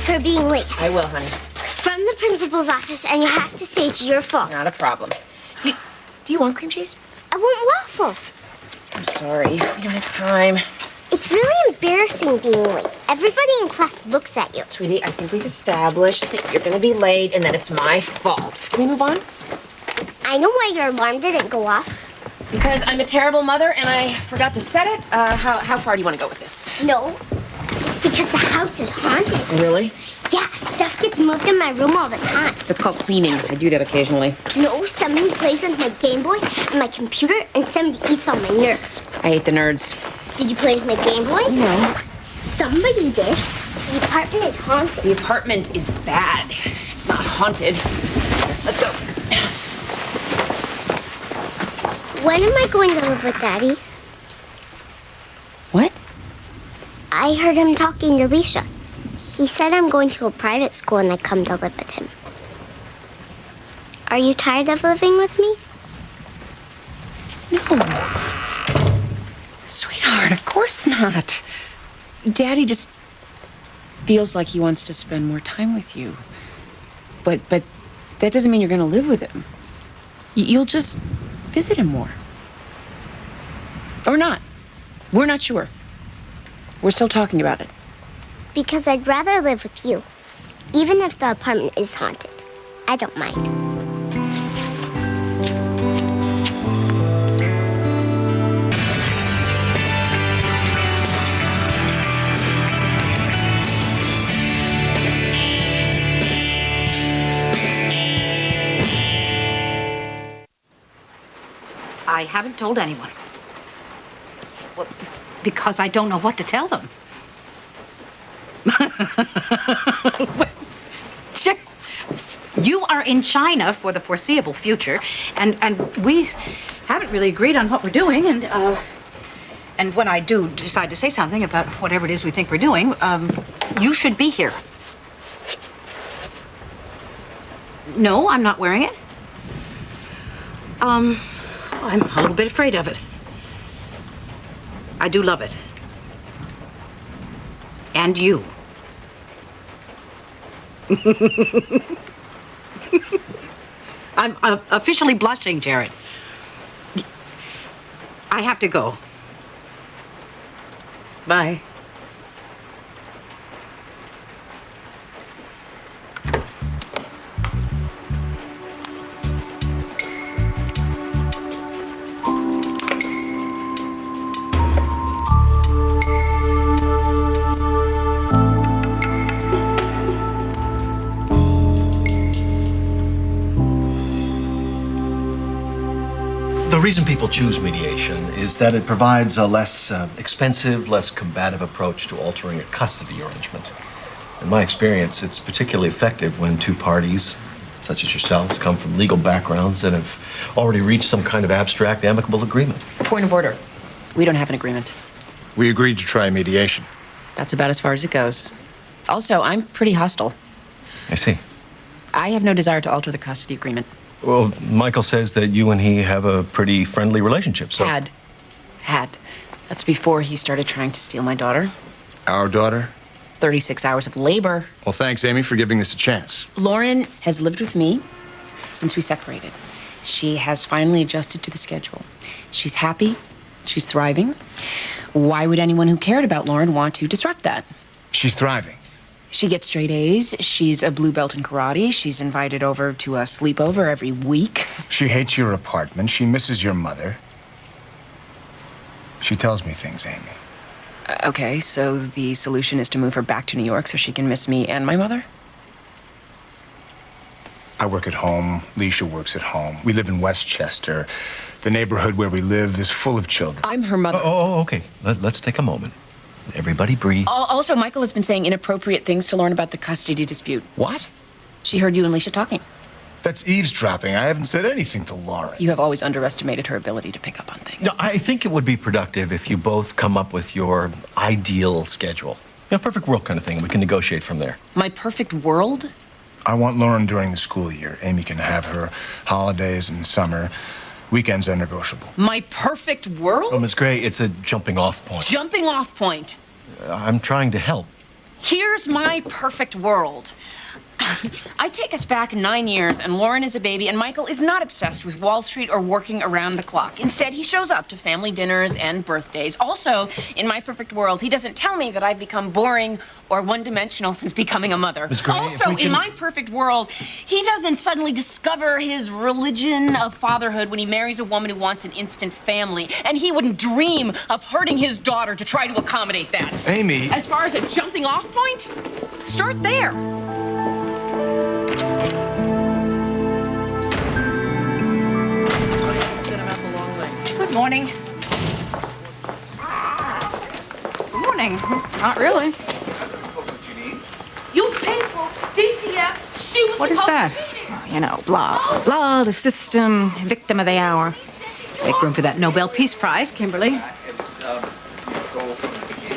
for being late. I will, honey. From the principal's office, and you have to say it's your fault. Not a problem. Do you want cream cheese? I want waffles. I'm sorry. We don't have time. It's really embarrassing being late. Everybody in class looks at you. Sweetie, I think we've established that you're going to be late and that it's my fault. Can we move on? I know why your alarm didn't go off. Because I'm a terrible mother and I forgot to set it. How far do you want to go with this? No, it's because the house is haunted. Really? Yeah, stuff gets moved in my room all the time. That's called cleaning. I do that occasionally. No, somebody plays with my Game Boy and my computer, and somebody eats all my nerds. I hate the nerds. Did you play with my Game Boy? No. Somebody did. The apartment is haunted. The apartment is bad. It's not haunted. Let's go. When am I going to live with Daddy? What? I heard him talking to Alicia. He said I'm going to a private school and I come to live with him. Are you tired of living with me? No. Sweetheart, of course not. Daddy just feels like he wants to spend more time with you. But that doesn't mean you're going to live with him. You'll just visit him more. Or not. We're not sure. We're still talking about it. Because I'd rather live with you. Even if the apartment is haunted. I don't mind. I haven't told anyone. Well, because I don't know what to tell them. You are in China for the foreseeable future, and we haven't really agreed on what we're doing, and when I do decide to say something about whatever it is we think we're doing, you should be here. No, I'm not wearing it. I'm a little bit afraid of it. I do love it. And you. I'm officially blushing, Jared. I have to go. Bye. The reason people choose mediation is that it provides a less expensive, less combative approach to altering a custody arrangement. In my experience, it's particularly effective when two parties, such as yourselves, come from legal backgrounds that have already reached some kind of abstract, amicable agreement. Point of order. We don't have an agreement. We agreed to try mediation. That's about as far as it goes. Also, I'm pretty hostile. I see. I have no desire to alter the custody agreement. Well, Michael says that you and he have a pretty friendly relationship, so... Had. That's before he started trying to steal my daughter. Our daughter? 36 hours of labor. Well, thanks, Amy, for giving this a chance. Lauren has lived with me since we separated. She has finally adjusted to the schedule. She's happy. She's thriving. Why would anyone who cared about Lauren want to disrupt that? She's thriving. She gets straight A's. She's a blue belt in karate. She's invited over to a sleepover every week. She hates your apartment. She misses your mother. She tells me things, Amy. Okay, so the solution is to move her back to New York so she can miss me and my mother? I work at home. Leisha works at home. We live in Westchester. The neighborhood where we live is full of children. I'm her mother. Oh, okay. Let's take a moment. Everybody breathe. Also, Michael has been saying inappropriate things to Lauren about the custody dispute. What? She heard you and Leisha talking. That's eavesdropping. I haven't said anything to Lauren. You have always underestimated her ability to pick up on things. No, I think it would be productive if you both come up with your ideal schedule. You know, perfect world kind of thing. We can negotiate from there. My perfect world? I want Lauren during the school year. Amy can have her holidays and summer. Weekends are negotiable. My perfect world? Oh, Ms. Gray, it's a jumping off point. Jumping off point. I'm trying to help. Here's my perfect world. I take us back 9 years, and Lauren is a baby, and Michael is not obsessed with Wall Street or working around the clock. Instead, he shows up to family dinners and birthdays. Also, in my perfect world, he doesn't tell me that I've become boring or one-dimensional since becoming a mother. Ms. Gray, Also, in my perfect world, he doesn't suddenly discover his religion of fatherhood when he marries a woman who wants an instant family, and he wouldn't dream of hurting his daughter to try to accommodate that. Amy. As far as a jumping-off point, start there. Good morning. Good morning. Not really. You people, DCF, she was What is that? You know, blah, blah, the system, victim of the hour. Make room for that Nobel Peace Prize, Kimberly. I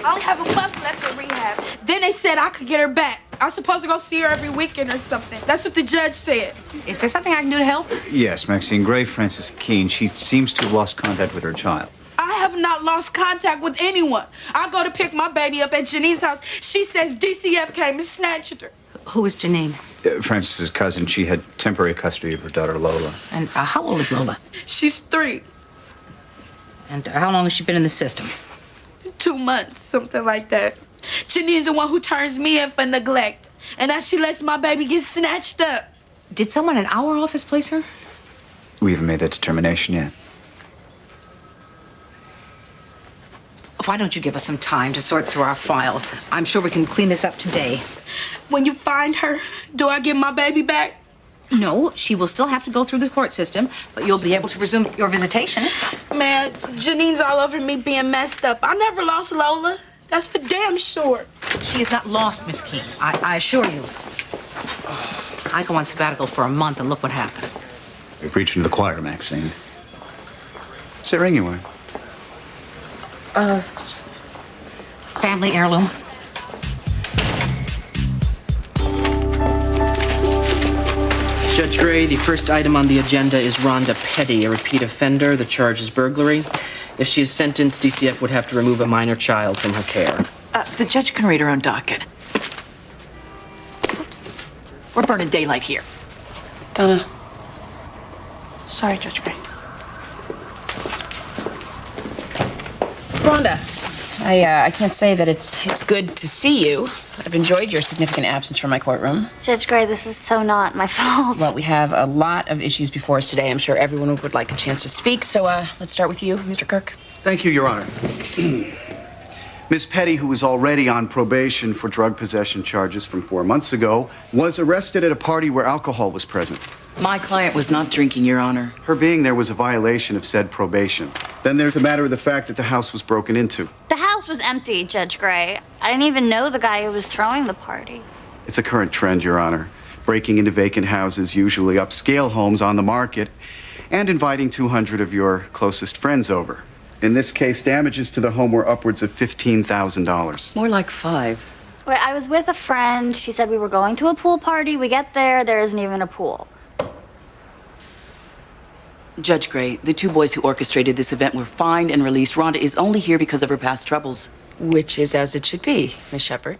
only have a month left in rehab. Then they said I could get her back. I'm supposed to go see her every weekend or something. That's what the judge said. Is there something I can do to help? Yes, Maxine Gray, Frances Keene. She seems to have lost contact with her child. I have not lost contact with anyone. I go to pick my baby up at Janine's house. She says DCF came and snatched her. Who is Janine? Frances's cousin. She had temporary custody of her daughter, Lola. And how old is Lola? She's 3. And how long has she been in the system? 2 months, something like that. Janine's the one who turns me in for neglect. And now she lets my baby get snatched up. Did someone in our office place her? We haven't made that determination yet. Why don't you give us some time to sort through our files? I'm sure we can clean this up today. When you find her, do I get my baby back? No, she will still have to go through the court system, but you'll be able to resume your visitation. Man, Janine's all over me being messed up. I never lost Lola. That's for damn sure. She is not lost, Miss Keene. I assure you. I go on sabbatical for a month and look what happens. You're preaching to the choir, Maxine. What's that ring you're wearing? Family heirloom. Judge Gray, the first item on the agenda is Rhonda Petty, a repeat offender. The charge is burglary. If she is sentenced, DCF would have to remove a minor child from her care. The judge can read her own docket. We're burning daylight here. Donna. Sorry, Judge Gray. Rhonda, I can't say that it's good to see you. I've enjoyed your significant absence from my courtroom. Judge Gray, this is so not my fault. Well, we have a lot of issues before us today. I'm sure everyone would like a chance to speak. So let's start with you, Mr. Kirk. Thank you, Your Honor. Miss Petty, who was already on probation for drug possession charges from 4 months ago, was arrested at a party where alcohol was present. My client was not drinking, Your Honor. Her being there was a violation of said probation. Then there's the matter of the fact that the house was broken into. The house was empty, Judge Gray. I didn't even know the guy who was throwing the party. It's a current trend, Your Honor. Breaking into vacant houses, usually upscale homes on the market, and inviting 200 of your closest friends over. In this case, damages to the home were upwards of $15,000. More like 5. Wait, I was with a friend. She said we were going to a pool party. We get there isn't even a pool. Judge Gray, the 2 boys who orchestrated this event were fined and released. Rhonda is only here because of her past troubles. Which is as it should be, Miss Shepard.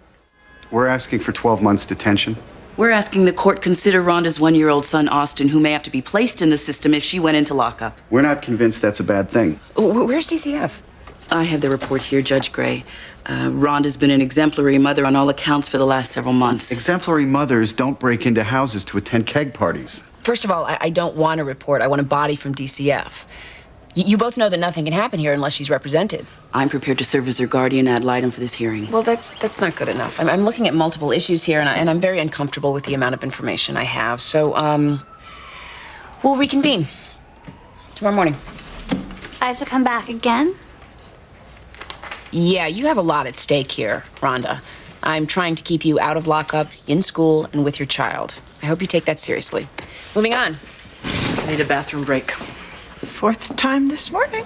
We're asking for 12 months detention. We're asking the court consider Rhonda's 1-year-old son, Austin, who may have to be placed in the system if she went into lockup. We're not convinced that's a bad thing. Where's DCF? I have the report here, Judge Gray. Rhonda's been an exemplary mother on all accounts for the last several months. Exemplary mothers don't break into houses to attend keg parties. First of all, I don't want a report. I want a body from DCF. You both know that nothing can happen here unless she's represented. I'm prepared to serve as her guardian ad litem for this hearing. Well, that's not good enough. I'm looking at multiple issues here, and I'm very uncomfortable with the amount of information I have. So, we'll reconvene tomorrow morning. I have to come back again? Yeah, you have a lot at stake here, Rhonda. I'm trying to keep you out of lockup, in school, and with your child. I hope you take that seriously. Moving on. I need a bathroom break. 4th time this morning.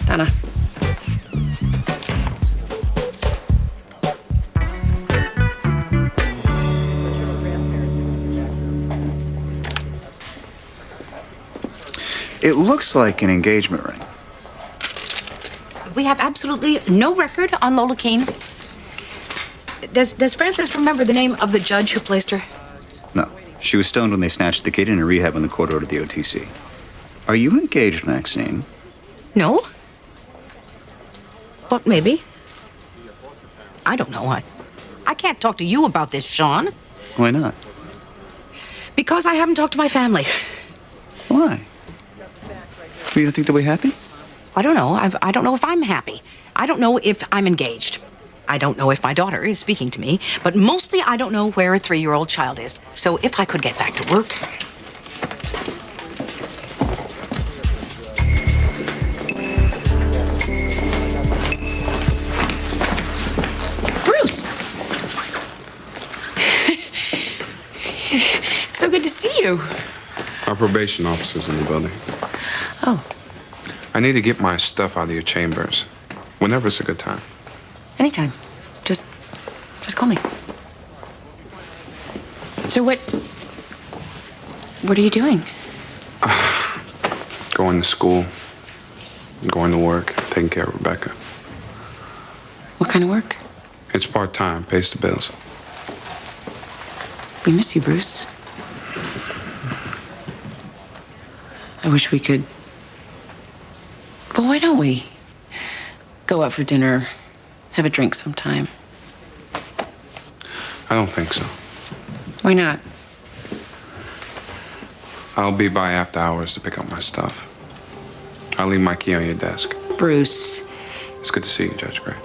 Donna. It looks like an engagement ring. We have absolutely no record on Lola Keene. Does Frances remember the name of the judge who placed her? No. She was stoned when they snatched the kid into rehab when the court ordered the OTC. Are you engaged, Maxine? No. But maybe. I don't know. I can't talk to you about this, Sean. Why not? Because I haven't talked to my family. Why? You don't think they'll be happy? I don't know. I don't know if I'm happy. I don't know if I'm engaged. I don't know if my daughter is speaking to me. But mostly, I don't know where a 3-year-old child is. So if I could get back to work. Bruce! It's so good to see you. Our probation officer's in the building. Oh, I need to get my stuff out of your chambers. Whenever it's a good time. anytime. Just call me. So what are you doing? Going to school, going to work, taking care of Rebecca. What kind of work? It's part-time, pays the bills. We miss you, Bruce. I wish we could. But why don't we go out for dinner, have a drink sometime? I don't think so. Why not? I'll be by after hours to pick up my stuff. I'll leave my key on your desk. Bruce. It's good to see you, Judge Gray.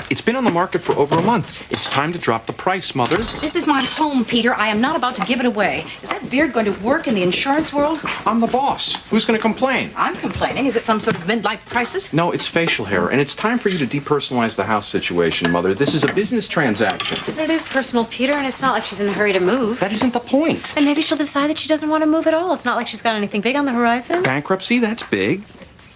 It's been on the market for over a month. It's time to drop the price, Mother. This is my home, Peter. I am not about to give it away. Is that beard going to work in the insurance world? I'm the boss. Who's going to complain? I'm complaining. Is it some sort of midlife crisis? No, it's facial hair, and it's time for you to depersonalize the house situation, Mother. This is a business transaction. But it is personal, Peter, and it's not like she's in a hurry to move. That isn't the point. And maybe she'll decide that she doesn't want to move at all. It's not like she's got anything big on the horizon. Bankruptcy, that's big.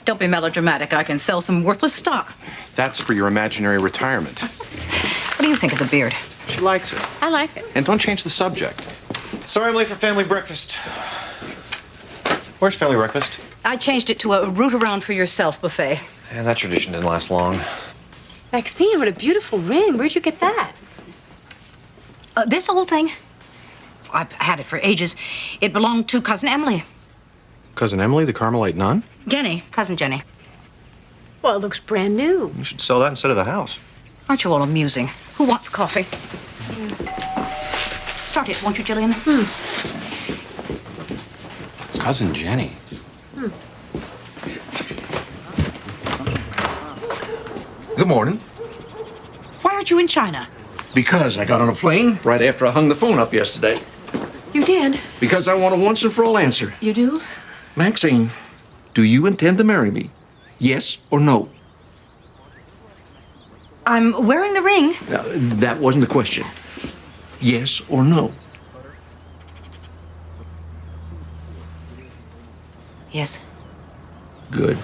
Don't be melodramatic. I can sell some worthless stock. That's for your imaginary retirement. What do you think of the beard? She likes it. I like it. And don't change the subject. Sorry I'm late for family breakfast. Where's family breakfast? I changed it to a root around for yourself buffet. Yeah, that tradition didn't last long. Maxine, what a beautiful ring. Where'd you get that? This old thing, I've had it for ages. It belonged to Cousin Emily. Cousin Emily, the Carmelite nun? Jenny, Cousin Jenny. Well, it looks brand new. You should sell that instead of the house. Aren't you all amusing? Who wants coffee? Start it, won't you, Jillian? It's Cousin Jenny. Good morning. Why aren't you in China? Because I got on a plane right after I hung the phone up yesterday. You did? Because I want a once and for all answer. You do? Maxine, do you intend to marry me? Yes or no? I'm wearing the ring. Now, that wasn't the question. Yes or no? Yes. Good.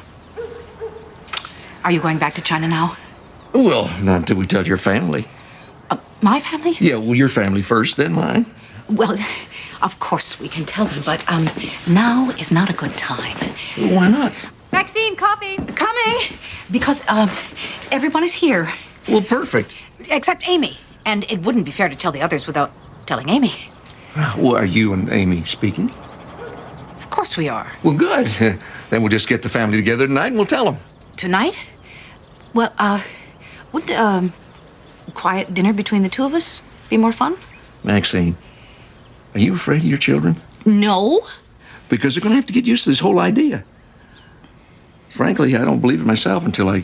Are you going back to China now? Well, not until we tell your family. My family? Yeah, well, your family first, then mine. Well, of course we can tell them, but now is not a good time. Why not? Maxine, coffee. Coming! Because everyone is here. Well, perfect. Except Amy. And it wouldn't be fair to tell the others without telling Amy. Well, are you and Amy speaking? Of course we are. Well, good. Then we'll just get the family together tonight and we'll tell them. Tonight? Well, would quiet dinner between the two of us be more fun? Maxine, are you afraid of your children? No. Because they're going to have to get used to this whole idea. Frankly, I don't believe it myself until I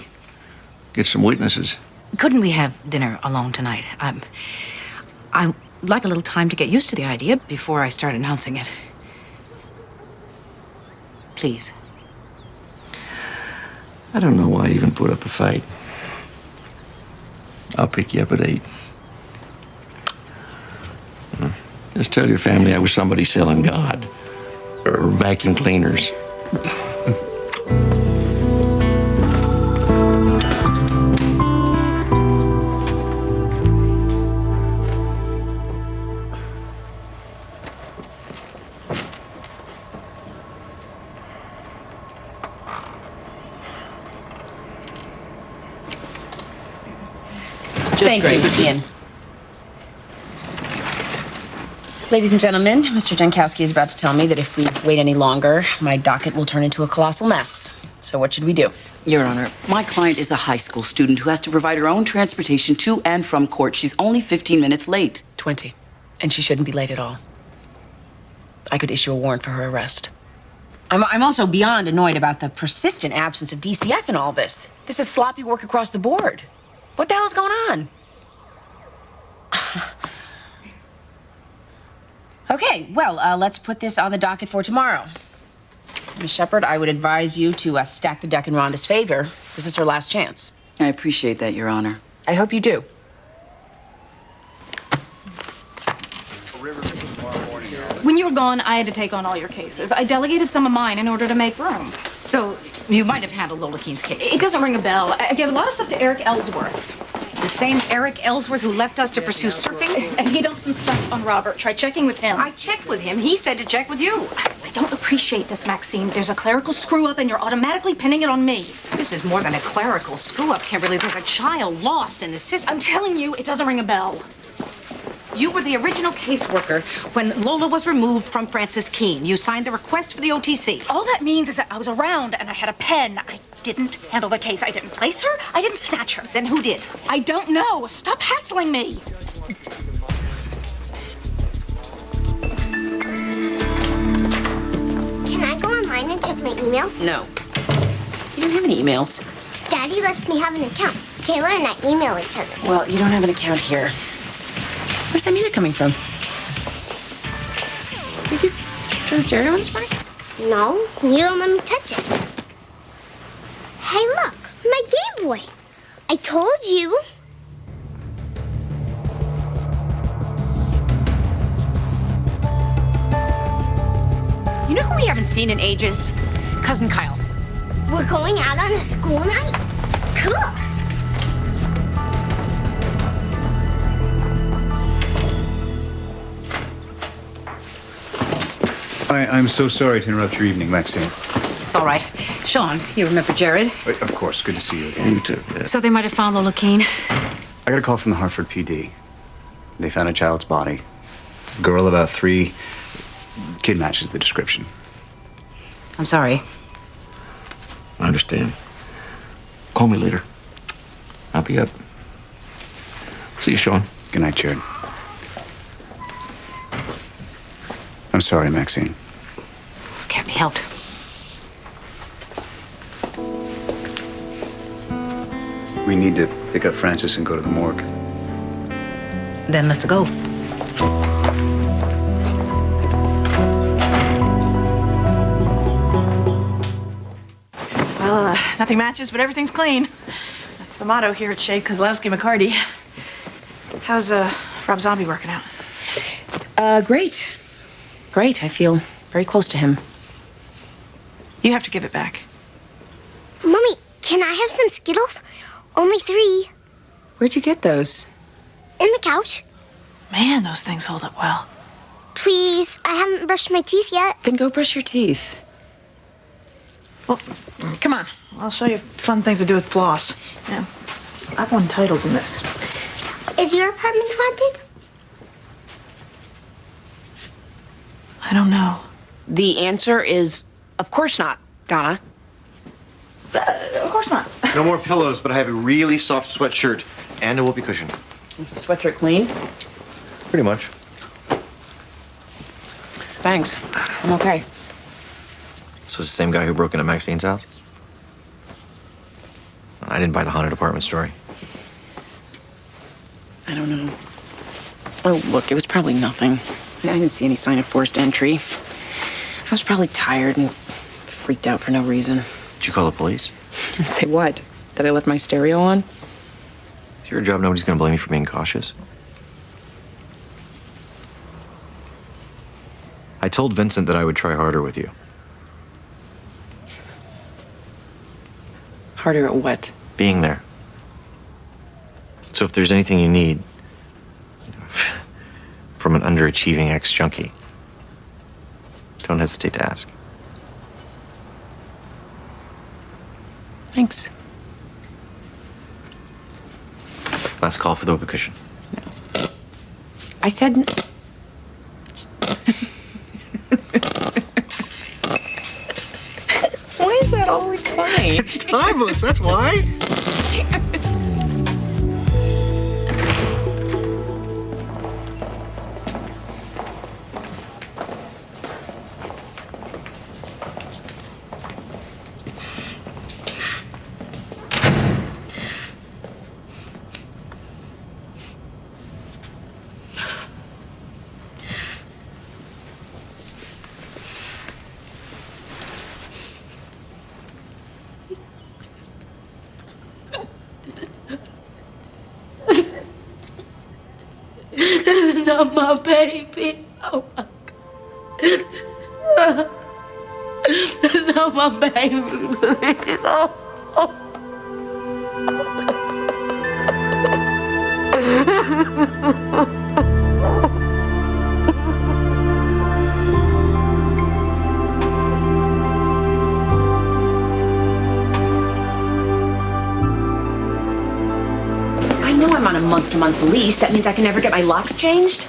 get some witnesses. Couldn't we have dinner alone tonight? I'd like a little time to get used to the idea before I start announcing it. Please. I don't know why I even put up a fight. I'll pick you up at 8. Just tell your family I was somebody selling God. Or vacuum cleaners. Thank Gray. you, Ian. Ladies and gentlemen, Mr. Jankowski is about to tell me that if we wait any longer, my docket will turn into a colossal mess. So what should we do? Your Honor, my client is a high school student who has to provide her own transportation to and from court. She's only 15 minutes late. 20. And she shouldn't be late at all. I could issue a warrant for her arrest. I'm also beyond annoyed about the persistent absence of DCF in all this. This is sloppy work across the board. What the hell is going on? Okay, well, let's put this on the docket for tomorrow. Miss Shepard, I would advise you to stack the deck in Rhonda's favor. This is her last chance. I appreciate that, Your Honor. I hope you do. When you were gone, I had to take on all your cases. I delegated some of mine in order to make room. So you might have handled Lola Keene's case. It doesn't ring a bell. I gave a lot of stuff to Eric Ellsworth. The same Eric Ellsworth who left us to pursue surfing? And he dumped some stuff on Robert. Try checking with him. I checked with him. He said to check with you. I don't appreciate this, Maxine. There's a clerical screw-up and you're automatically pinning it on me. This is more than a clerical screw-up, Kimberly. There's a child lost in the system. I'm telling you, it doesn't ring a bell. You were the original caseworker when Lola was removed from Frances Keene. You signed the request for the OTC. All that means is that I was around and I had a pen. I didn't handle the case. I didn't place her. I didn't snatch her. Then who did? I don't know. Stop hassling me. Can I go online and check my emails? No. You don't have any emails. Daddy lets me have an account. Taylor and I email each other. Well, you don't have an account here. Where's that music coming from? Did you turn the stereo on this morning? No, you don't let me touch it. Hey, look, my Game Boy. I told you. You know who we haven't seen in ages? Cousin Kyle. We're going out on a school night? Cool. I'm so sorry to interrupt your evening, Maxine. It's all right. Sean, you remember Jared? Of course, good to see you again. You too. Yeah. So they might have found Lola Keene. I got a call from the Hartford PD. They found a child's body. Girl about 3. Kid matches the description. I'm sorry. I understand. Call me later. I'll be up. See you, Sean. Good night, Jared. I'm sorry, Maxine. Can't be helped. We need to pick up Frances and go to the morgue. Then let's go. Well, nothing matches, but everything's clean. That's the motto here at Shea Kozlowski McCarty. How's Rob Zombie working out? Great. Great. I feel very close to him. You have to give it back. Mommy, can I have some Skittles? Only 3. Where'd you get those? In the couch. Man, those things hold up well. Please, I haven't brushed my teeth yet. Then go brush your teeth. Well, come on. I'll show you fun things to do with floss. Yeah. I've won titles in this. Is your apartment haunted? I don't know. The answer is, of course not, Donna. Of course not. No more pillows, but I have a really soft sweatshirt and a whoopee cushion. Is the sweatshirt clean? Pretty much. Thanks. I'm okay. So it's the same guy who broke into Maxine's house? I didn't buy the haunted apartment story. I don't know. Oh, look, it was probably nothing. I didn't see any sign of forced entry. I was probably tired and freaked out for no reason. Did you call the police? Say what? That I left my stereo on? It's your job. Nobody's gonna blame you for being cautious. I told Vincent that I would try harder with you. Harder at what? Being there. So if there's anything you need from an underachieving ex-junkie, don't hesitate to ask. Thanks. Last call for the whoopee cushion. I said. Why is that always funny? It's timeless, that's why. This is not my baby. Oh my God. That's not my baby. I know I'm on a month-to-month lease. That means I can never get my locks changed.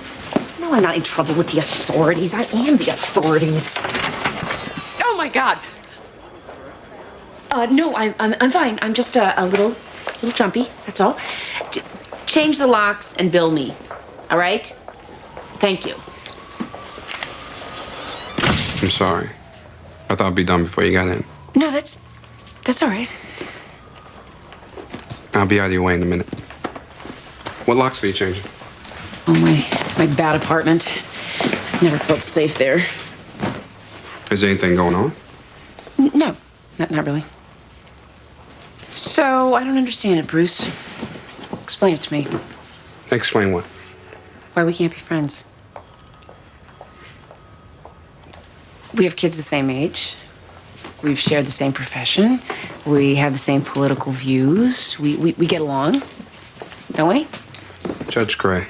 No, I'm not in trouble with the authorities. I am the authorities. Oh my God. No, I'm fine. I'm just a little jumpy. That's all. Change the locks and bill me. All right? Thank you. I'm sorry. I thought I'd be done before you got in. No, that's all right. I'll be out of your way in a minute. What locks are you changing? Oh, my bad apartment. Never felt safe there. Is there anything going on? No, not really. So, I don't understand it, Bruce. Explain it to me. Explain what? Why we can't be friends. We have kids the same age. We've shared the same profession. We have the same political views. We get along, don't we? Judge Gray,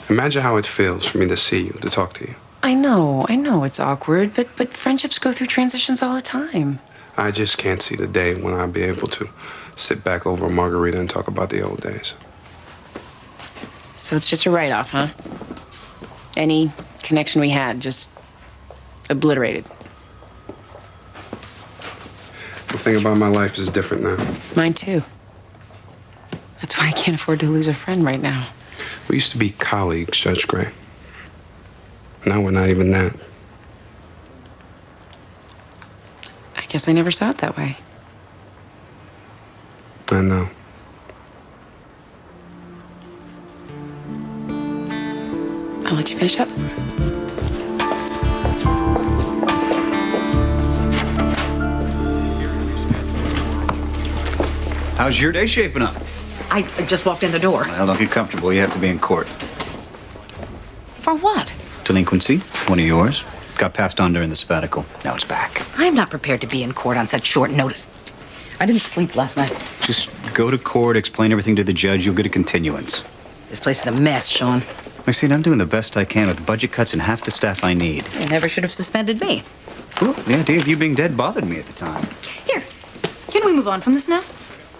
imagine how it feels for me to see you, to talk to you. I know it's awkward, but friendships go through transitions all the time. I just can't see the day when I'll be able to sit back over a margarita and talk about the old days. So it's just a write-off, huh? Any connection we had, just obliterated. The thing about my life is different now. Mine too. That's why I can't afford to lose a friend right now. We used to be colleagues, Judge Gray. Now we're not even that. I guess I never saw it that way. I know. I'll let you finish up. How's your day shaping up? I just walked in the door. Well, don't get comfortable. You have to be in court. For what? Delinquency, one of yours. Got passed on during the sabbatical. Now it's back. I am not prepared to be in court on such short notice. I didn't sleep last night. Just go to court, explain everything to the judge. You'll get a continuance. This place is a mess, Sean. Maxine, I'm doing the best I can with budget cuts and half the staff I need. You never should have suspended me. Ooh, the idea of you being dead bothered me at the time. Here, can we move on from this now?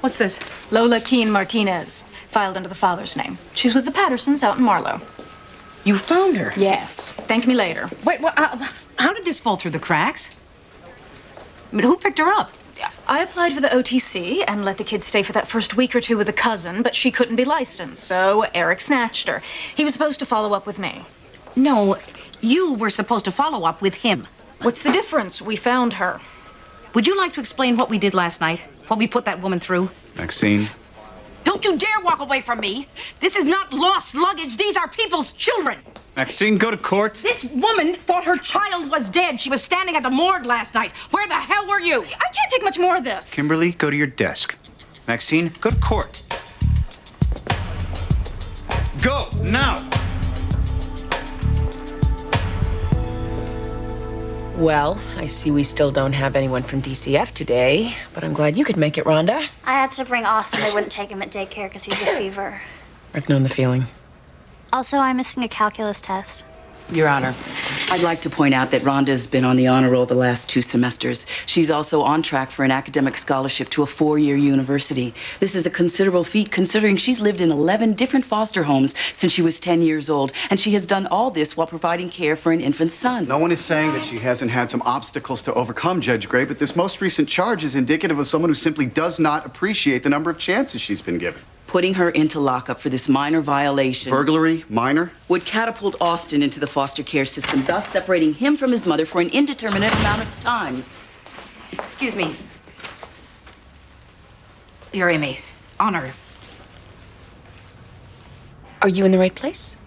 What's this? Lola Keene Martinez, filed under the father's name. She's with the Pattersons out in Marlowe. You found her? Yes. Thank me later. Wait, how did this fall through the cracks? I mean, who picked her up? I applied for the OTC and let the kid stay for that first week or two with a cousin, but she couldn't be licensed, so Eric snatched her. He was supposed to follow up with me. No, you were supposed to follow up with him. What's the difference? We found her. Would you like to explain what we did last night? What we put that woman through? Maxine? Don't you dare walk away from me! This is not lost luggage. These are people's children. Maxine, go to court. This woman thought her child was dead. She was standing at the morgue last night. Where the hell were you? I can't take much more of this. Kimberly, go to your desk. Maxine, go to court. Go, now! Well, I see we still don't have anyone from DCF today, but I'm glad you could make it, Rhonda. I had to bring Austin. They wouldn't take him at daycare because he's a fever. I've known the feeling. Also, I'm missing a calculus test. Your Honor, I'd like to point out that Rhonda's been on the honor roll the last 2 semesters. She's also on track for an academic scholarship to a 4-year university. This is a considerable feat considering she's lived in 11 different foster homes since she was 10 years old, and she has done all this while providing care for an infant son. No one is saying that she hasn't had some obstacles to overcome, Judge Gray, but this most recent charge is indicative of someone who simply does not appreciate the number of chances she's been given. Putting her into lockup for this minor violation... Burglary? Minor? ...would catapult Austin into the foster care system, thus separating him from his mother for an indeterminate amount of time. Excuse me. You're Amy. Honor. Are you in the right place?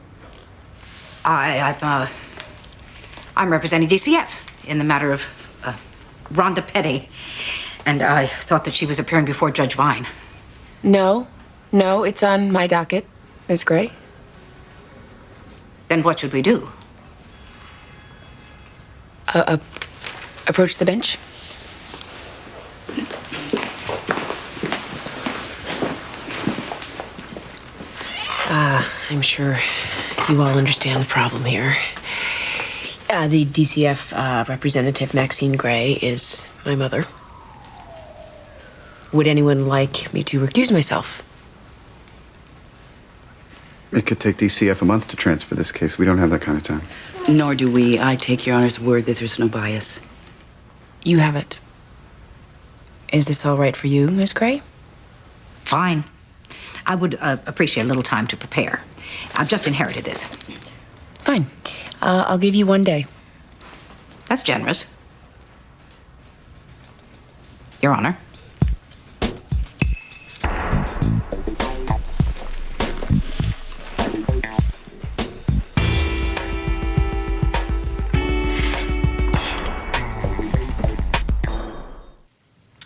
I'm representing DCF in the matter of Rhonda Petty. And I thought that she was appearing before Judge Vine. No, it's on my docket, Ms. Gray. Then what should we do? Approach the bench. I'm sure you all understand the problem here. The DCF representative, Maxine Gray, is my mother. Would anyone like me to recuse myself? It could take DCF a month to transfer this case. We don't have that kind of time. Nor do we. I take Your Honor's word that there's no bias. You have it. Is this all right for you, Miss Gray? Fine. I would appreciate a little time to prepare. I've just inherited this. Fine. I'll give you 1 day. That's generous. Your Honor.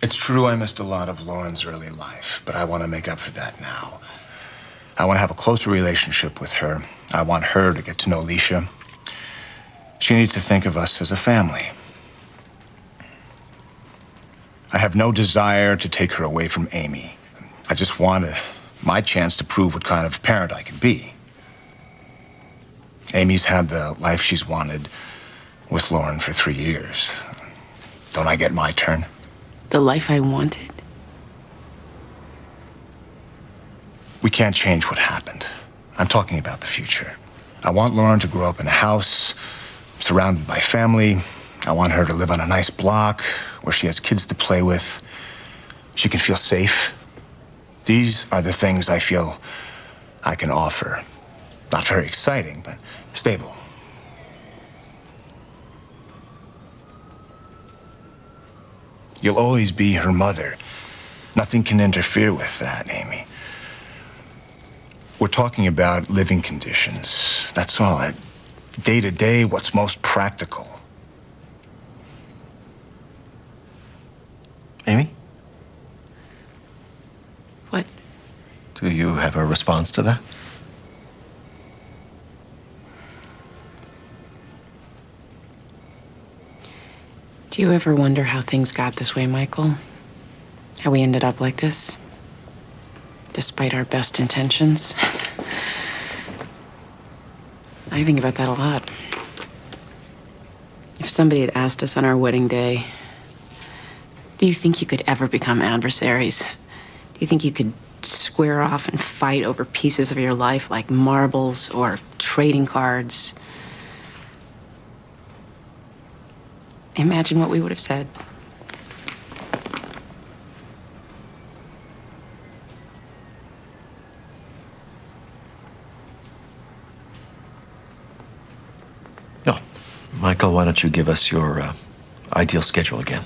It's true I missed a lot of Lauren's early life, but I want to make up for that now. I want to have a closer relationship with her. I want her to get to know Leisha. She needs to think of us as a family. I have no desire to take her away from Amy. I just want my chance to prove what kind of parent I can be. Amy's had the life she's wanted with Lauren for 3 years. Don't I get my turn? The life I wanted? We can't change what happened. I'm talking about the future. I want Lauren to grow up in a house, surrounded by family. I want her to live on a nice block where she has kids to play with. She can feel safe. These are the things I feel I can offer. Not very exciting, but stable. You'll always be her mother. Nothing can interfere with that, Amy. We're talking about living conditions. That's all. Day to day, what's most practical. Amy? What? Do you have a response to that? Do you ever wonder how things got this way, Michael? How we ended up like this? Despite our best intentions? I think about that a lot. If somebody had asked us on our wedding day, do you think you could ever become adversaries? Do you think you could square off and fight over pieces of your life like marbles or trading cards? Imagine what we would have said. No. Michael, why don't you give us your ideal schedule again?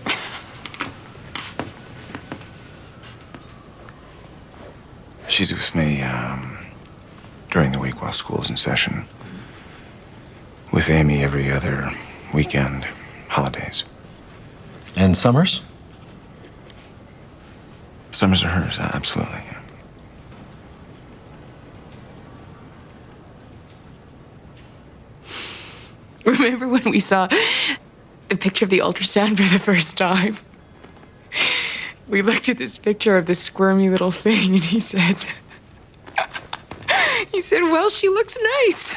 She's with me during the week while school's in session. With Amy every other weekend, holidays. And summers? Summers are hers, absolutely. Yeah. Remember when we saw the picture of the ultrasound for the first time? We looked at this picture of this squirmy little thing, and he said, well, she looks nice.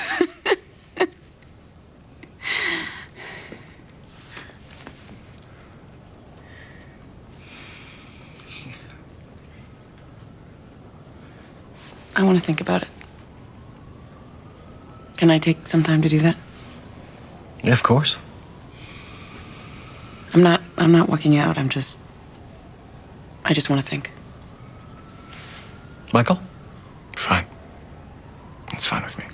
want to think about it. Can I take some time to do that? Yeah, of course. I'm not walking out. I just want to think. Michael? Fine. It's fine with me.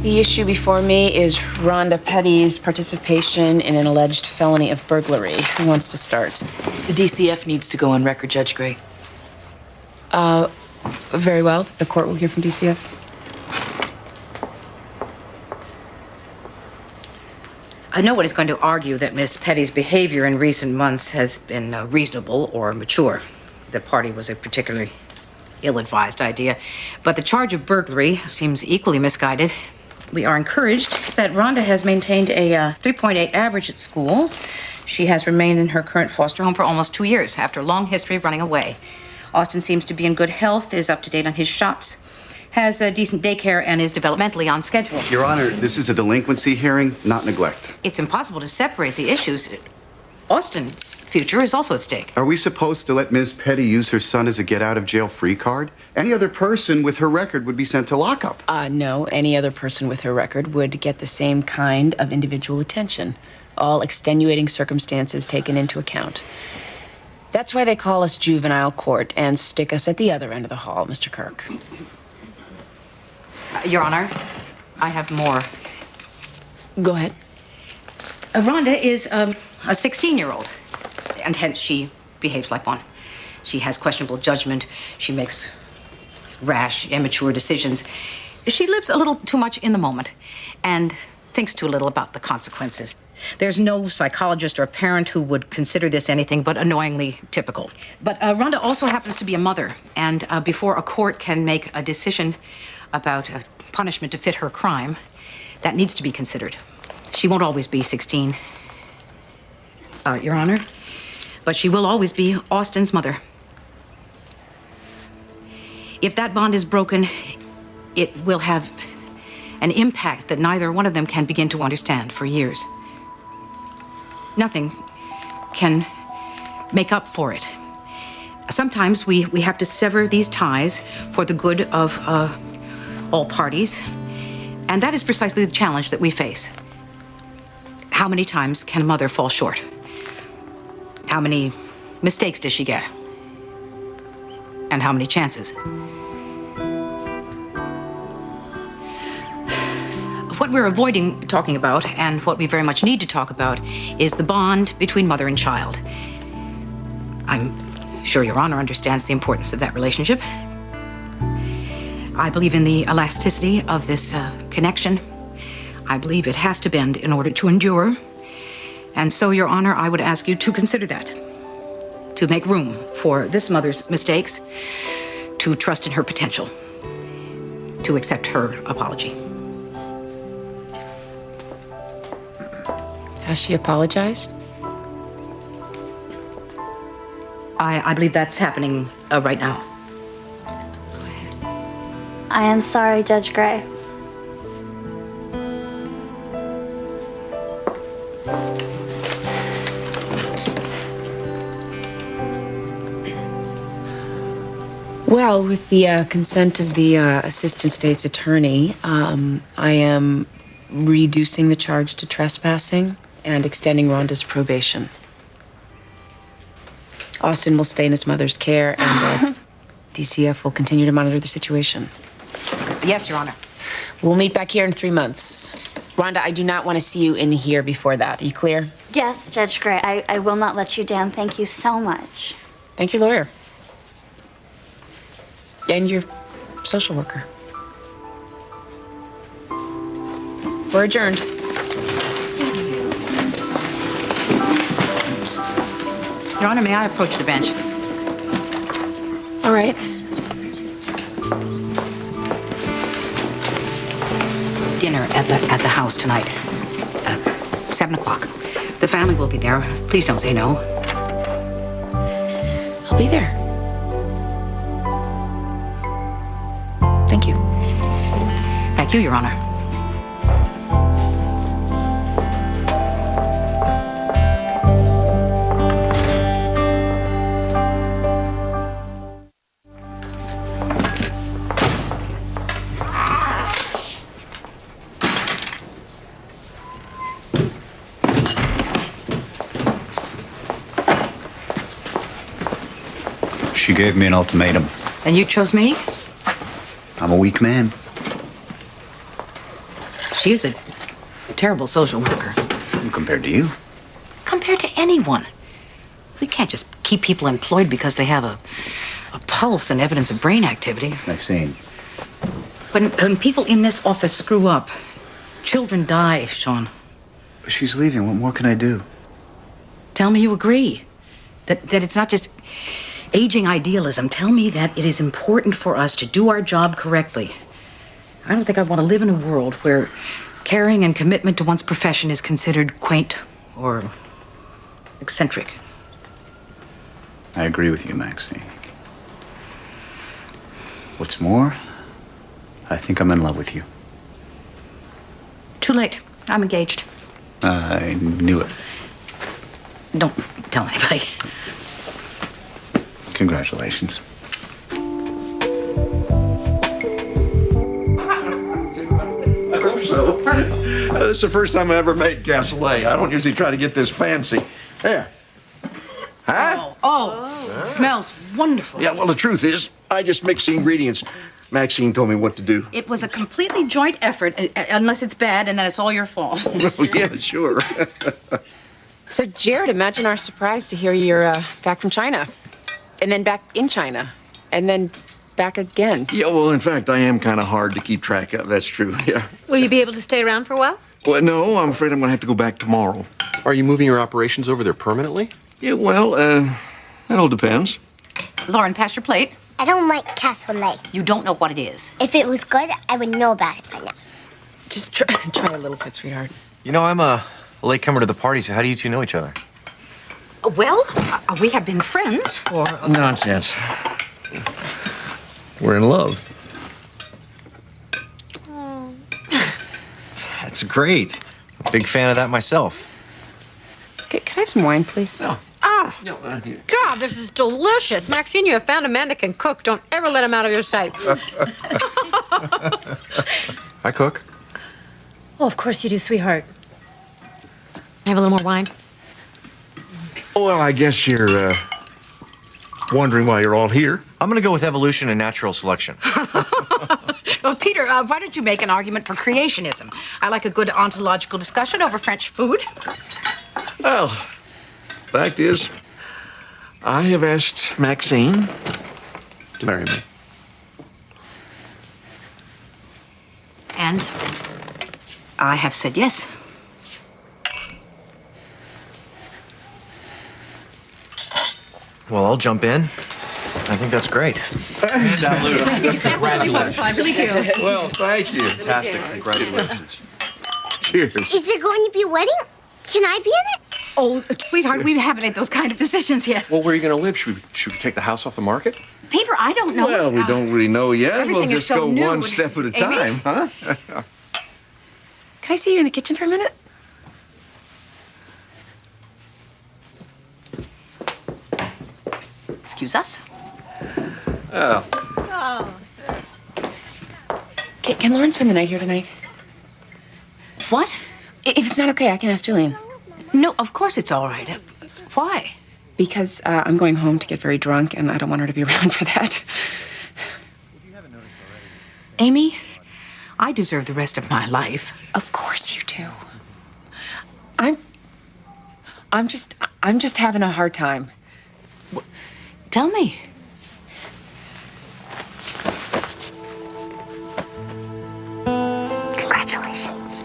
The issue before me is Rhonda Petty's participation in an alleged felony of burglary. Who wants to start? The DCF needs to go on record, Judge Gray. Very well. The court will hear from DCF. No one is going to argue that Miss Petty's behavior in recent months has been reasonable or mature. The party was a particularly ill-advised idea, but the charge of burglary seems equally misguided. We are encouraged that Rhonda has maintained a 3.8 average at school. She has remained in her current foster home for almost 2 years after a long history of running away. Austin seems to be in good health, is up to date on his shots, has a decent daycare, and is developmentally on schedule. Your Honor, this is a delinquency hearing, not neglect. It's impossible to separate the issues. Austin's future is also at stake. Are we supposed to let Ms. Petty use her son as a get-out-of-jail-free card? Any other person with her record would be sent to lockup. No. Any other person with her record would get the same kind of individual attention. All extenuating circumstances taken into account. That's why they call us juvenile court and stick us at the other end of the hall, Mr. Kirk. Your Honor, I have more. Go ahead. Rhonda is a 16-year-old, and hence she behaves like one. She has questionable judgment. She makes rash, immature decisions. She lives a little too much in the moment and thinks too little about the consequences. There's no psychologist or parent who would consider this anything but annoyingly typical. But Rhonda also happens to be a mother, and before a court can make a decision about a punishment to fit her crime, that needs to be considered. She won't always be 16, Your Honor, but she will always be Austin's mother. If that bond is broken, it will have an impact that neither one of them can begin to understand for years. Nothing can make up for it. Sometimes we have to sever these ties for the good of all parties, and that is precisely the challenge that we face. How many times can a mother fall short? How many mistakes does she get? And how many chances? What we're avoiding talking about, and what we very much need to talk about, is the bond between mother and child. I'm sure Your Honor understands the importance of that relationship. I believe in the elasticity of this connection. I believe it has to bend in order to endure. And so, Your Honor, I would ask you to consider that, to make room for this mother's mistakes, to trust in her potential, to accept her apology. Has she apologized? I believe that's happening right now. I am sorry, Judge Gray. Well, with the consent of the Assistant State's Attorney, I am reducing the charge to trespassing and extending Rhonda's probation. Austin will stay in his mother's care, and DCF will continue to monitor the situation. Yes, Your Honor. We'll meet back here in 3 months. Rhonda, I do not want to see you in here before that. Are you clear? Yes, Judge Gray. I will not let you down. Thank you so much. Thank your lawyer. And your social worker. We're adjourned. Your Honor, may I approach the bench? All right. Dinner at the house tonight. 7 o'clock. The family will be there. Please don't say no. I'll be there. Thank you. Thank you, Your Honor. She gave me an ultimatum. And you chose me? I'm a weak man. She is a terrible social worker. Compared to you. Compared to anyone. We can't just keep people employed because they have a pulse and evidence of brain activity. Maxine. When people in this office screw up, children die, Sean. She's leaving. What more can I do? Tell me you agree. That it's not just aging idealism. Tell me that it is important for us to do our job correctly. I don't think I want to live in a world where caring and commitment to one's profession is considered quaint or eccentric. I agree with you, Maxine. What's more, I think I'm in love with you. Too late. I'm engaged. I knew it. Don't tell anybody. Congratulations. I hope so. This is the first time I ever made cassoulet. I don't usually try to get this fancy. There. Huh? Oh, it smells wonderful. Yeah, well, the truth is, I just mixed the ingredients. Maxine told me what to do. It was a completely joint effort, unless it's bad and then it's all your fault. Yeah, sure. So, Jared, imagine our surprise to hear you're back from China. And then back in China. And then back again. Yeah, well, in fact, I am kind of hard to keep track of. That's true, yeah. Will you be able to stay around for a while? Well, no, I'm afraid I'm going to have to go back tomorrow. Are you moving your operations over there permanently? Yeah, well, that all depends. Lauren, pass your plate. I don't like cassoulet. You don't know what it is. If it was good, I would know about it by now. Just try a little bit, sweetheart. You know, I'm a latecomer to the party, so how do you two know each other? Well, we have been friends for... Nonsense. We're in love. That's great. I'm a big fan of that myself. Okay, can I have some wine, please? Oh. Ah, God, this is delicious. Maxine, you have found a man that can cook. Don't ever let him out of your sight. I cook. Oh, of course you do, sweetheart. Have a little more wine? Well, I guess you're wondering why you're all here. I'm gonna go with evolution and natural selection. Well, Peter, why don't you make an argument for creationism? I like a good ontological discussion over French food. Well, fact is, I have asked Maxine to marry me. And I have said yes. Well, I'll jump in. I think that's great. Salute. Congratulations. I really do. Well, thank you. Fantastic. Congratulations. Cheers. Is there going to be a wedding? Can I be in it? Oh, sweetheart, we haven't made those kind of decisions yet. Well, where are you going to live? Should we take the house off the market? Peter, I don't know. Well, we don't really know yet. We'll Everything is just so go new. one step at a Amy? time, huh? Can I see you in the kitchen for a minute? Excuse us. Oh. Can Lauren spend the night here tonight? What? If it's not okay, I can ask Jillian. No, of course it's all right. Why? Because I'm going home to get very drunk, and I don't want her to be around for that. Amy, I deserve the rest of my life. Of course you do. I'm just having a hard time. Tell me. Congratulations.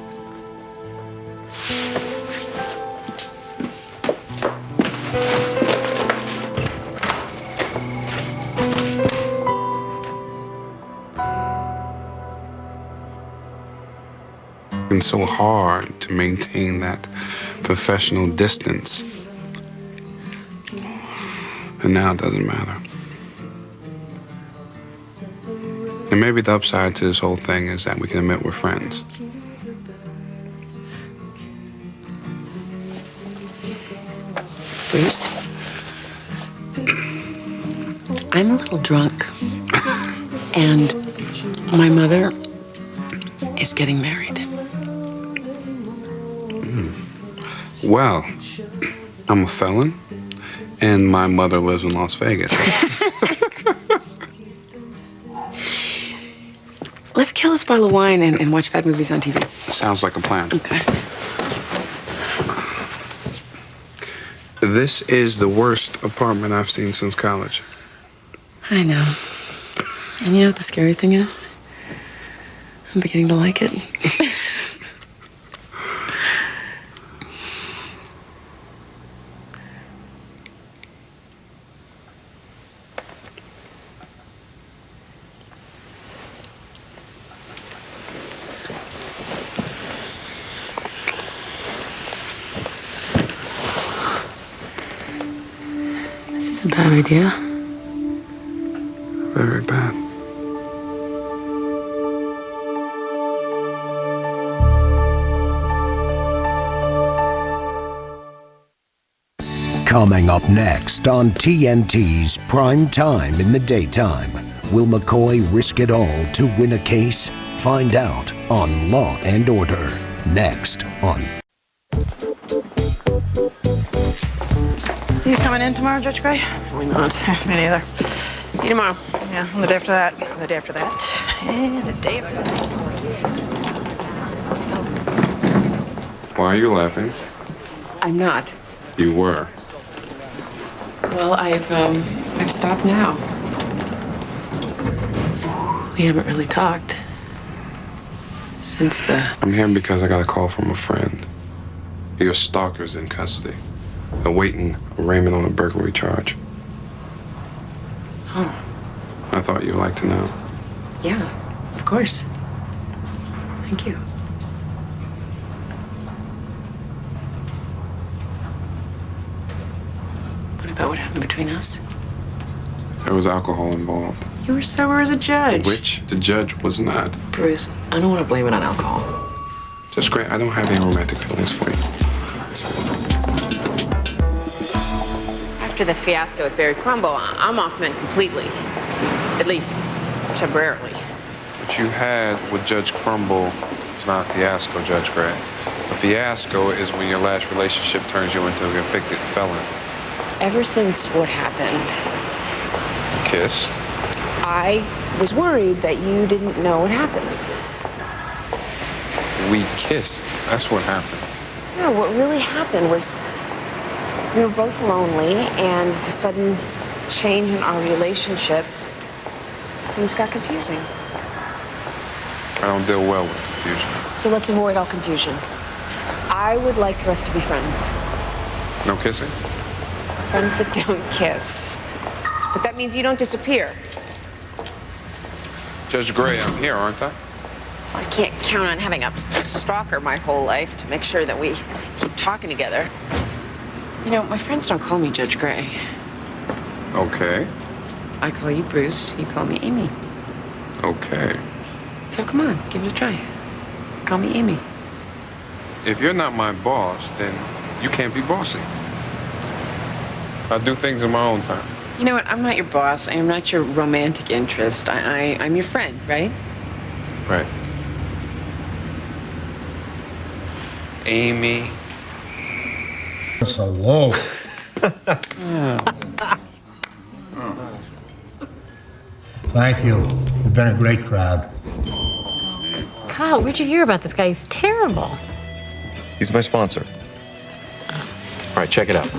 It's so hard to maintain that professional distance. And now it doesn't matter. And maybe the upside to this whole thing is that we can admit we're friends. Bruce, I'm a little drunk. And my mother is getting married. Well, I'm a felon, and my mother lives in Las Vegas. Let's kill this bottle of wine and watch bad movies on TV. Sounds like a plan. Okay. This is the worst apartment I've seen since college. I know. And you know what the scary thing is? I'm beginning to like it. This is a bad idea. Very bad. Coming up next on TNT's Prime Time in the Daytime, will McCoy risk it all to win a case? Find out on Law and Order. Next on. You coming in tomorrow, Judge Gray? Why not? Me neither. See you tomorrow. Yeah, and the day after that, the day after that, and the day after that. Why are you laughing? I'm not. You were. Well, I've stopped now. We haven't really talked since the... I'm here because I got a call from a friend. Your stalker's in custody, awaiting arraignment on a burglary charge. Oh, I thought you'd like to know. yeah, of course. Thank you. What about what happened between us? There was alcohol involved, You were sober as a judge. which the judge was not. Bruce, I don't want to blame it on alcohol. Just great. I don't have any romantic feelings for you. After the fiasco with Barry Crumble, I'm off men completely. At least, temporarily. What you had with Judge Crumble was not a fiasco, Judge Gray. A fiasco is when your last relationship turns you into a convicted felon. Ever since what happened, Kiss. I was worried that you didn't know what happened. We kissed. That's what happened. No, what really happened was we were both lonely, and the sudden change in our relationship, things got confusing. I don't deal well with confusion. So let's avoid all confusion. I would like for us to be friends. No kissing? Friends that don't kiss. But that means you don't disappear. Judge Gray, I'm here, aren't I? I can't count on having a stalker my whole life to make sure that we keep talking together. You know, my friends don't call me Judge Gray. Okay. I call you Bruce, you call me Amy. Okay. So come on, give it a try. Call me Amy. If you're not my boss, then you can't be bossy. I do things in my own time. You know what? I'm not your boss. I am not your romantic interest. I'm your friend, right? Right. Amy. So low. Thank you. You've been a great crowd. Kyle, where'd you hear about this guy? He's terrible. He's my sponsor. All right, check it out.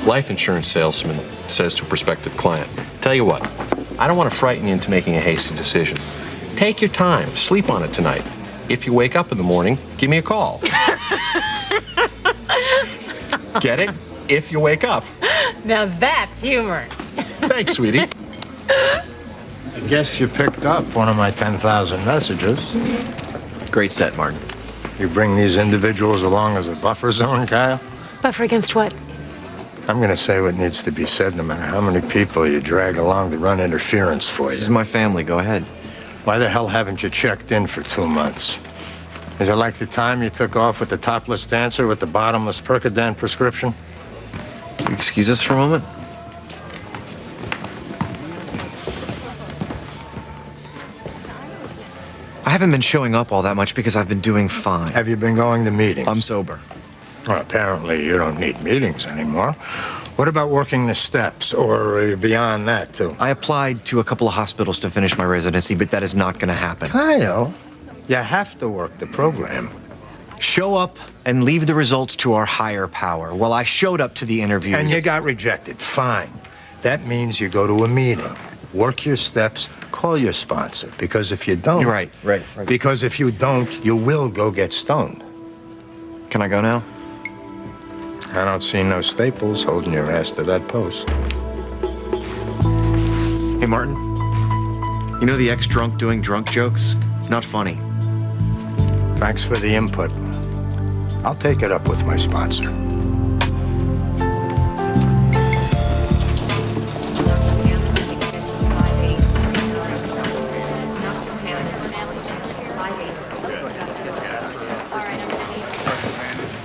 Life insurance salesman says to a prospective client, tell you what, I don't want to frighten you into making a hasty decision. Take your time, sleep on it tonight. If you wake up in the morning, give me a call. Get it? If you wake up. Now that's humor. Thanks, sweetie. I guess you picked up one of my 10,000 messages. Great set, Martin. You bring these individuals along as a buffer zone, Kyle? Buffer against what? I'm going to say what needs to be said no matter how many people you drag along to run interference for you. This is my family. Go ahead. Why the hell haven't you checked in for 2 months? Is it like the time you took off with the topless dancer with the bottomless Percodan prescription? Excuse us for a moment? I haven't been showing up all that much because I've been doing fine. Have you been going to meetings? I'm sober. Well, apparently you don't need meetings anymore. What about working the steps, or beyond that, too? I applied to a couple of hospitals to finish my residency, but that is not going to happen. Kyle, you have to work the program. Show up and leave the results to our higher power. Well, I showed up to the interviews. And you got rejected. Fine. That means you go to a meeting, work your steps, call your sponsor. Because if you don't... Right. Because if you don't, you will go get stoned. Can I go now? I don't see no staples holding your ass to that post. Hey, Martin. You know the ex-drunk doing drunk jokes? Not funny. Thanks for the input. I'll take it up with my sponsor.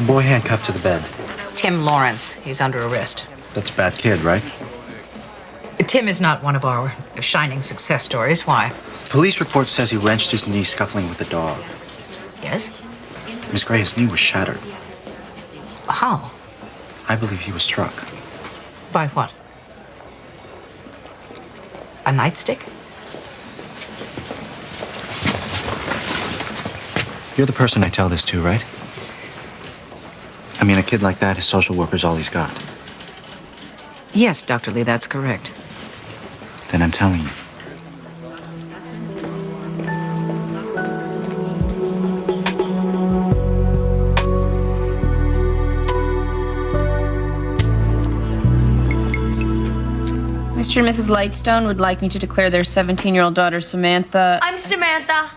Boy handcuffed to the bed. Tim Lawrence. He's under arrest. That's a bad kid, right? Tim is not one of our shining success stories. Why? Police report says he wrenched his knee scuffling with a dog. Yes? Miss Gray, his knee was shattered. How? I believe he was struck. By what? A nightstick? You're the person I tell this to, right? I mean, a kid like that, his social worker's all he's got. Yes, Dr. Lee, that's correct. Then I'm telling you. Mr. and Mrs. Lightstone would like me to declare their 17-year-old daughter, Samantha, I'm Samantha.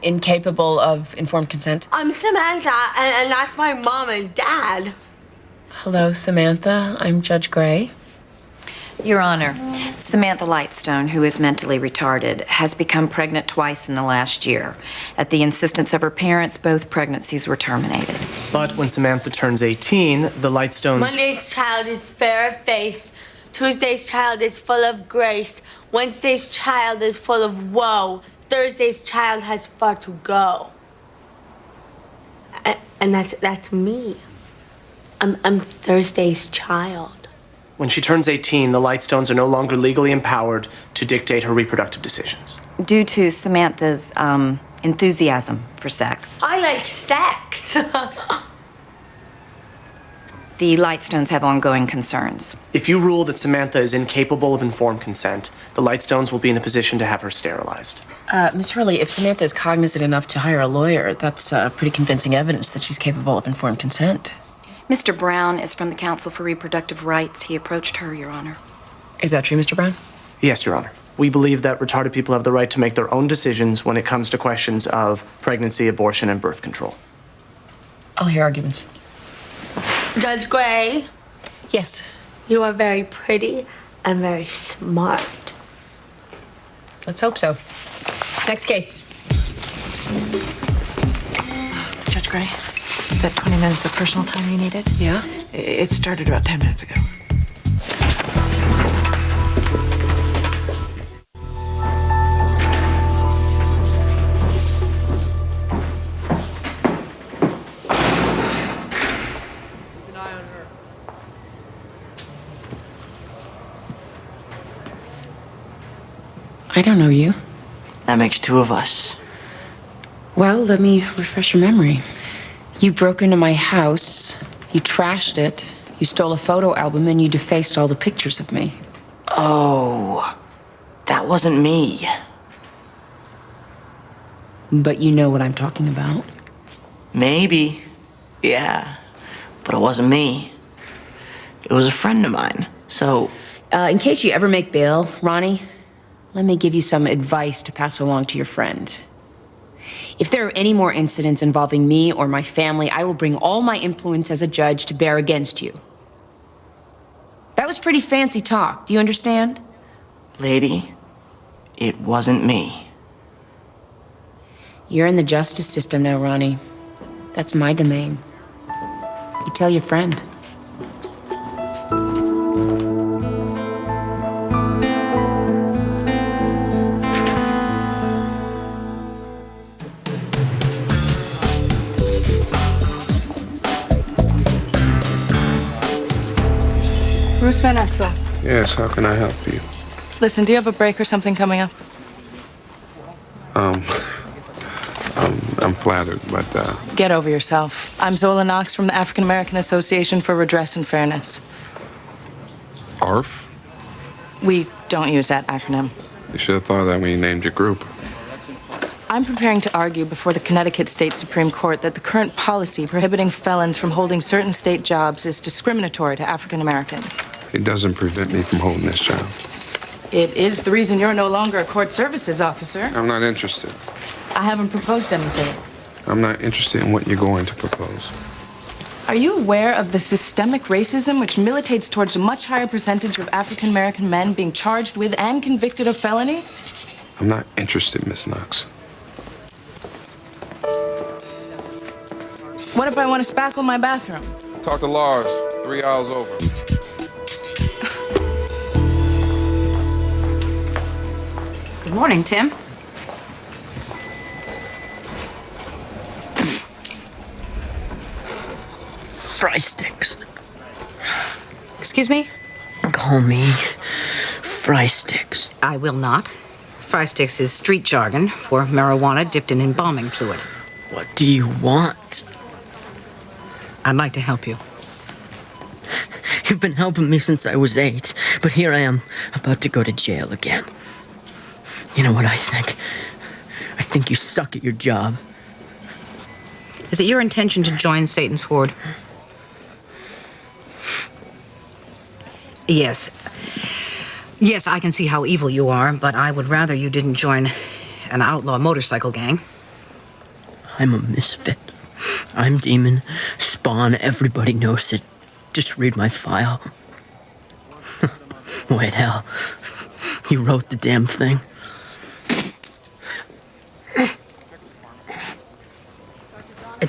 incapable of informed consent. I'm Samantha, and that's my mom and dad. Hello, Samantha. I'm Judge Gray. Your Honor, Samantha Lightstone, who is mentally retarded, has become pregnant twice in the last year. At the insistence of her parents, both pregnancies were terminated. But when Samantha turns 18, the Lightstones... Monday's child is fair of face. Tuesday's child is full of grace. Wednesday's child is full of woe. Thursday's child has far to go. And that's me. I'm Thursday's child. When she turns 18, the Lightstones are no longer legally empowered to dictate her reproductive decisions. Due to Samantha's enthusiasm for sex. I like sex. The Lightstones have ongoing concerns. If you rule that Samantha is incapable of informed consent, the Lightstones will be in a position to have her sterilized. Miss Hurley, if Samantha is cognizant enough to hire a lawyer, that's pretty convincing evidence that she's capable of informed consent. Mr. Brown is from the Council for Reproductive Rights. He approached her, Your Honor. Is that true, Mr. Brown? Yes, Your Honor. We believe that retarded people have the right to make their own decisions when it comes to questions of pregnancy, abortion, and birth control. I'll hear arguments. Judge Gray? Yes? You are very pretty and very smart. Let's hope so. Next case. Judge Gray, that 20 minutes of personal time you needed? Yeah? It started about 10 minutes ago. I don't know you. That makes two of us. Well, let me refresh your memory. You broke into my house, you trashed it, you stole a photo album, and you defaced all the pictures of me. Oh, that wasn't me. But you know what I'm talking about. Maybe. Yeah. But it wasn't me. It was a friend of mine. So... in case you ever make bail, Ronnie, let me give you some advice to pass along to your friend. If there are any more incidents involving me or my family, I will bring all my influence as a judge to bear against you. That was pretty fancy talk. Do you understand? Lady, It wasn't me. You're in the justice system now, Ronnie. That's my domain. You tell your friend. Bruce Van Exel. Yes, how can I help you? Listen, do you have a break or something coming up? I'm flattered, but Get over yourself. I'm Zola Knox from the African American Association for Redress and Fairness. ARF? We don't use that acronym. You should have thought that when you named your group. I'm preparing to argue before the Connecticut State Supreme Court that the current policy prohibiting felons from holding certain state jobs is discriminatory to African Americans. It doesn't prevent me from holding this job. It is the reason you're no longer a court services officer. I'm not interested. I haven't proposed anything. I'm not interested in what you're going to propose. Are you aware of the systemic racism which militates towards a much higher percentage of African American men being charged with and convicted of felonies? I'm not interested, Miss Knox. What if I want to spackle my bathroom? Talk to Lars. 3 hours over. Good morning, Tim. Fry sticks. Excuse me? Call me Fry Sticks. I will not. Fry sticks is street jargon for marijuana dipped in embalming fluid. What do you want? I'd like to help you. You've been helping me since I was 8, but here I am, about to go to jail again. You know what I think? I think you suck at your job. Is it your intention to join Satan's horde? Yes. Yes, I can see how evil you are, but I would rather you didn't join an outlaw motorcycle gang. I'm a misfit. I'm demon. Spawn, everybody knows it. Just read my file. Wait, hell. You wrote the damn thing.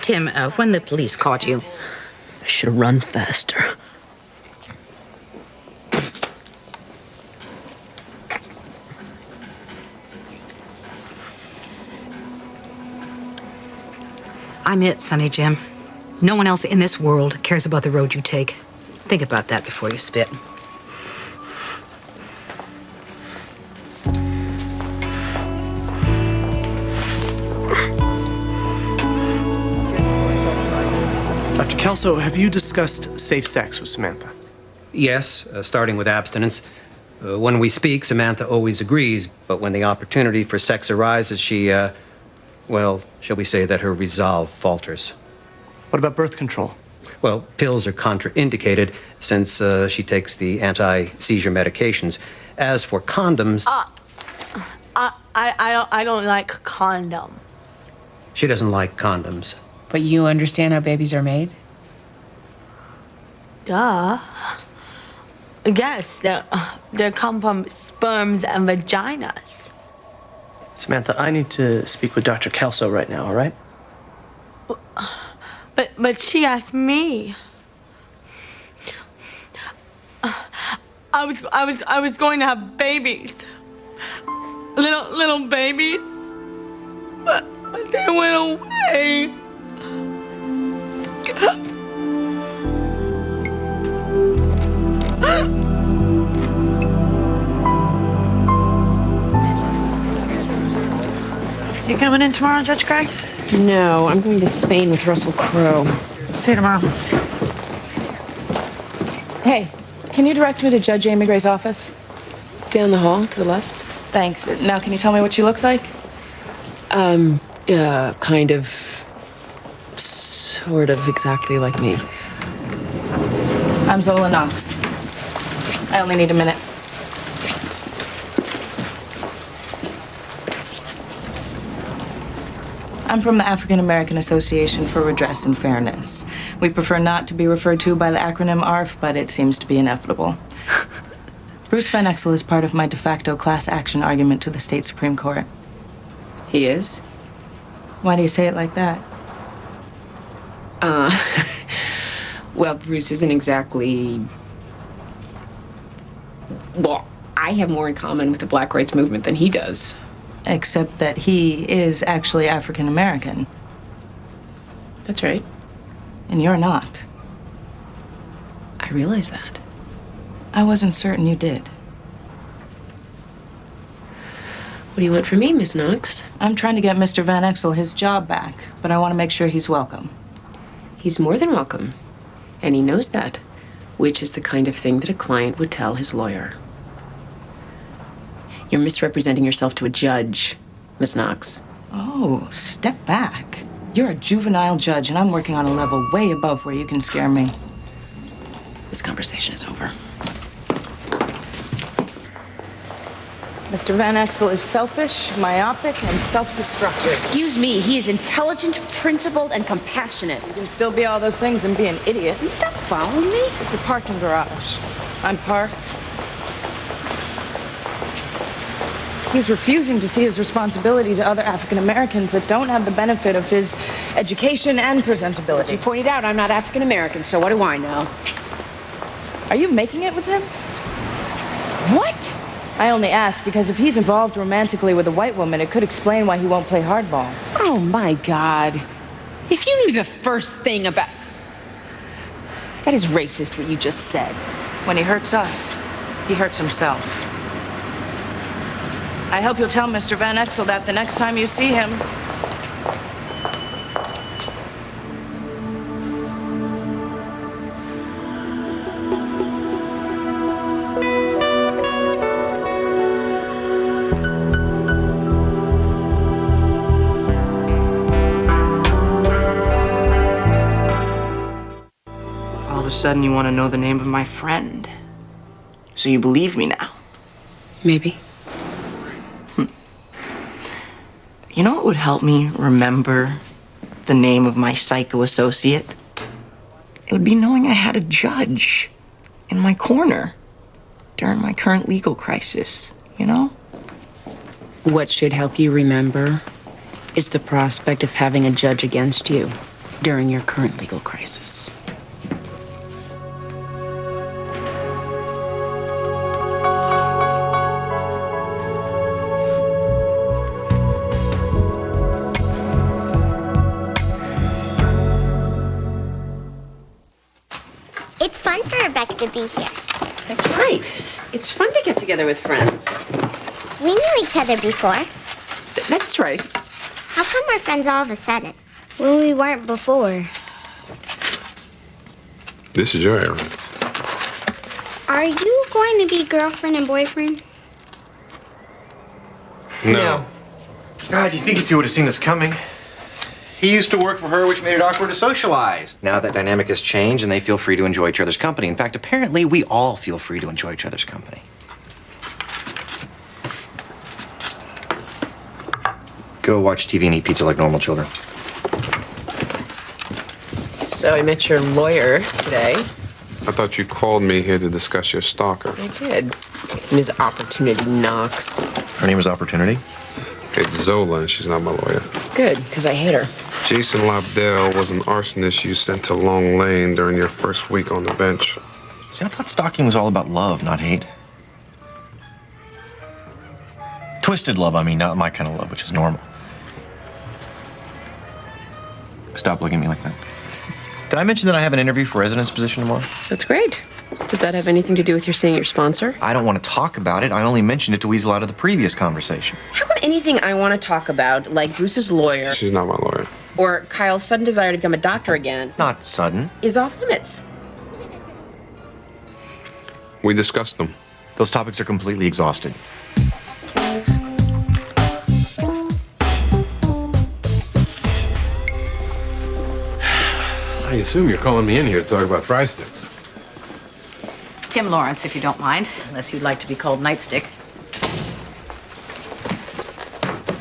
Tim, when the police caught you... I should have run faster. I'm it, Sonny Jim. No one else in this world cares about the road you take. Think about that before you spit. Dr. Kelso, have you discussed safe sex with Samantha? Yes, starting with abstinence. When we speak, Samantha always agrees, but when the opportunity for sex arises, she, well, shall we say that her resolve falters. What about birth control? Well, pills are contraindicated since she takes the anti-seizure medications. As for condoms, I don't like condoms. she doesn't like condoms. But you understand how babies are made? Duh. Yes, they come from sperms and vaginas. Samantha, I need to speak with Dr. Kelso right now, all right? But she asked me. I was going to have babies. Little babies. But they went away. You coming in tomorrow, Judge Craig? No, I'm going to Spain with Russell Crowe. See you tomorrow. Hey, can you direct me to Judge Amy Gray's office? Down the hall to the left. Thanks. Now, can you tell me what she looks like? Kind of, sort of exactly like me. I'm Zola Knox. I only need a minute. I'm from the African American Association for Redress and Fairness. We prefer not to be referred to by the acronym ARF, but it seems to be inevitable. Bruce Van Exel is part of my de facto class action argument to the state Supreme Court. He is? Why do you say it like that? Well, Bruce isn't exactly... Well, I have more in common with the Black rights movement than he does. Except that he is actually African American. That's right. And you're not. I realize that. I wasn't certain you did. What do you want from me, Miss Knox? I'm trying to get Mr. Van Exel his job back, but I want to make sure he's welcome. He's more than welcome. And he knows that, which is the kind of thing that a client would tell his lawyer. You're misrepresenting yourself to a judge, Miss Knox. Oh, step back. You're a juvenile judge, and I'm working on a level way above where you can scare me. This conversation is over. Mr. Van Exel is selfish, myopic, and self-destructive. Excuse me, he is intelligent, principled, and compassionate. You can still be all those things and be an idiot. You stop following me? It's a parking garage. I'm parked. He's refusing to see his responsibility to other African Americans that don't have the benefit of his education and presentability. You pointed out I'm not African American, so what do I know? Are you making it with him? What? I only ask because if he's involved romantically with a white woman, it could explain why he won't play hardball. Oh, my God. If you knew the first thing about... That is racist, what you just said. When he hurts us, he hurts himself. I hope you'll tell Mr. Van Exel that the next time you see him. All of a sudden, you want to know the name of my friend. So you believe me now? Maybe. You know what would help me remember the name of my psycho associate? It would be knowing I had a judge in my corner during my current legal crisis, you know? What should help you remember is the prospect of having a judge against you during your current legal crisis. It's fun for Rebecca to be here. That's right. It's fun to get together with friends. We knew each other before. That's right. How come we're friends all of a sudden? When we weren't before. This is your errand. Are you going to be girlfriend and boyfriend? No. God, you think he would have seen this coming? He used to work for her, which made it awkward to socialize. Now that dynamic has changed, and they feel free to enjoy each other's company. In fact, apparently, we all feel free to enjoy each other's company. Go watch TV and eat pizza like normal children. So I met your lawyer today. I thought you called me here to discuss your stalker. I did. Ms. Opportunity Knox. Her name is Opportunity? It's Zola, and she's not my lawyer. Good, because I hate her. Jason Lobdell was an arsonist you sent to Long Lane during your first week on the bench. See, I thought stalking was all about love, not hate. Twisted love, I mean, not my kind of love, which is normal. Stop looking at me like that. Did I mention that I have an interview for residence position tomorrow? That's great. Does that have anything to do with your seeing your sponsor? I don't want to talk about it. I only mentioned it to weasel out of the previous conversation. How about anything I want to talk about, like Bruce's lawyer, She's not my lawyer. or Kyle's sudden desire to become a doctor again, Not sudden. is off limits? We discussed them. Those topics are completely exhausted. I assume you're calling me in here to talk about fry sticks. Tim Lawrence, if you don't mind, unless you'd like to be called Nightstick.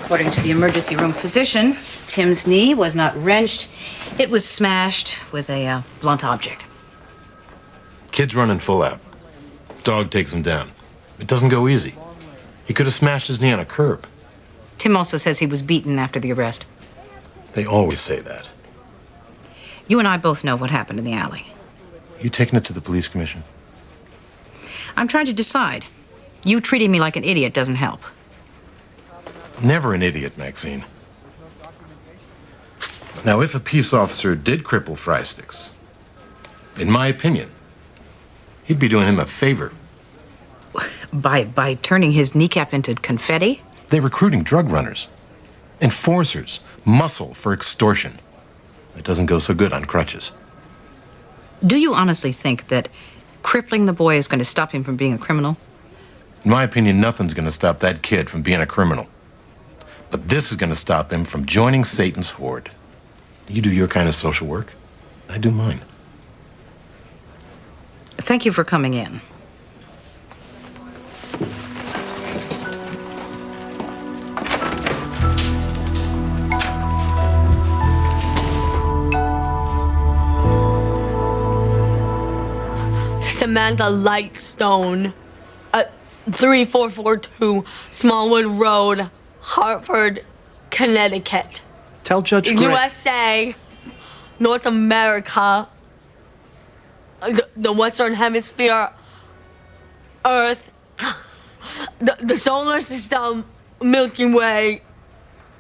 According to the emergency room physician, Tim's knee was not wrenched. It was smashed with a blunt object. Kid's running full out. Dog takes him down. It doesn't go easy. He could have smashed his knee on a curb. Tim also says he was beaten after the arrest. They always say that. You and I both know what happened in the alley. You taking it to the police commission? I'm trying to decide. You treating me like an idiot doesn't help. Never an idiot, Maxine. Now, if a peace officer did cripple Frysticks, in my opinion, he'd be doing him a favor. By turning his kneecap into confetti? They're recruiting drug runners, enforcers, muscle for extortion. It doesn't go so good on crutches. Do you honestly think that crippling the boy is going to stop him from being a criminal? In my opinion, nothing's going to stop that kid from being a criminal. But this is going to stop him from joining Satan's horde. You do your kind of social work, I do mine. Thank you for coming in. Samantha Lightstone at 3442 Smallwood Road, Hartford, Connecticut. Tell Judge Gray. USA, North America, the Western Hemisphere, Earth, the solar system, Milky Way,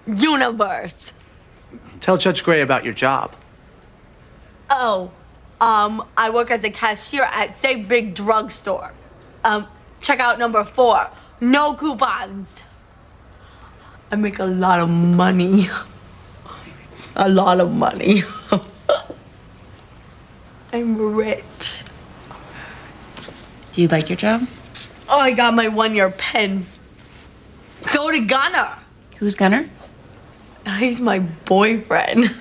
universe. Tell Judge Gray about your job. Oh, I work as a cashier at Save Big Drugstore. Checkout number 4. No coupons. I make a lot of money. A lot of money. I'm rich. Do you like your job? Oh, I got my 1-year pen. So did Gunner. Who's Gunner? He's my boyfriend.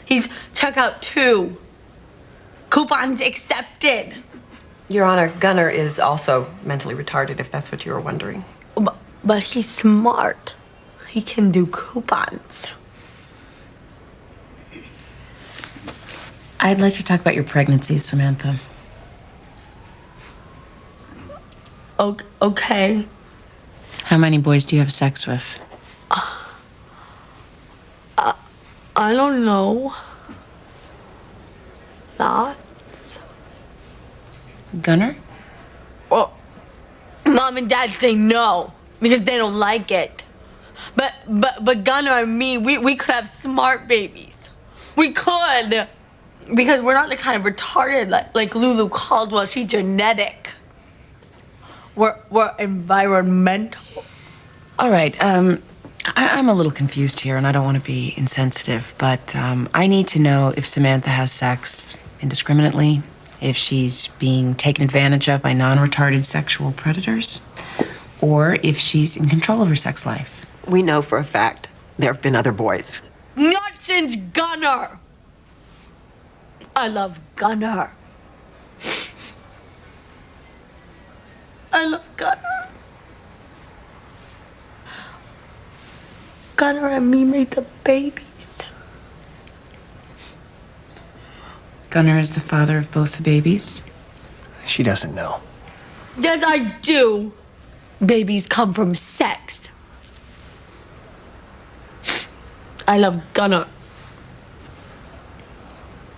He's checkout 2. Coupons accepted. Your Honor, Gunner is also mentally retarded, if that's what you were wondering. But he's smart. He can do coupons. I'd like to talk about your pregnancy, Samantha. Okay. How many boys do you have sex with? I don't know. Lots. Gunner? Well, Mom and Dad say no because they don't like it. But Gunner and me, we could have smart babies. We could. Because we're not the kind of retarded like Lulu Caldwell. She's genetic. We're environmental. All right. I'm a little confused here, and I don't want to be insensitive, but I need to know if Samantha has sex indiscriminately, if she's being taken advantage of by non-retarded sexual predators, or if she's in control of her sex life. We know for a fact there have been other boys. Not since Gunner. I love Gunner. I love Gunner. Gunner and me made the babies. Gunner is the father of both the babies? She doesn't know. Yes, I do. Babies come from sex. I love Gunner.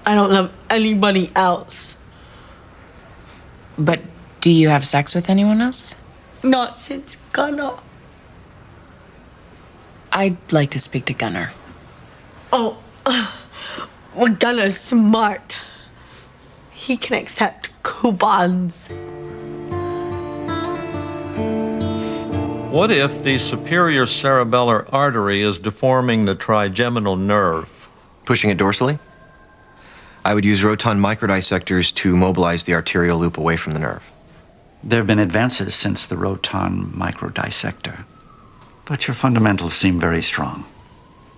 I don't love anybody else. But do you have sex with anyone else? Not since Gunner. I'd like to speak to Gunner. Oh, well, Gunner's smart. He can accept coupons. What if the superior cerebellar artery is deforming the trigeminal nerve? Pushing it dorsally? I would use Roton microdissectors to mobilize the arterial loop away from the nerve. There have been advances since the Roton microdissector, but your fundamentals seem very strong.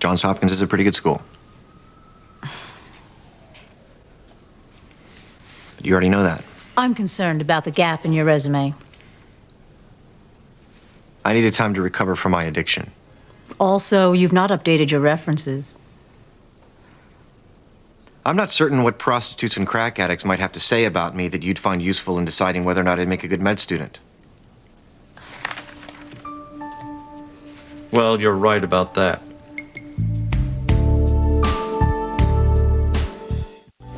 Johns Hopkins is a pretty good school. But you already know that. I'm concerned about the gap in your resume. I needed time to recover from my addiction. Also, you've not updated your references. I'm not certain what prostitutes and crack addicts might have to say about me that you'd find useful in deciding whether or not I'd make a good med student. Well, you're right about that.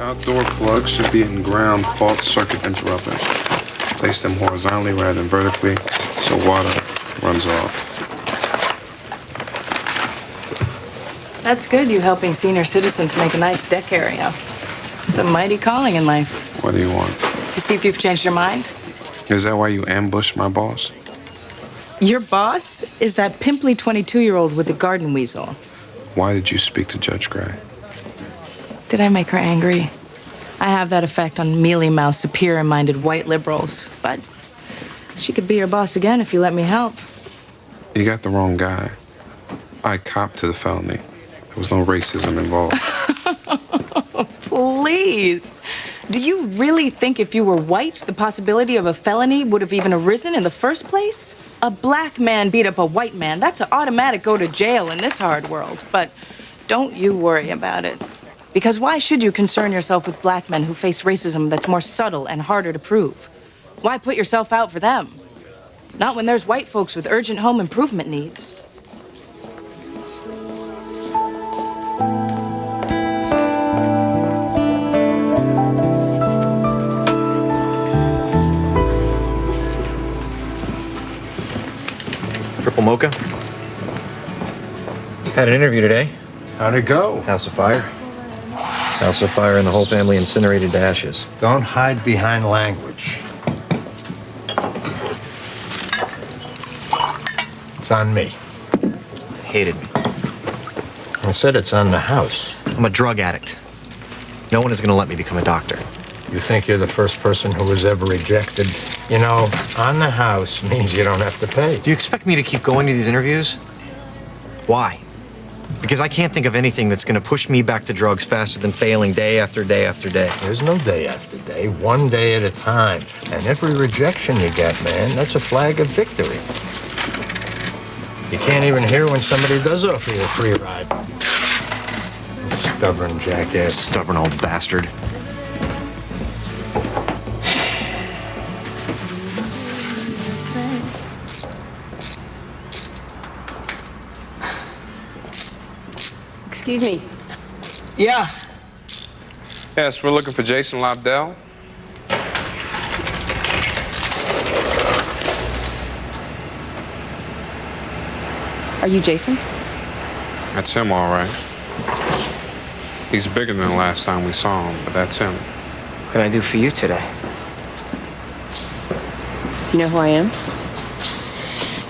Outdoor plugs should be in ground fault circuit interrupters. Place them horizontally rather than vertically so water runs off. That's good, you helping senior citizens make a nice deck area. It's a mighty calling in life. What do you want? To see if you've changed your mind? Is that why you ambushed my boss? Your boss is that pimply 22-year-old with the garden weasel. Why did you speak to Judge Gray? Did I make her angry? I have that effect on mealy-mouthed, superior-minded white liberals. But she could be your boss again if you let me help. You got the wrong guy. I copped to the felony. There was no racism involved. Please. Do you really think if you were white, the possibility of a felony would have even arisen in the first place? A black man beat up a white man. That's an automatic go to jail in this hard world. But don't you worry about it. Because why should you concern yourself with black men who face racism that's more subtle and harder to prove? Why put yourself out for them? Not when there's white folks with urgent home improvement needs. Triple mocha. Had an interview today. How'd it go? House of fire. House of fire and the whole family incinerated to ashes. Don't hide behind language. It's on me. Hated me. I said it's on the house. I'm a drug addict. No one is going to let me become a doctor. You think you're the first person who was ever rejected? You know, on the house means you don't have to pay. Do you expect me to keep going to these interviews? Why? Because I can't think of anything that's going to push me back to drugs faster than failing day after day after day. There's no day after day, one day at a time. And every rejection you get, man, that's a flag of victory. You can't even hear when somebody does offer you a free ride. Stubborn jackass. Stubborn old bastard. Excuse me. Yeah. Yes, we're looking for Jason Lobdell. Are you Jason? That's him, all right. He's bigger than the last time we saw him, but that's him. What can I do for you today? Do you know who I am?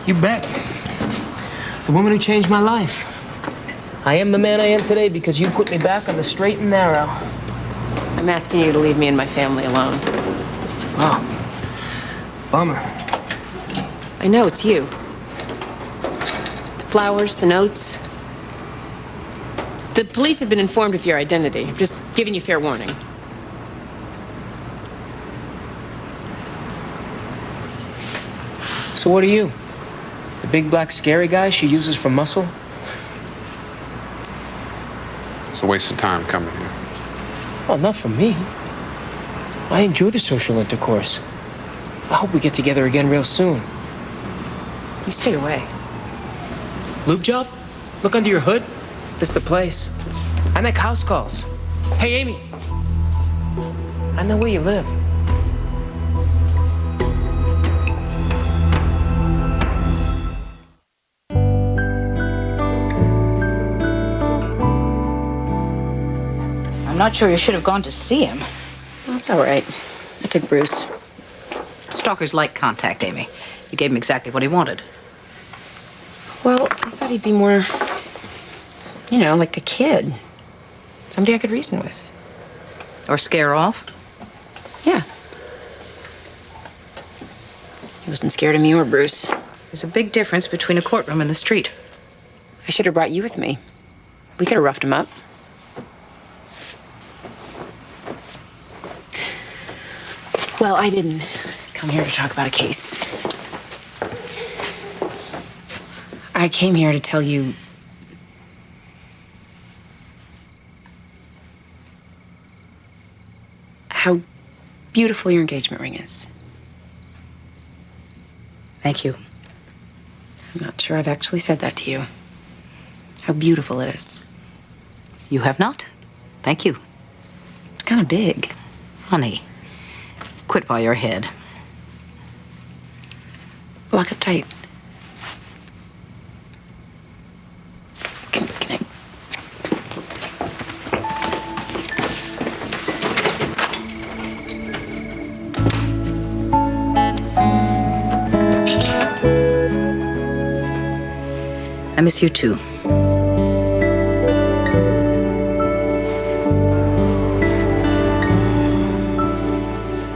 You bet. The woman who changed my life. I am the man I am today because you put me back on the straight and narrow. I'm asking you to leave me and my family alone. Oh, bummer. I know it's you. The flowers, the notes. The police have been informed of your identity. I'm just giving you fair warning. So what are you? The big black scary guy she uses for muscle? It's a waste of time coming here. Well, not for me. I enjoy the social intercourse. I hope we get together again real soon. You stay away. Lube job? Look under your hood? This is the place. I make house calls. Hey, Amy. I know where you live. I'm not sure you should have gone to see him. That's all right. I took Bruce. Stalkers like contact, Amy. You gave him exactly what he wanted. Well, I thought he'd be more, you know, like a kid. Somebody I could reason with. Or scare off? Yeah. He wasn't scared of me or Bruce. There's a big difference between a courtroom and the street. I should have brought you with me. We could have roughed him up. Well, I didn't come here to talk about a case. I came here to tell you how beautiful your engagement ring is. Thank you. I'm not sure I've actually said that to you. How beautiful it is. You have not? Thank you. It's kind of big. Honey, quit while you're ahead. Lock up tight. I miss you too.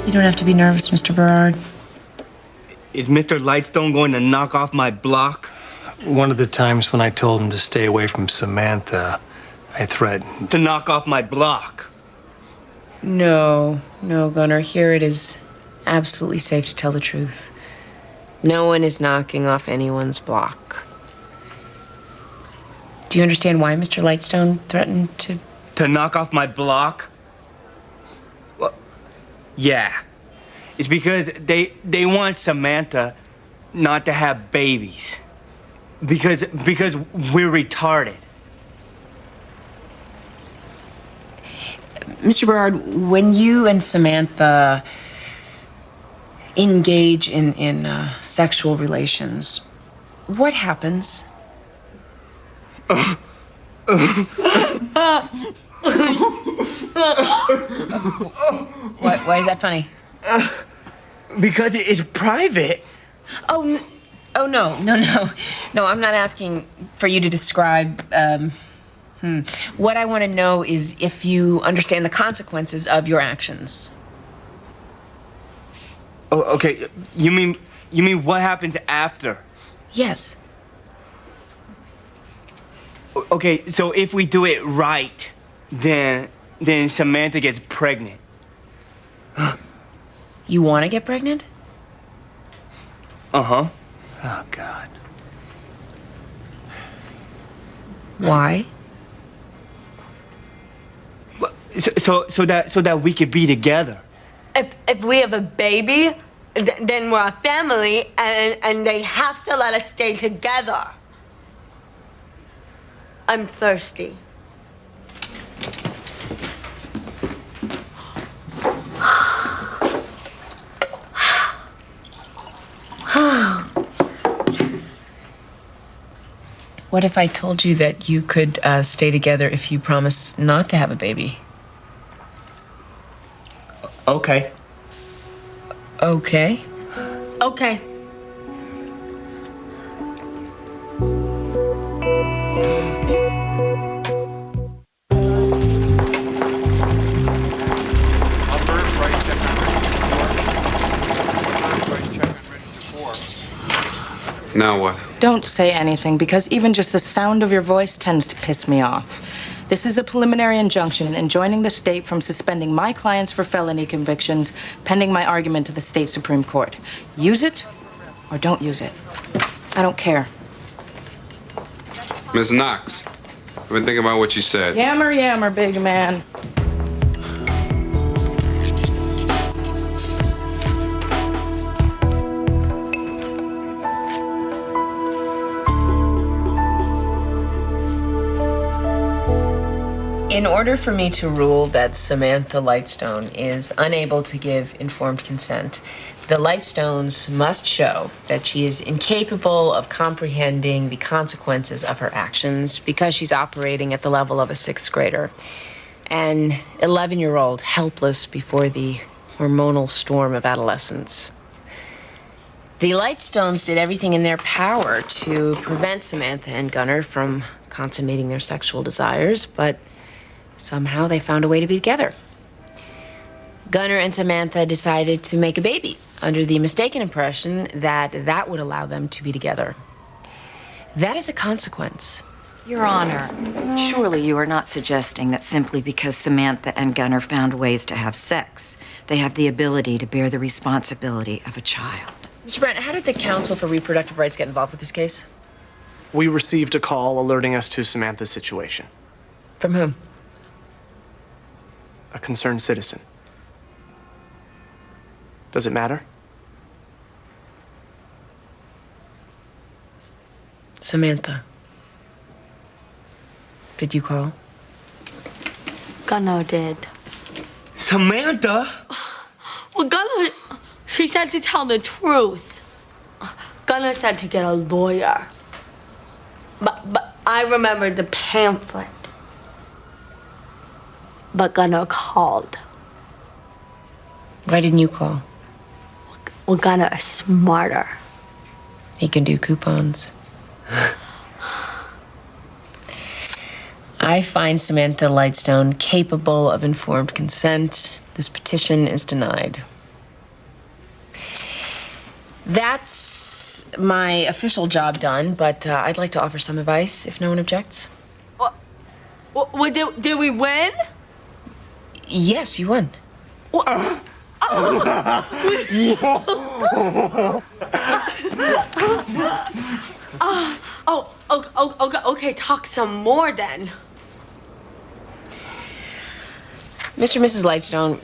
You don't have to be nervous, Mr. Berard. Is Mr. Lightstone going to knock off my block? One of the times when I told him to stay away from Samantha, I threatened. To knock off my block? No, Gunnar. Here it is absolutely safe to tell the truth. No one is knocking off anyone's block. Do you understand why Mr. Lightstone threatened to... To knock off my block? Well, yeah. It's because they want Samantha not to have babies. Because we're retarded. Mr. Berard, when you and Samantha engage in sexual relations, what happens? Why is that funny? Because it's private. Oh, no. No, I'm not asking for you to describe. What I want to know is if you understand the consequences of your actions. Oh, okay. You mean what happens after? Yes. Okay, so if we do it right, then Samantha gets pregnant. You want to get pregnant? Uh-huh. Oh, God. Why? So that we could be together. If we have a baby, then we're a family, and they have to let us stay together. I'm thirsty. What if I told you that you could stay together if you promise not to have a baby? Okay. Okay. Okay. Now what? Don't say anything, because even just the sound of your voice tends to piss me off. This is a preliminary injunction enjoining the state from suspending my clients for felony convictions pending my argument to the state Supreme Court. Use it or don't use it. I don't care. Ms. Knox, I've been thinking about what you said. Yammer, big man. In order for me to rule that Samantha Lightstone is unable to give informed consent, the Lightstones must show that she is incapable of comprehending the consequences of her actions because she's operating at the level of a sixth grader. An 11-year-old helpless before the hormonal storm of adolescence. The Lightstones did everything in their power to prevent Samantha and Gunnar from consummating their sexual desires, but somehow they found a way to be together. Gunnar and Samantha decided to make a baby under the mistaken impression that that would allow them to be together. That is a consequence. Your Honor, surely you are not suggesting that simply because Samantha and Gunnar found ways to have sex, they have the ability to bear the responsibility of a child. Mr. Brandt, how did the Council for Reproductive Rights get involved with this case? We received a call alerting us to Samantha's situation. From whom? A concerned citizen. Does it matter? Samantha, did you call? Gunnar did. Samantha? Well, Gunnar, she said to tell the truth. Gunnar said to get a lawyer. But I remembered the pamphlet. But Gunnar called. Why didn't you call? Well, Gunnar is smarter. He can do coupons. I find Samantha Lightstone capable of informed consent. This petition is denied. That's my official job done, but I'd like to offer some advice if no one objects. Did we win? Yes, you won. Okay, talk some more then. Mr. and Mrs. Lightstone,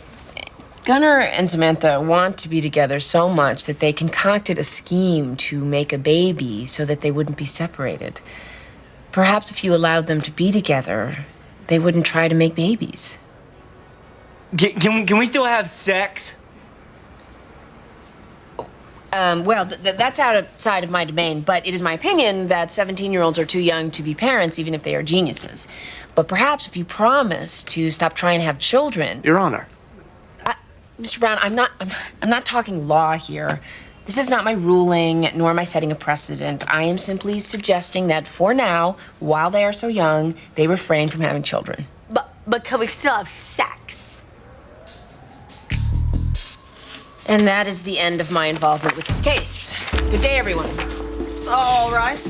Gunnar and Samantha want to be together so much that they concocted a scheme to make a baby so that they wouldn't be separated. Perhaps if you allowed them to be together, they wouldn't try to make babies. Can we still have sex? Well, that's outside of my domain, but it is my opinion that 17-year-olds are too young to be parents, even if they are geniuses. But perhaps if you promise to stop trying to have children... Your Honor. Mr. Brown, I'm not talking law here. This is not my ruling, nor am I setting a precedent. I am simply suggesting that for now, while they are so young, they refrain from having children. But can we still have sex? And that is the end of my involvement with this case. Good day, everyone. All rise.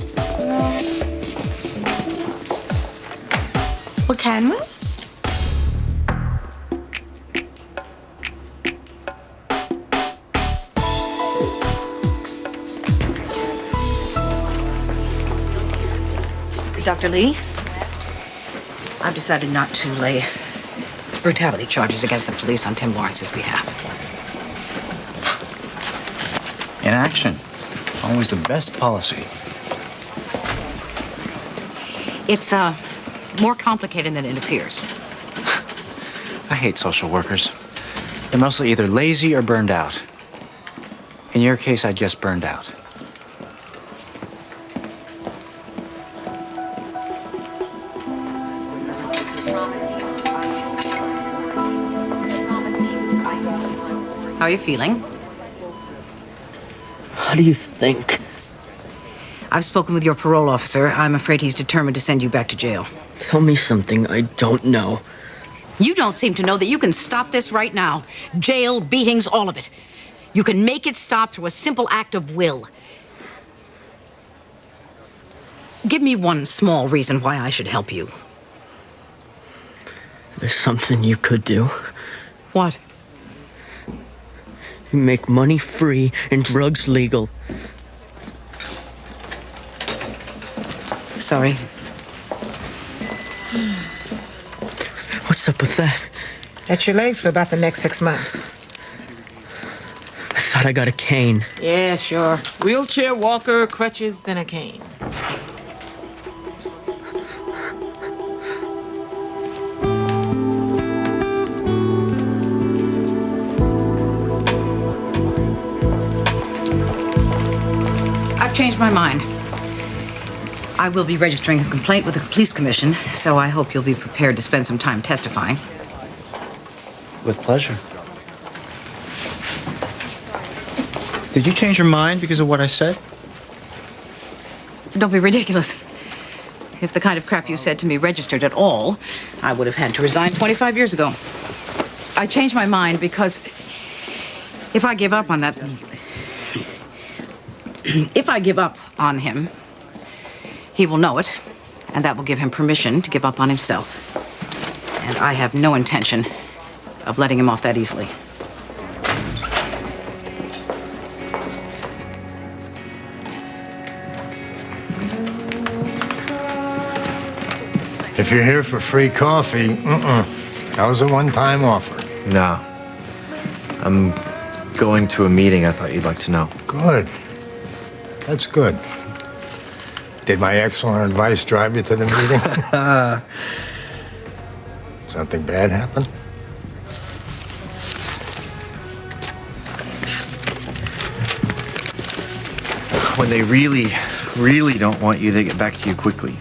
What can we? Dr. Lee, I've decided not to lay brutality charges against the police on Tim Lawrence's behalf. Inaction. Always the best policy. It's more complicated than it appears. I hate social workers. They're mostly either lazy or burned out. In your case, I just burned out. How are you feeling? How do you think? I've spoken with your parole officer. I'm afraid he's determined to send you back to jail. Tell me something I don't know. You don't seem to know that you can stop this right now. Jail, beatings, all of it. You can make it stop through a simple act of will. Give me one small reason why I should help you. There's something you could do. What? You make money free and drugs legal. Sorry. What's up with that? That's your legs for about the next 6 months. I thought I got a cane. Yeah, sure. Wheelchair, walker, crutches, then a cane. I've changed my mind. I will be registering a complaint with the police commission, so I hope you'll be prepared to spend some time testifying. With pleasure. Did you change your mind because of what I said? Don't be ridiculous. If the kind of crap you said to me registered at all, I would have had to resign 25 years ago. I changed my mind because if I give up on that... If I give up on him, he will know it, and that will give him permission to give up on himself. And I have no intention of letting him off that easily. If you're here for free coffee, that was a one-time offer. No. I'm going to a meeting I thought you'd like to know. Good. That's good. Did my excellent advice drive you to the meeting? Something bad happen? When they really, really don't want you, they get back to you quickly.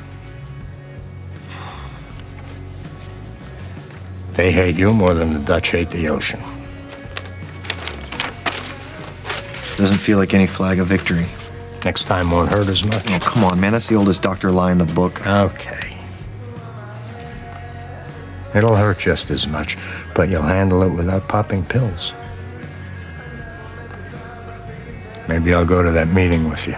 They hate you more than the Dutch hate the ocean. Doesn't feel like any flag of victory. Next time won't hurt as much. Oh, come on, man. That's the oldest doctor lie in the book. Okay. It'll hurt just as much, but you'll handle it without popping pills. Maybe I'll go to that meeting with you.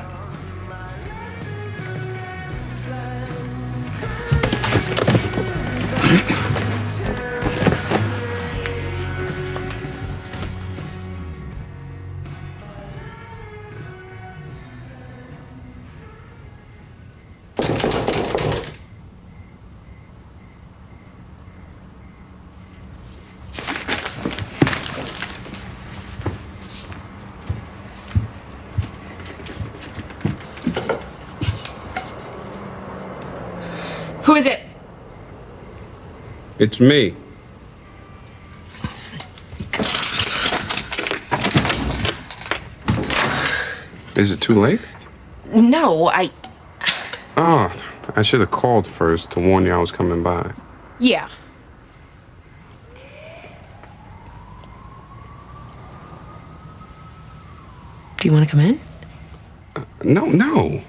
Who is it? It's me. Is it too late? No, Oh, I should have called first to warn you I was coming by. Yeah. Do you want to come in? No.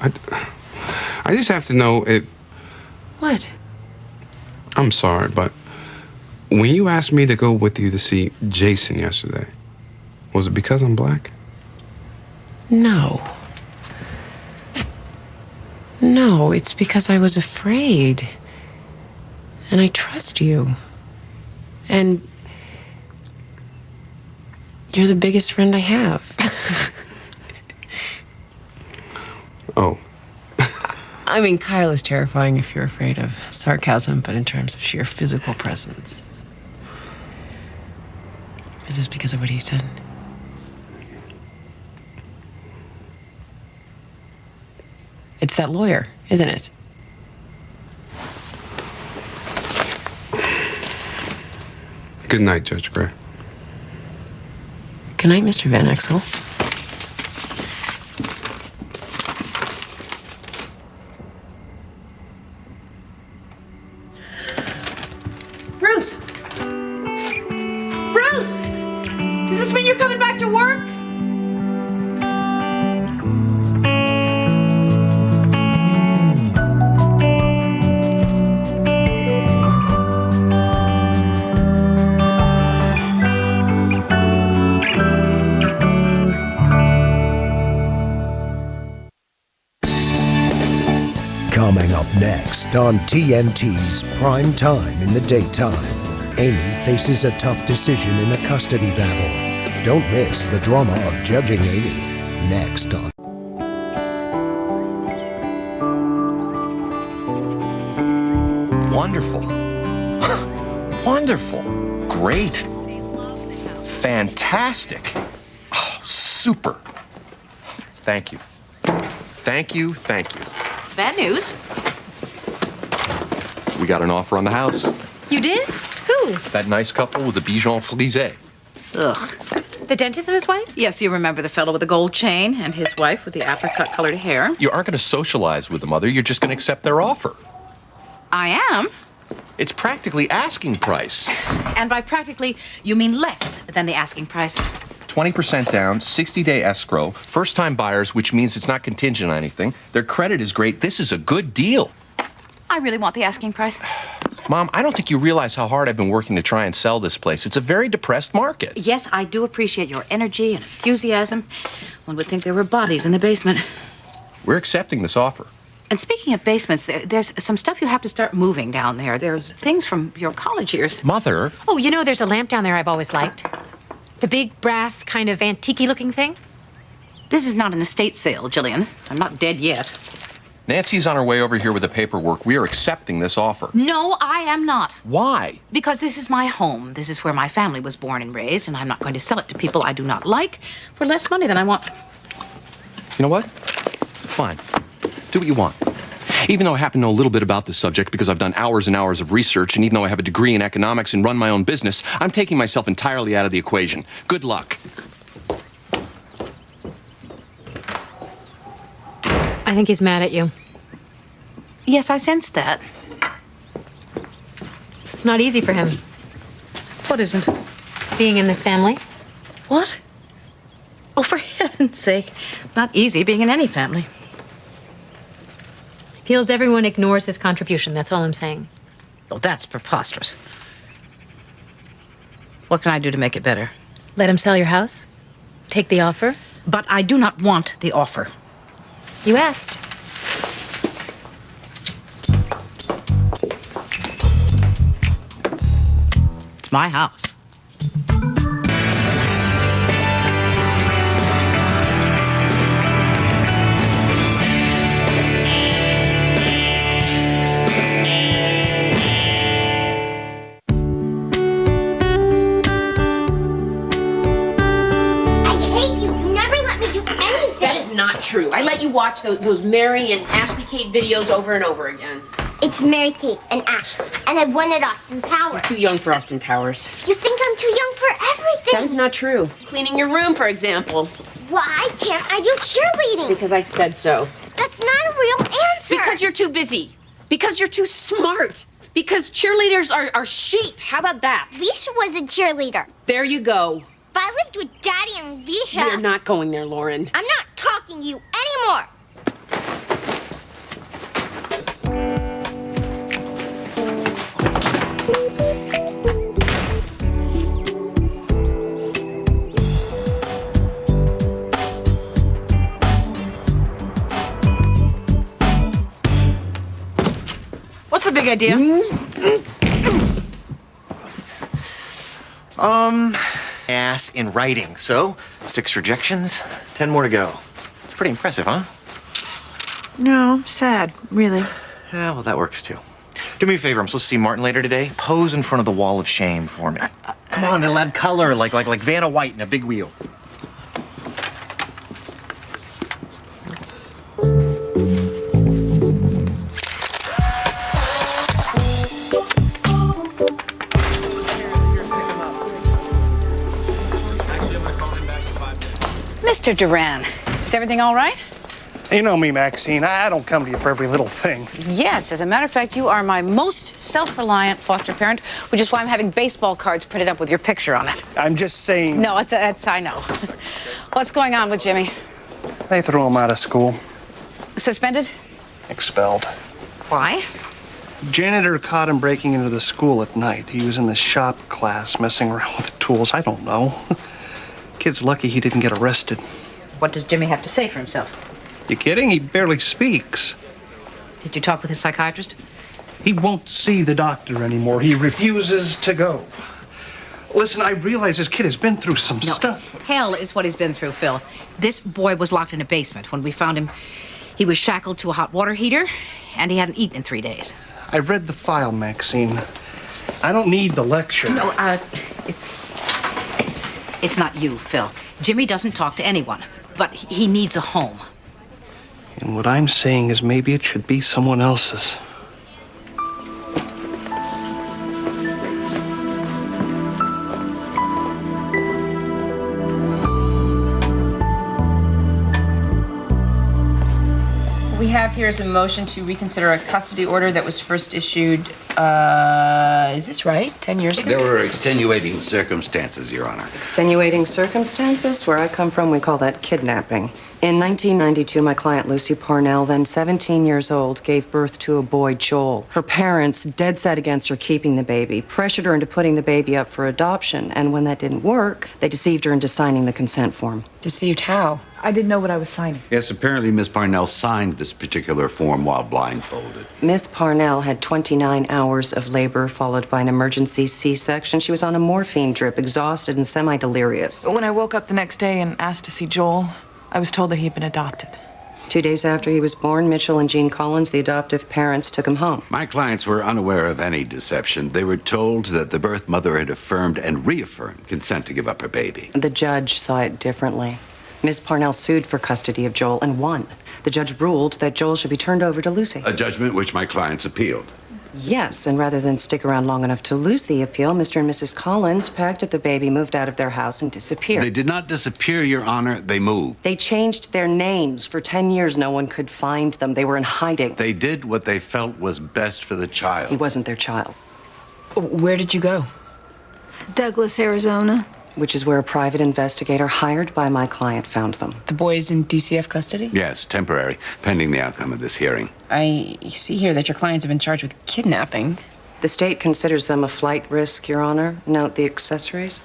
I just have to know if... What? I'm sorry, but when you asked me to go with you to see Jason yesterday, was it because I'm black? No. No, it's because I was afraid. And I trust you. And you're the biggest friend I have. Oh. I mean, Kyle is terrifying if you're afraid of sarcasm, but in terms of sheer physical presence. Is this because of what he said? It's that lawyer, isn't it? Good night, Judge Gray. Good night, Mr. Van Exel. Bruce! Bruce! Does this mean you're coming back to work? Coming up next on TNT's Prime Time in the Daytime, Amy faces a tough decision in a custody battle. Don't miss the drama of judging Amy. Next on Wonderful. Wonderful. Great. Fantastic. Oh, super. Thank you. Thank you. Thank you. Bad news. We got an offer on the house. You did? Who? That nice couple with the Bichon Frise. Ugh. The dentist and his wife? Yes, you remember the fellow with the gold chain and his wife with the apricot-colored hair. You aren't going to socialize with the mother. You're just going to accept their offer. I am. It's practically asking price. And by practically, you mean less than the asking price. 20% down, 60-day escrow, first-time buyers, which means it's not contingent on anything. Their credit is great. This is a good deal. I really want the asking price. Mom, I don't think you realize how hard I've been working to try and sell this place. It's a very depressed market. Yes, I do appreciate your energy and enthusiasm. One would think there were bodies in the basement. We're accepting this offer. And speaking of basements, there's some stuff you have to start moving down there. There's things from your college years. Mother. Oh, you know, there's a lamp down there I've always liked. The big brass, kind of antique-y looking thing. This is not an estate sale, Jillian. I'm not dead yet. Nancy's on her way over here with the paperwork. We are accepting this offer. No, I am not. Why? Because this is my home. This is where my family was born and raised, and I'm not going to sell it to people I do not like for less money than I want. You know what? Fine. Do what you want. Even though I happen to know a little bit about this subject because I've done hours and hours of research, and even though I have a degree in economics and run my own business, I'm taking myself entirely out of the equation. Good luck. I think he's mad at you. Yes, I sense that. It's not easy for him. What isn't? Being in this family. What? Oh, for heaven's sake. Not easy being in any family. Feels everyone ignores his contribution, that's all I'm saying. Oh, that's preposterous. What can I do to make it better? Let him sell your house? Take the offer? But I do not want the offer. You asked. It's my house. Not true. I let you watch those Mary and Ashley Kate videos over and over again. It's Mary Kate and Ashley, and I wanted Austin Powers. You're too young for Austin Powers. You think I'm too young for everything? That is not true. Cleaning your room, for example. Why can't I do cheerleading? Because I said so. That's not a real answer. Because you're too busy. Because you're too smart. Because cheerleaders are sheep. How about that? Leisha was a cheerleader. There you go. If I lived with Daddy and Leisha... You're not going there, Lauren. I'm not talking to you anymore. What's the big idea? Ass in writing. So, 6 rejections, 10 more to go. It's pretty impressive, huh? No, sad, really. Yeah, well, that works too. Do me a favor, I'm supposed to see Martin later today. Pose in front of the wall of shame for me. Come on, it'll add color, like Vanna White in a big wheel. Mr. Duran, is everything all right? You know me, Maxine. I don't come to you for every little thing. Yes, as a matter of fact, you are my most self-reliant foster parent, which is why I'm having baseball cards printed up with your picture on it. I'm just saying. No, it's I know. What's going on with Jimmy? They threw him out of school. Suspended? Expelled. Why? Janitor caught him breaking into the school at night. He was in the shop class messing around with tools. I don't know. Kid's lucky he didn't get arrested. What does Jimmy have to say for himself? You kidding? He barely speaks. Did you talk with his psychiatrist? He won't see the doctor anymore. He refuses to go. Listen, I realize this kid has been through some stuff. Hell is what he's been through, Phil. This boy was locked in a basement. When we found him, he was shackled to a hot water heater, and he hadn't eaten in 3 days. I read the file, Maxine. I don't need the lecture. No, it's not you, Phil. Jimmy doesn't talk to anyone, but he needs a home. And what I'm saying is maybe it should be someone else's. We have here is a motion to reconsider a custody order that was first issued, is this right? 10 years ago? There were extenuating circumstances, Your Honor. Extenuating circumstances? Where I come from, we call that kidnapping. In 1992, my client Lucy Parnell, then 17 years old, gave birth to a boy, Joel. Her parents, dead set against her keeping the baby, pressured her into putting the baby up for adoption, and when that didn't work, they deceived her into signing the consent form. Deceived how? I didn't know what I was signing. Yes, apparently Miss Parnell signed this particular form while blindfolded. Miss Parnell had 29 hours of labor, followed by an emergency C-section. She was on a morphine drip, exhausted and semi-delirious. When I woke up the next day and asked to see Joel, I was told that he had been adopted. 2 days after he was born, Mitchell and Jean Collins, the adoptive parents, took him home. My clients were unaware of any deception. They were told that the birth mother had affirmed and reaffirmed consent to give up her baby. The judge saw it differently. Ms. Parnell sued for custody of Joel and won. The judge ruled that Joel should be turned over to Lucy. A judgment which my clients appealed. Yes, and rather than stick around long enough to lose the appeal, Mr. and Mrs. Collins packed up the baby, moved out of their house, and disappeared. They did not disappear, Your Honor. They moved. They changed their names. For 10 years, no one could find them. They were in hiding. They did what they felt was best for the child. He wasn't their child. Where did you go? Douglas, Arizona. Which is where a private investigator hired by my client found them. The boy's in DCF custody? Yes, temporary, pending the outcome of this hearing. I see here that your clients have been charged with kidnapping. The state considers them a flight risk, Your Honor. Note the accessories.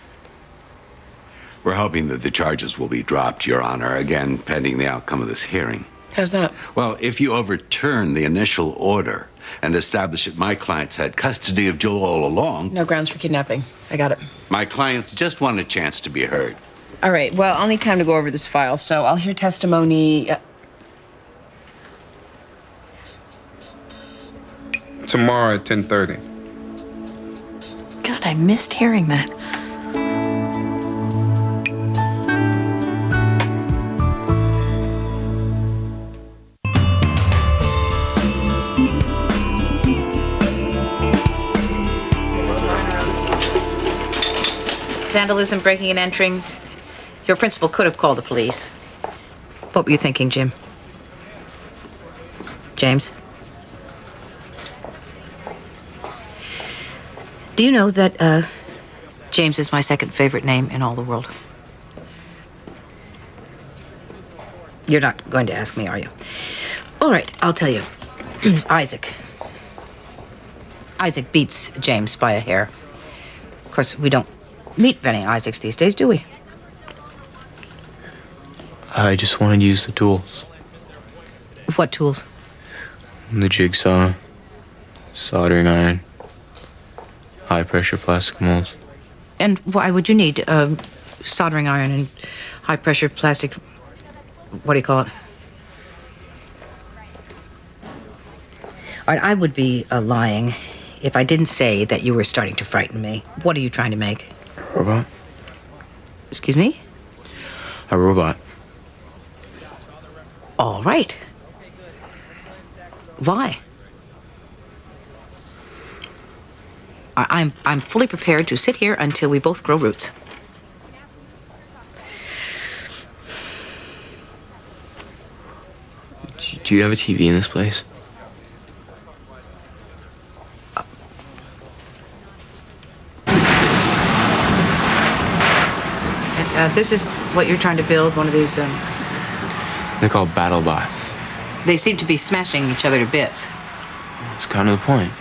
We're hoping that the charges will be dropped, Your Honor, again, pending the outcome of this hearing. How's that? Well, if you overturn the initial order and establish that my clients had custody of Joel all along... No grounds for kidnapping. I got it. My clients just want a chance to be heard. All right, well, I'll need time to go over this file, so I'll hear testimony... Tomorrow at 10:30. God, I missed hearing that. Vandalism, breaking and entering. Your principal could have called the police. What were you thinking, Jim? James? Do you know that James is my second favorite name in all the world? You're not going to ask me, are you? All right, I'll tell you. Isaac. Isaac beats James by a hair. Of course, we don't meet many Isaacs these days, do we? I just wanted to use the tools. What tools? The jigsaw, soldering iron, high-pressure plastic molds. And why would you need soldering iron and high-pressure plastic... What do you call it? All right, I would be lying if I didn't say that you were starting to frighten me. What are you trying to make? A robot? Excuse me? A robot. All right. Why? I'm fully prepared to sit here until we both grow roots. Do you have a TV in this place? This is what you're trying to build, one of these... They're called battle bots. They seem to be smashing each other to bits. It's kind of the point.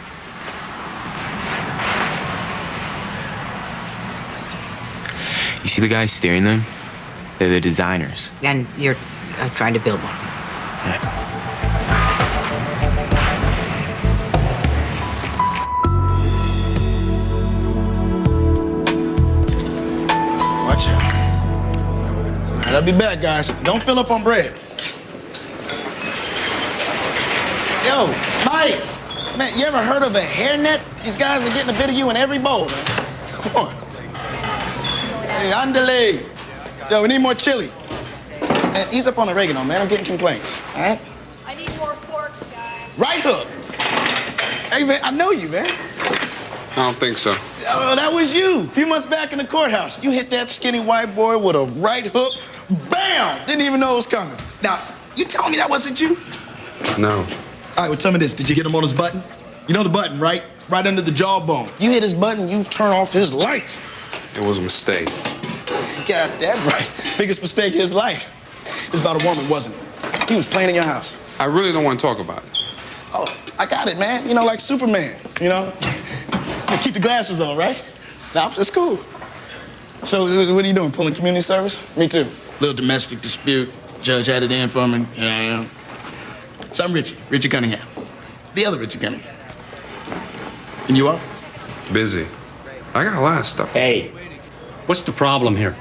You see the guys steering them? They're the designers. And you're trying to build one. Yeah. Watch out. All right, I'll be back, guys. Don't fill up on bread. Yo, Mike! Man, you ever heard of a hairnet? These guys are getting a bit of you in every bowl, man. Come on. Hey, andale. Yo, we need more chili. Man, ease up on oregano, man. I'm getting complaints, all right? I need more forks, guys. Right hook. Hey, man, I know you, man. I don't think so. Oh, that was you. A few months back in the courthouse. You hit that skinny white boy with a right hook. Bam! Didn't even know it was coming. Now, you telling me that wasn't you? No. All right, well, tell me this. Did you get him on his button? You know the button, right? Right under the jawbone. You hit his button, you turn off his lights. It was a mistake. Got that right. Biggest mistake of his life. It was about a woman, wasn't it? He was playing in your house. I really don't want to talk about it. Oh, I got it, man. You know, like Superman, you know? Keep the glasses on, right? Nah, it's cool. So, what are you doing? Pulling community service? Me too. Little domestic dispute. Judge had it in for me. Here I am. So I'm Richie Cunningham. The other Richie Cunningham. And you are? Busy. I got a lot of stuff. Hey, what's the problem here?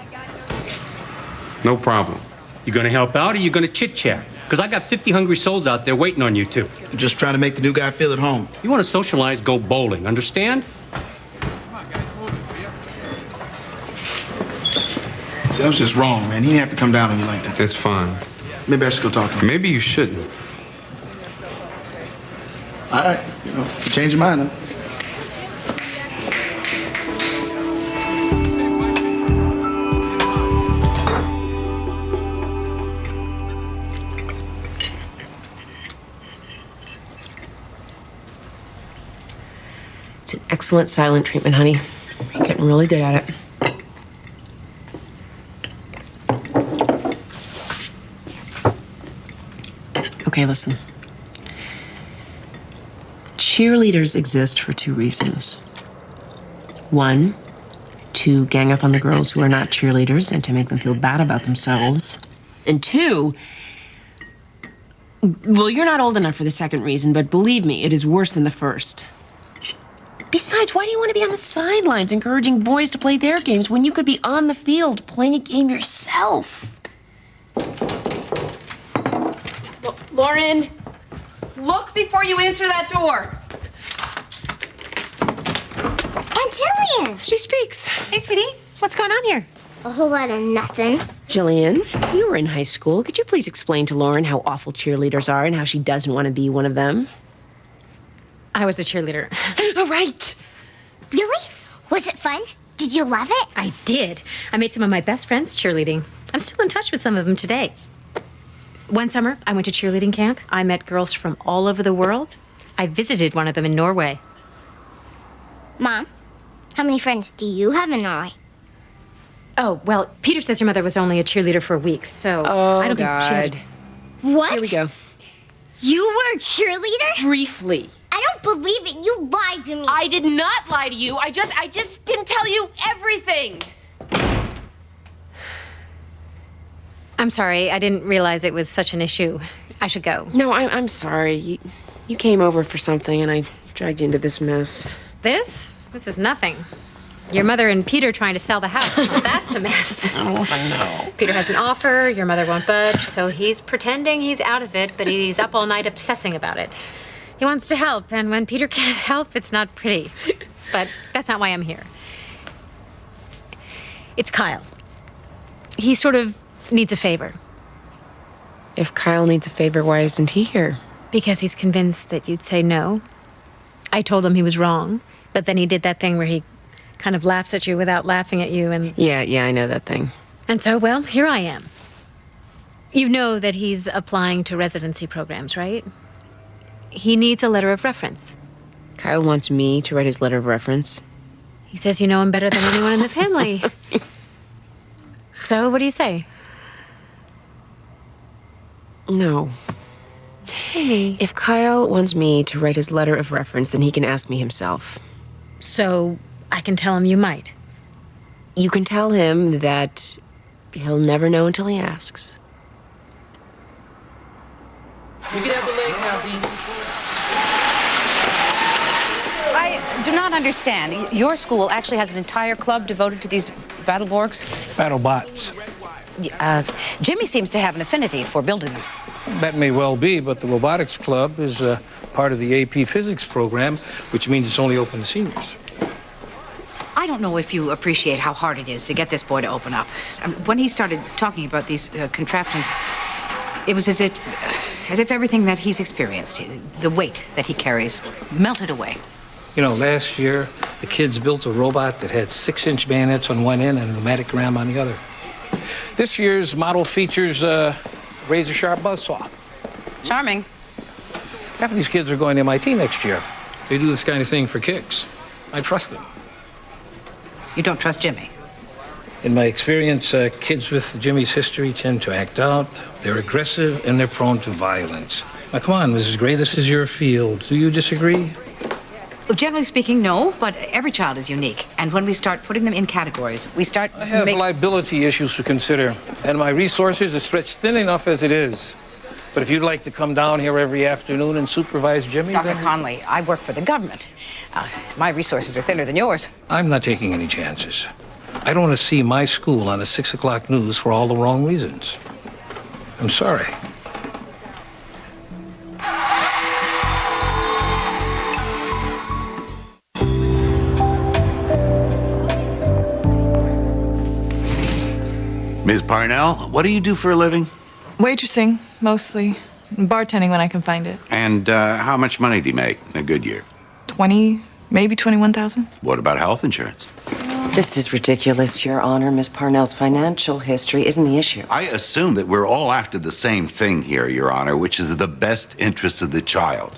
No problem. You gonna help out or you gonna chit-chat? Because I got 50 hungry souls out there waiting on you two. Just trying to make the new guy feel at home. You want to socialize, go bowling, understand? See, that was just wrong, man. He didn't have to come down on you like that. It's fine. Maybe I should go talk to him. Maybe you shouldn't. All right, you change your mind, huh? It's an excellent silent treatment, honey. You're getting really good at it. Okay, listen. Cheerleaders exist for two reasons. One, to gang up on the girls who are not cheerleaders and to make them feel bad about themselves. And two, well, you're not old enough for the second reason, but believe me, it is worse than the first. Besides, why do you want to be on the sidelines encouraging boys to play their games when you could be on the field playing a game yourself? Lauren, look before you answer that door. Aunt Jillian! She speaks. Hey, sweetie. What's going on here? A whole lot of nothing. Jillian, you were in high school. Could you please explain to Lauren how awful cheerleaders are and how she doesn't want to be one of them? I was a cheerleader. All right. Really? Was it fun? Did you love it? I did. I made some of my best friends cheerleading. I'm still in touch with some of them today. One summer, I went to cheerleading camp. I met girls from all over the world. I visited one of them in Norway. Mom, how many friends do you have in Norway? Oh, well, Peter says your mother was only a cheerleader for weeks, so I don't think she had... What? Here we go. You were a cheerleader? Briefly. I don't believe it. You lied to me. I did not lie to you. I just didn't tell you everything. I'm sorry. I didn't realize it was such an issue. I should go. No, I'm sorry. You came over for something, and I dragged you into this mess. This? This is nothing. Your mother and Peter trying to sell the house. Well, that's a mess. Oh, I know. Peter has an offer. Your mother won't budge, so he's pretending he's out of it, but he's up all night obsessing about it. He wants to help, and when Peter can't help, it's not pretty. But that's not why I'm here. It's Kyle. He sort of needs a favor. If Kyle needs a favor, why isn't he here? Because he's convinced that you'd say no. I told him he was wrong, but then he did that thing where he kind of laughs at you without laughing at you, and... Yeah, I know that thing. And so, well, here I am. You know that he's applying to residency programs, right? He needs a letter of reference. Kyle wants me to write his letter of reference. He says you know him better than anyone in the family. So, what do you say? No. Hey. If Kyle wants me to write his letter of reference, then he can ask me himself. So, I can tell him you might? You can tell him that he'll never know until he asks. You get out the leg now, Dean. I do not understand. Your school actually has an entire club devoted to these Battleborgs? BattleBots. Jimmy seems to have an affinity for building them. That may well be, but the robotics club is part of the AP physics program, which means it's only open to seniors. I don't know if you appreciate how hard it is to get this boy to open up. When he started talking about these contraptions, it was as if everything that he's experienced, the weight that he carries, melted away. You know, last year, the kids built a robot that had 6-inch bayonets on one end and a pneumatic ram on the other. This year's model features a razor-sharp buzzsaw. Charming. Half of these kids are going to MIT next year. They do this kind of thing for kicks. I trust them. You don't trust Jimmy? In my experience, kids with Jimmy's history tend to act out. They're aggressive and they're prone to violence. Now, come on, Mrs. Gray, this is your field. Do you disagree? Well, generally speaking, no, but every child is unique. And when we start putting them in categories, we start... I have liability issues to consider, and my resources are stretched thin enough as it is. But if you'd like to come down here every afternoon and supervise Jimmy... Dr. Conley, I work for the government. My resources are thinner than yours. I'm not taking any chances. I don't want to see my school on the 6 o'clock news for all the wrong reasons. I'm sorry. Ms. Parnell, what do you do for a living? Waitressing, mostly. Bartending when I can find it. And how much money do you make in a good year? 20, maybe 21,000. What about health insurance? This is ridiculous, Your Honor. Miss Parnell's financial history isn't the issue. I assume that we're all after the same thing here, Your Honor, which is the best interest of the child.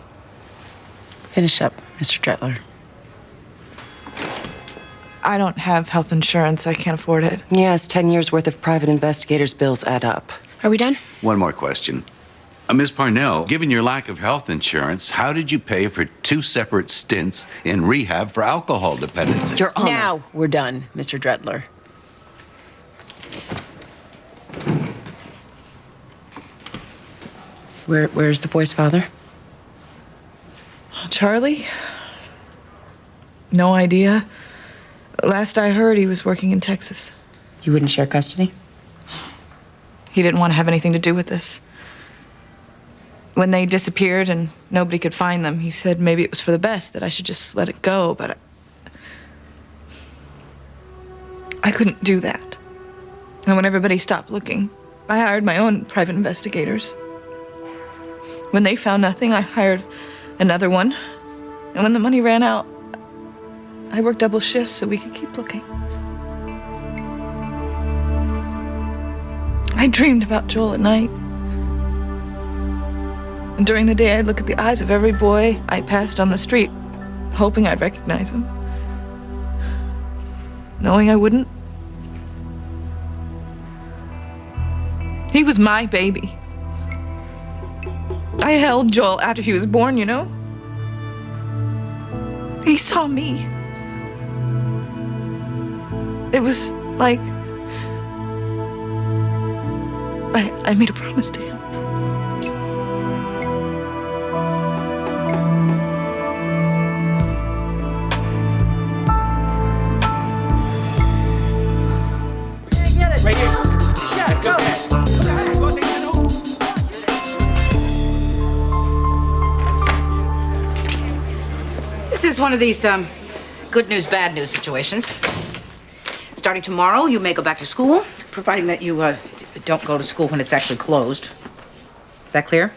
Finish up, Mr. Dretler. I don't have health insurance. I can't afford it. Yes, 10 years' worth of private investigators' bills add up. Are we done? One more question. Ms. Parnell, given your lack of health insurance, how did you pay for 2 separate stints in rehab for alcohol dependency? Your Honor. Now we're done, Mr. Dretler. Where's the boy's father? Charlie? No idea. Last I heard, he was working in Texas. You wouldn't share custody? He didn't want to have anything to do with this. When they disappeared and nobody could find them, he said maybe it was for the best, that I should just let it go, but I couldn't do that. And when everybody stopped looking, I hired my own private investigators. When they found nothing, I hired another one. And when the money ran out, I worked double shifts so we could keep looking. I dreamed about Joel at night. And during the day, I'd look at the eyes of every boy I passed on the street, hoping I'd recognize him. Knowing I wouldn't. He was my baby. I held Joel after he was born, you know? He saw me. It was like I made a promise to him. Right here. Shut go ahead. Go take the note. This is one of these good news, bad news situations. Starting tomorrow, you may go back to school, providing that you don't go to school when it's actually closed. Is that clear?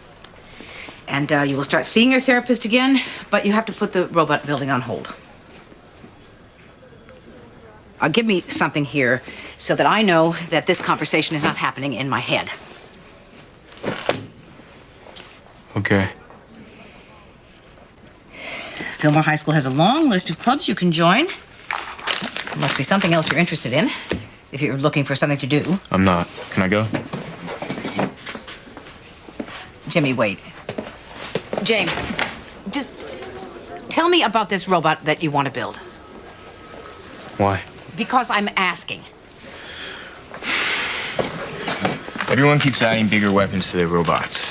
And you will start seeing your therapist again, but you have to put the robot building on hold. Give me something here so that I know that this conversation is not happening in my head. Okay. Fillmore High School has a long list of clubs you can join. There must be something else you're interested in, if you're looking for something to do. I'm not. Can I go? Jimmy, wait. James, just tell me about this robot that you want to build. Why? Because I'm asking. Everyone keeps adding bigger weapons to their robots.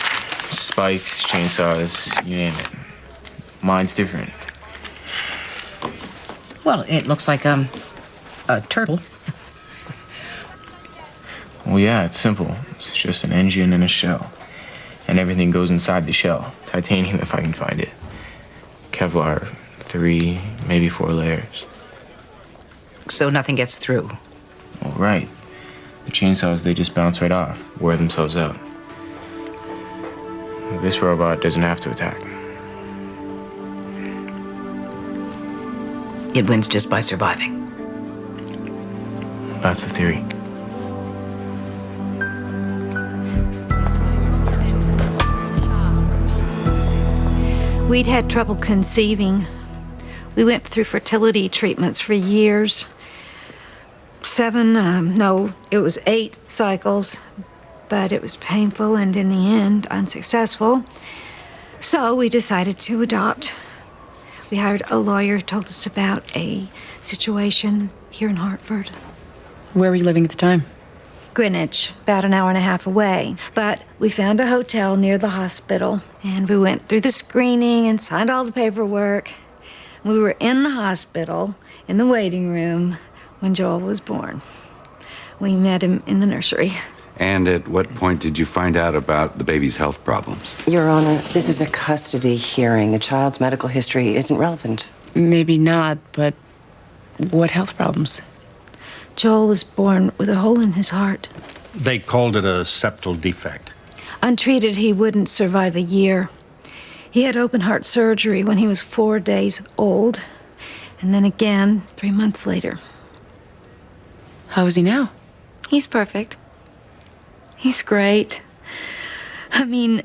Spikes, chainsaws, you name it. Mine's different. Well, it looks like a turtle. Well, yeah, it's simple. It's just an engine and a shell. And everything goes inside the shell. Titanium, if I can find it. Kevlar, 3, maybe 4 layers. So nothing gets through. Well, right. The chainsaws, they just bounce right off, wear themselves out. This robot doesn't have to attack. It wins just by surviving. That's the theory. We'd had trouble conceiving. We went through fertility treatments for years. 8 cycles, but it was painful and in the end unsuccessful. So we decided to adopt. We hired a lawyer who told us about a situation here in Hartford. Where were you living at the time? Greenwich, about an hour and a half away. But we found a hotel near the hospital, and we went through the screening and signed all the paperwork. We were in the hospital, in the waiting room, when Joel was born. We met him in the nursery. And at what point did you find out about the baby's health problems? Your Honor, this is a custody hearing. The child's medical history isn't relevant. Maybe not, but what health problems? Joel was born with a hole in his heart. They called it a septal defect. Untreated, he wouldn't survive a year. He had open heart surgery when he was 4 days old, and then again 3 months later. How is he now? He's perfect. He's great. I mean,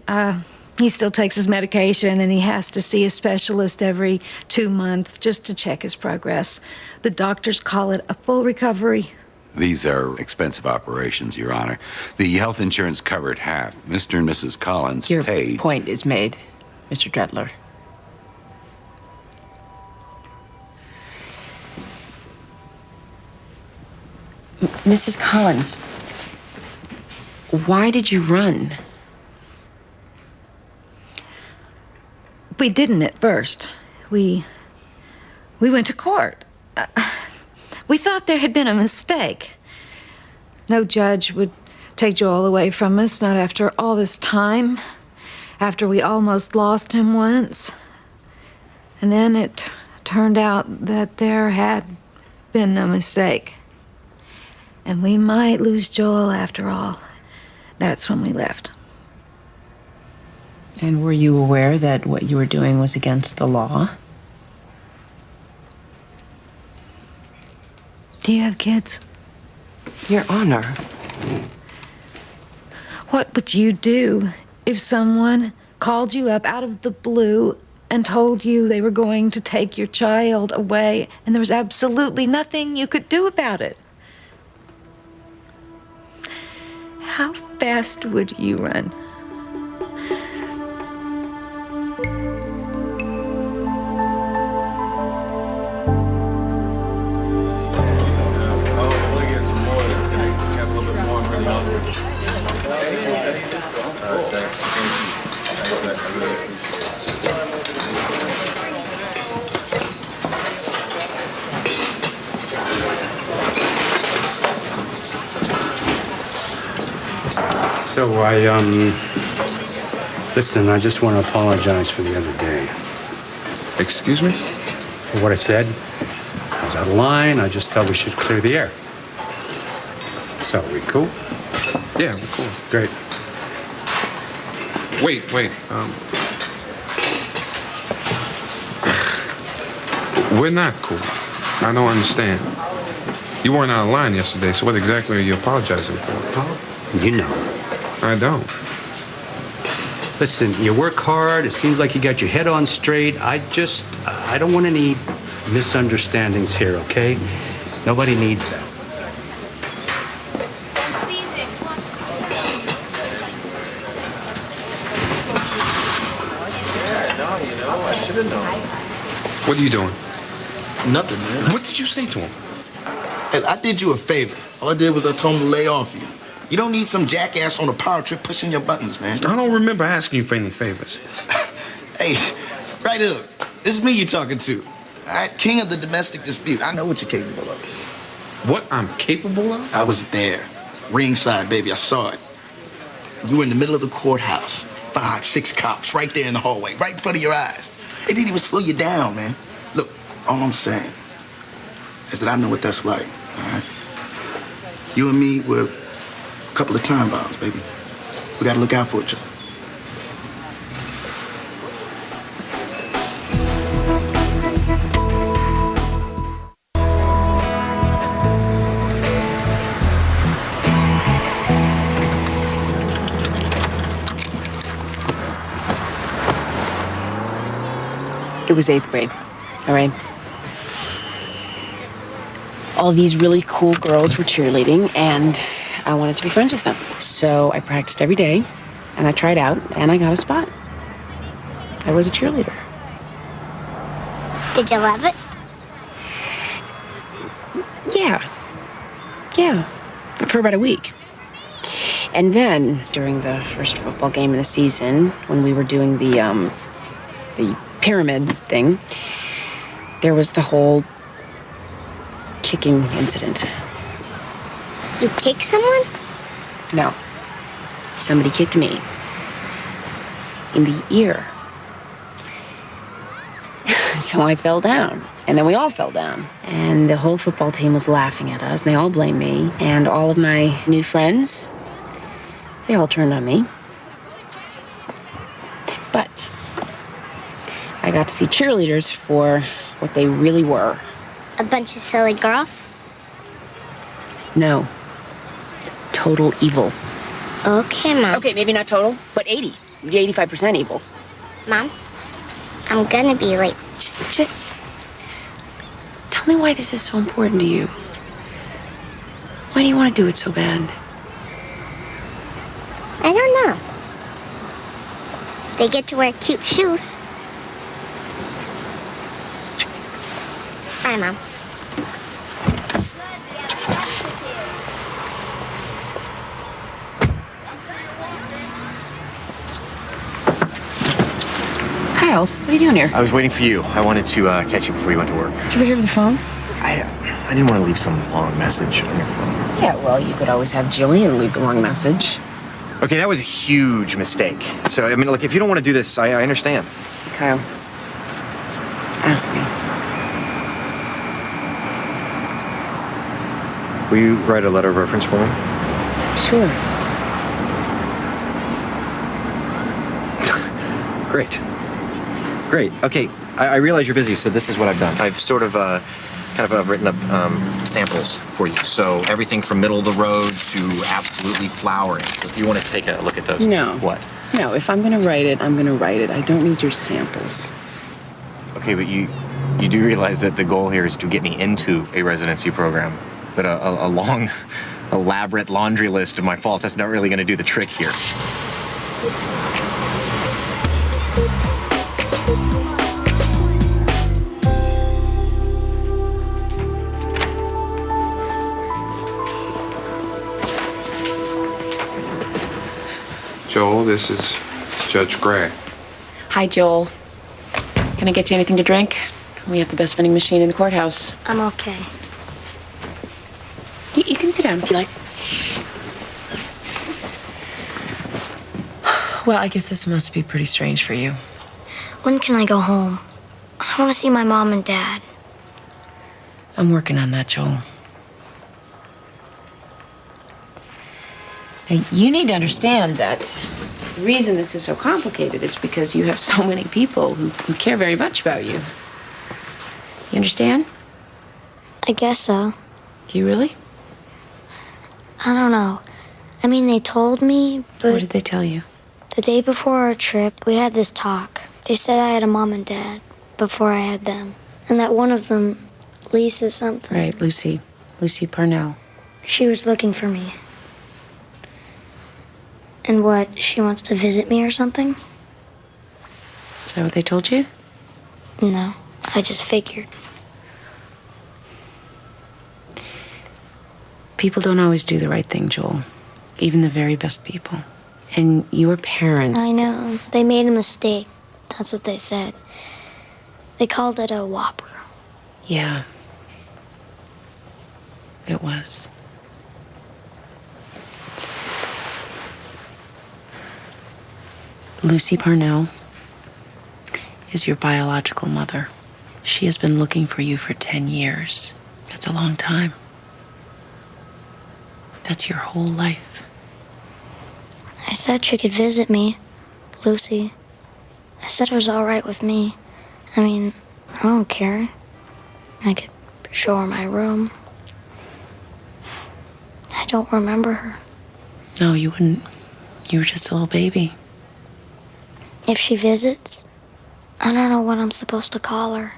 he still takes his medication, and he has to see a specialist every 2 months just to check his progress. The doctors call it a full recovery. These are expensive operations, Your Honor. The health insurance covered half. Mr. and Mrs. Collins Your paid. point is made, Mr. Dredler. Mrs. Collins, why did you run? We didn't at first. We went to court. We thought there had been a mistake. No judge would take Joel away from us, not after all this time, after we almost lost him once. And then it turned out that there had been no mistake. And we might lose Joel after all. That's when we left. And were you aware that what you were doing was against the law? Do you have kids? Your Honor. What would you do if someone called you up out of the blue and told you they were going to take your child away and there was absolutely nothing you could do about it? How fast would you run? So listen, I just want to apologize for the other day. Excuse me? For what I said. I was out of line. I just thought we should clear the air. So, we cool? Yeah, we're cool. Great. Wait. We're not cool. I don't understand. You weren't out of line yesterday, so what exactly are you apologizing for? You know. I don't. Listen, you work hard. It seems like you got your head on straight. I don't want any misunderstandings here, okay? Nobody needs that. I should have known. What are you doing? Nothing, man. What did you say to him? Hey, I did you a favor. All I did was I told him to lay off you. You don't need some jackass on a power trip pushing your buttons, man. I don't remember asking you for any favors. Hey, right up. This is me you're talking to. All right, king of the domestic dispute. I know what you're capable of. What I'm capable of? I was there. Ringside, baby. I saw it. You were in the middle of the courthouse. 5, 6 cops right there in the hallway, right in front of your eyes. They didn't even slow you down, man. Look, all I'm saying is that I know what that's like, all right? You and me, we're a couple of time bombs, baby. We gotta look out for each other. It was 8th grade, all right? All these really cool girls were cheerleading, and I wanted to be friends with them. So I practiced every day, and I tried out, and I got a spot. I was a cheerleader. Did you love it? Yeah, for about a week. And then, during the first football game of the season, when we were doing the pyramid thing, there was the whole kicking incident. You kicked someone? No. Somebody kicked me. In the ear. So I fell down. And then we all fell down. And the whole football team was laughing at us, and they all blamed me. And all of my new friends They all turned on me. But I got to see cheerleaders for what they really were. A bunch of silly girls? No. Total evil. Okay, Mom. Okay, maybe not total, but 85% evil. Mom, I'm gonna be late. Just tell me why this is so important to you. Why do you want to do it so bad? I don't know. They get to wear cute shoes. Bye, Mom. Kyle, what are you doing here? I was waiting for you. I wanted to catch you before you went to work. Did you ever hear the phone? I didn't want to leave some long message on your phone. Yeah, well, you could always have Jillian leave the long message. Okay, that was a huge mistake. So, I mean, look, if you don't want to do this, I understand. Kyle, ask me. Will you write a letter of reference for me? Sure. Great. Great. Okay, I realize you're busy, so this is what I've done. I've sort of written up samples for you. So everything from middle of the road to absolutely flowering. So if you want to take a look at those. No. What? No, if I'm going to write it, I'm going to write it. I don't need your samples. Okay, but you do realize that the goal here is to get me into a residency program. But a long, elaborate laundry list of my faults, that's not really going to do the trick here. Joel, this is Judge Gray. Hi, Joel. Can I get you anything to drink? We have the best vending machine in the courthouse. I'm okay. You can sit down if you like. Well, I guess this must be pretty strange for you. When can I go home? I want to see my mom and dad. I'm working on that, Joel. Now, you need to understand that the reason this is so complicated is because you have so many people who care very much about you. You understand? I guess so. Do you really? I don't know. I mean, they told me, but... What did they tell you? The day before our trip, we had this talk. They said I had a mom and dad before I had them. And that one of them, Lisa something. Right, Lucy. Lucy Parnell. She was looking for me. And what, she wants to visit me or something? Is that what they told you? No, I just figured. People don't always do the right thing, Joel. Even the very best people. And your parents... I know. They made a mistake. That's what they said. They called it a whopper. Yeah. It was. Lucy Parnell is your biological mother. She has been looking for you for 10 years. That's a long time. That's your whole life. I said she could visit me, Lucy. I said it was all right with me. I mean, I don't care. I could show her my room. I don't remember her. No, you wouldn't. You were just a little baby. If she visits, I don't know what I'm supposed to call her.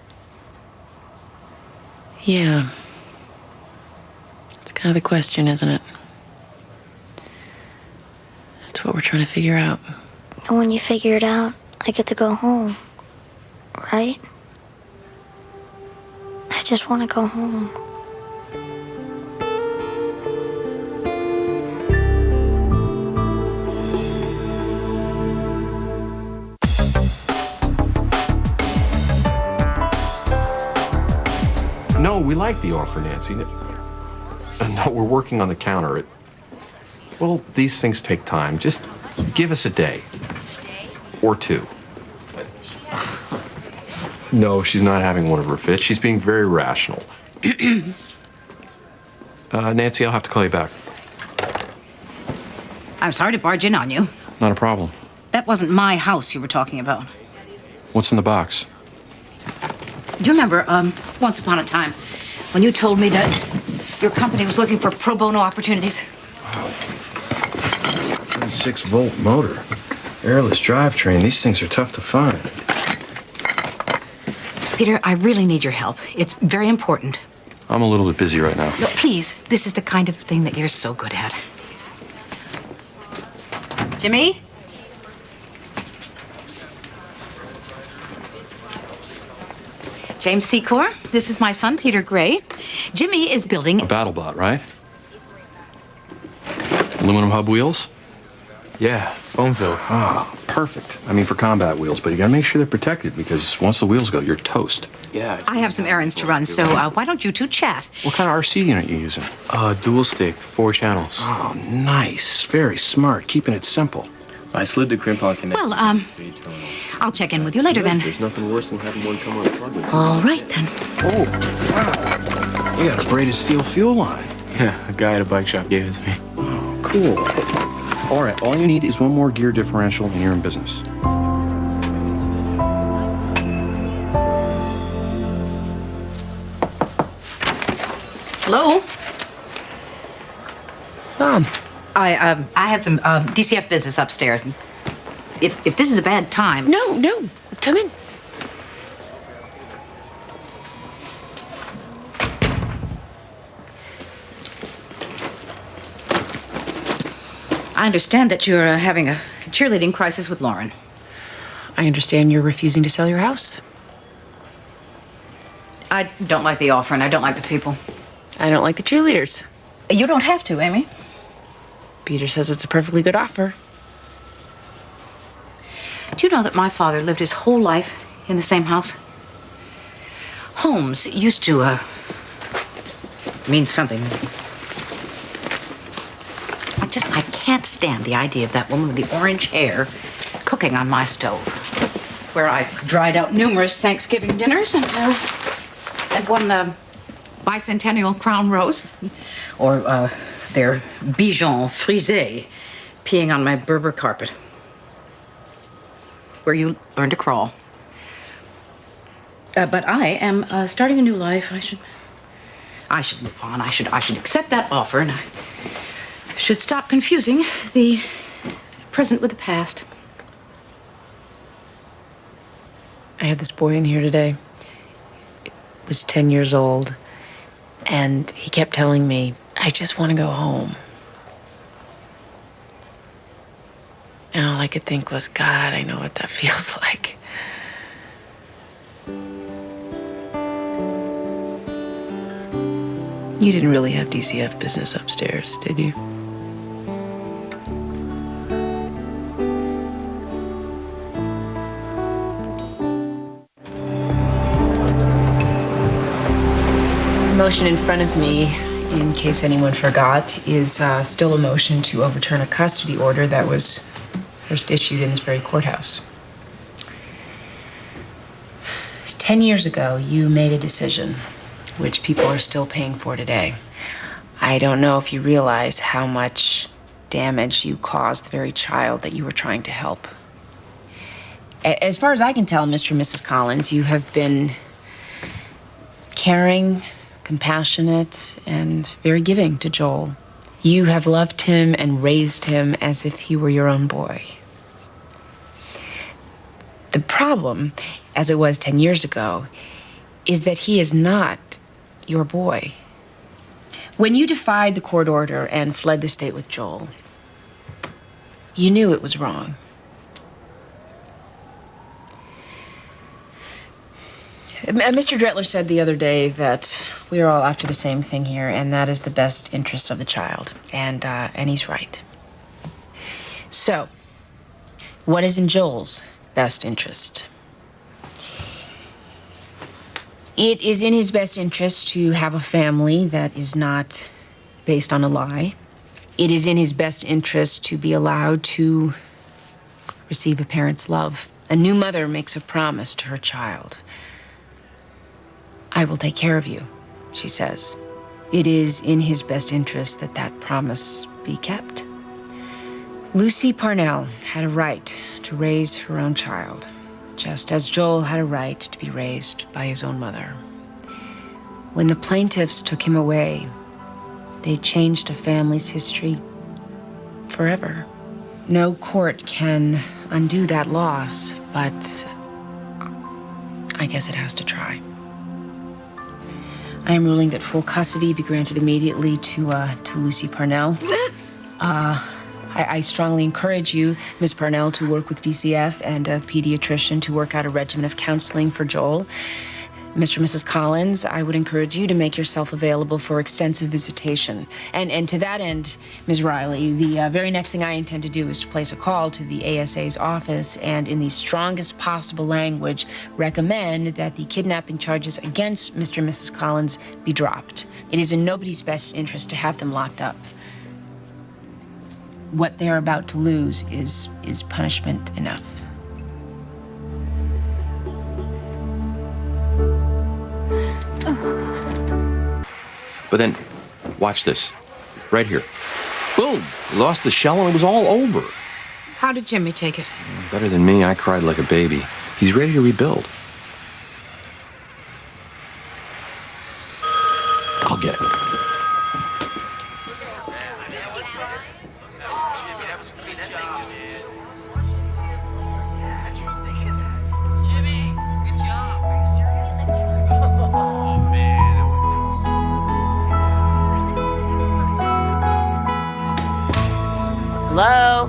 Yeah. It's kind of the question, isn't it? That's what we're trying to figure out. And when you figure it out, I get to go home. Right? I just want to go home. No, we like the offer, Nancy. No, we're working on the counter. Well, these things take time. Just give us a day. Or two. No, she's not having one of her fits. She's being very rational. Nancy, I'll have to call you back. I'm sorry to barge in on you. Not a problem. That wasn't my house you were talking about. What's in the box? Do you remember, once upon a time, when you told me that your company was looking for pro bono opportunities? 6-volt motor. Airless drivetrain. These things are tough to find. Peter, I really need your help. It's very important. I'm a little bit busy right now. No, please, this is the kind of thing that you're so good at. Jimmy? James Secor, this is my son, Peter Gray. Jimmy is building A BattleBot, right? Aluminum hub wheels? Yeah, foam filled. Ah, perfect. I mean, for combat wheels, but you gotta make sure they're protected because once the wheels go, you're toast. Yeah. I have some errands to run, so why don't you two chat? What kind of RC unit are you using? Dual stick, 4 channels. Oh, nice. Very smart. Keeping it simple. I slid the crimp lock in it. Well, I'll check in with you later then. There's nothing worse than having one come unplugged. All right then. Oh, wow. You got a braided steel fuel line. Yeah, a guy at a bike shop gave it to me. Oh, cool. All right, all you need is one more gear differential and you're in business. Hello? Mom. I had some DCF business upstairs. If this is a bad time. No. Come in. I understand that you're having a cheerleading crisis with Lauren. I understand you're refusing to sell your house. I don't like the offer, and I don't like the people. I don't like the cheerleaders. You don't have to, Amy. Peter says it's a perfectly good offer. Do you know that my father lived his whole life in the same house? Homes used to, mean something. I can't stand the idea of that woman with the orange hair cooking on my stove, where I've dried out numerous Thanksgiving dinners and one bicentennial crown rose, or their Bichon frisé peeing on my Berber carpet, where you learn to crawl. But I am starting a new life. I should move on. I should accept that offer, and I should stop confusing the present with the past. I had this boy in here today. He was 10 years old, and he kept telling me, I just want to go home. And all I could think was, God, I know what that feels like. You didn't really have DCF business upstairs, did you? The motion in front of me, in case anyone forgot, is still a motion to overturn a custody order that was first issued in this very courthouse. 10 years ago, you made a decision, which people are still paying for today. I don't know if you realize how much damage you caused the very child that you were trying to help. As far as I can tell, Mr. and Mrs. Collins, you have been caring, compassionate, and very giving to Joel. You have loved him and raised him as if he were your own boy. The problem, as it was 10 years ago, is that he is not your boy. When you defied the court order and fled the state with Joel, you knew it was wrong. Mr. Dretler said the other day that we are all after the same thing here, and that is the best interest of the child. And he's right. So, what is in Joel's best interest? It is in his best interest to have a family that is not based on a lie. It is in his best interest to be allowed to receive a parent's love. A new mother makes a promise to her child. I will take care of you, she says. It is in his best interest that that promise be kept. Lucy Parnell had a right to raise her own child, just as Joel had a right to be raised by his own mother. When the plaintiffs took him away, they changed a family's history forever. No court can undo that loss, but I guess it has to try. I am ruling that full custody be granted immediately to Lucy Parnell. I strongly encourage you, Ms. Parnell, to work with DCF and a pediatrician to work out a regimen of counseling for Joel. Mr. and Mrs. Collins, I would encourage you to make yourself available for extensive visitation. And to that end, Ms. Riley, the very next thing I intend to do is to place a call to the ASA's office and, in the strongest possible language, recommend that the kidnapping charges against Mr. and Mrs. Collins be dropped. It is in nobody's best interest to have them locked up. What they're about to lose is punishment enough. But then, watch this. Right here. Boom! He lost the shell and it was all over. How did Jimmy take it? Better than me, I cried like a baby. He's ready to rebuild. I'll get it. Hello?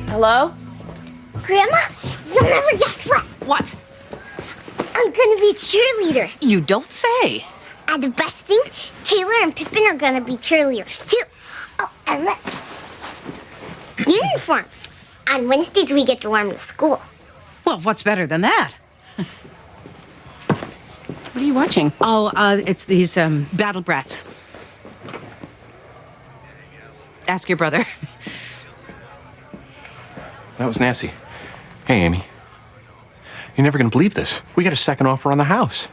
Hello? Grandma, you'll never guess what. What? I'm gonna be a cheerleader. You don't say. And the best thing, Taylor and Pippin are gonna be cheerleaders too. Oh, and look. Uniforms. On Wednesdays we get to wear them to school. Well, what's better than that? What are you watching? Oh, it's these Battle Brats. Ask your brother. That was Nancy. Hey, Amy. You're never gonna believe this. We got a second offer on the house.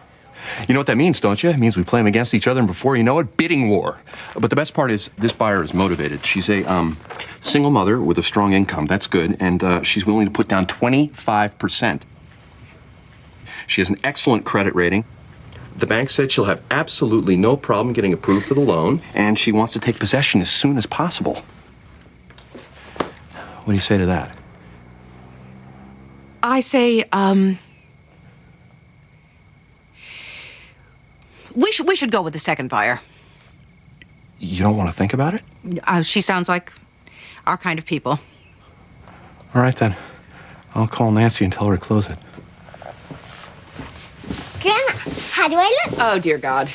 You know what that means, don't you? It means we play them against each other, and before you know it, bidding war. But the best part is this buyer is motivated. She's a single mother with a strong income. That's good. And she's willing to put down 25%. She has an excellent credit rating. The bank said she'll have absolutely no problem getting approved for the loan, and she wants to take possession as soon as possible. What do you say to that? I say, we should go with the second buyer. You don't want to think about it? She sounds like our kind of people. All right, then. I'll call Nancy and tell her to close it. Grandma, how do I look? Oh, dear God.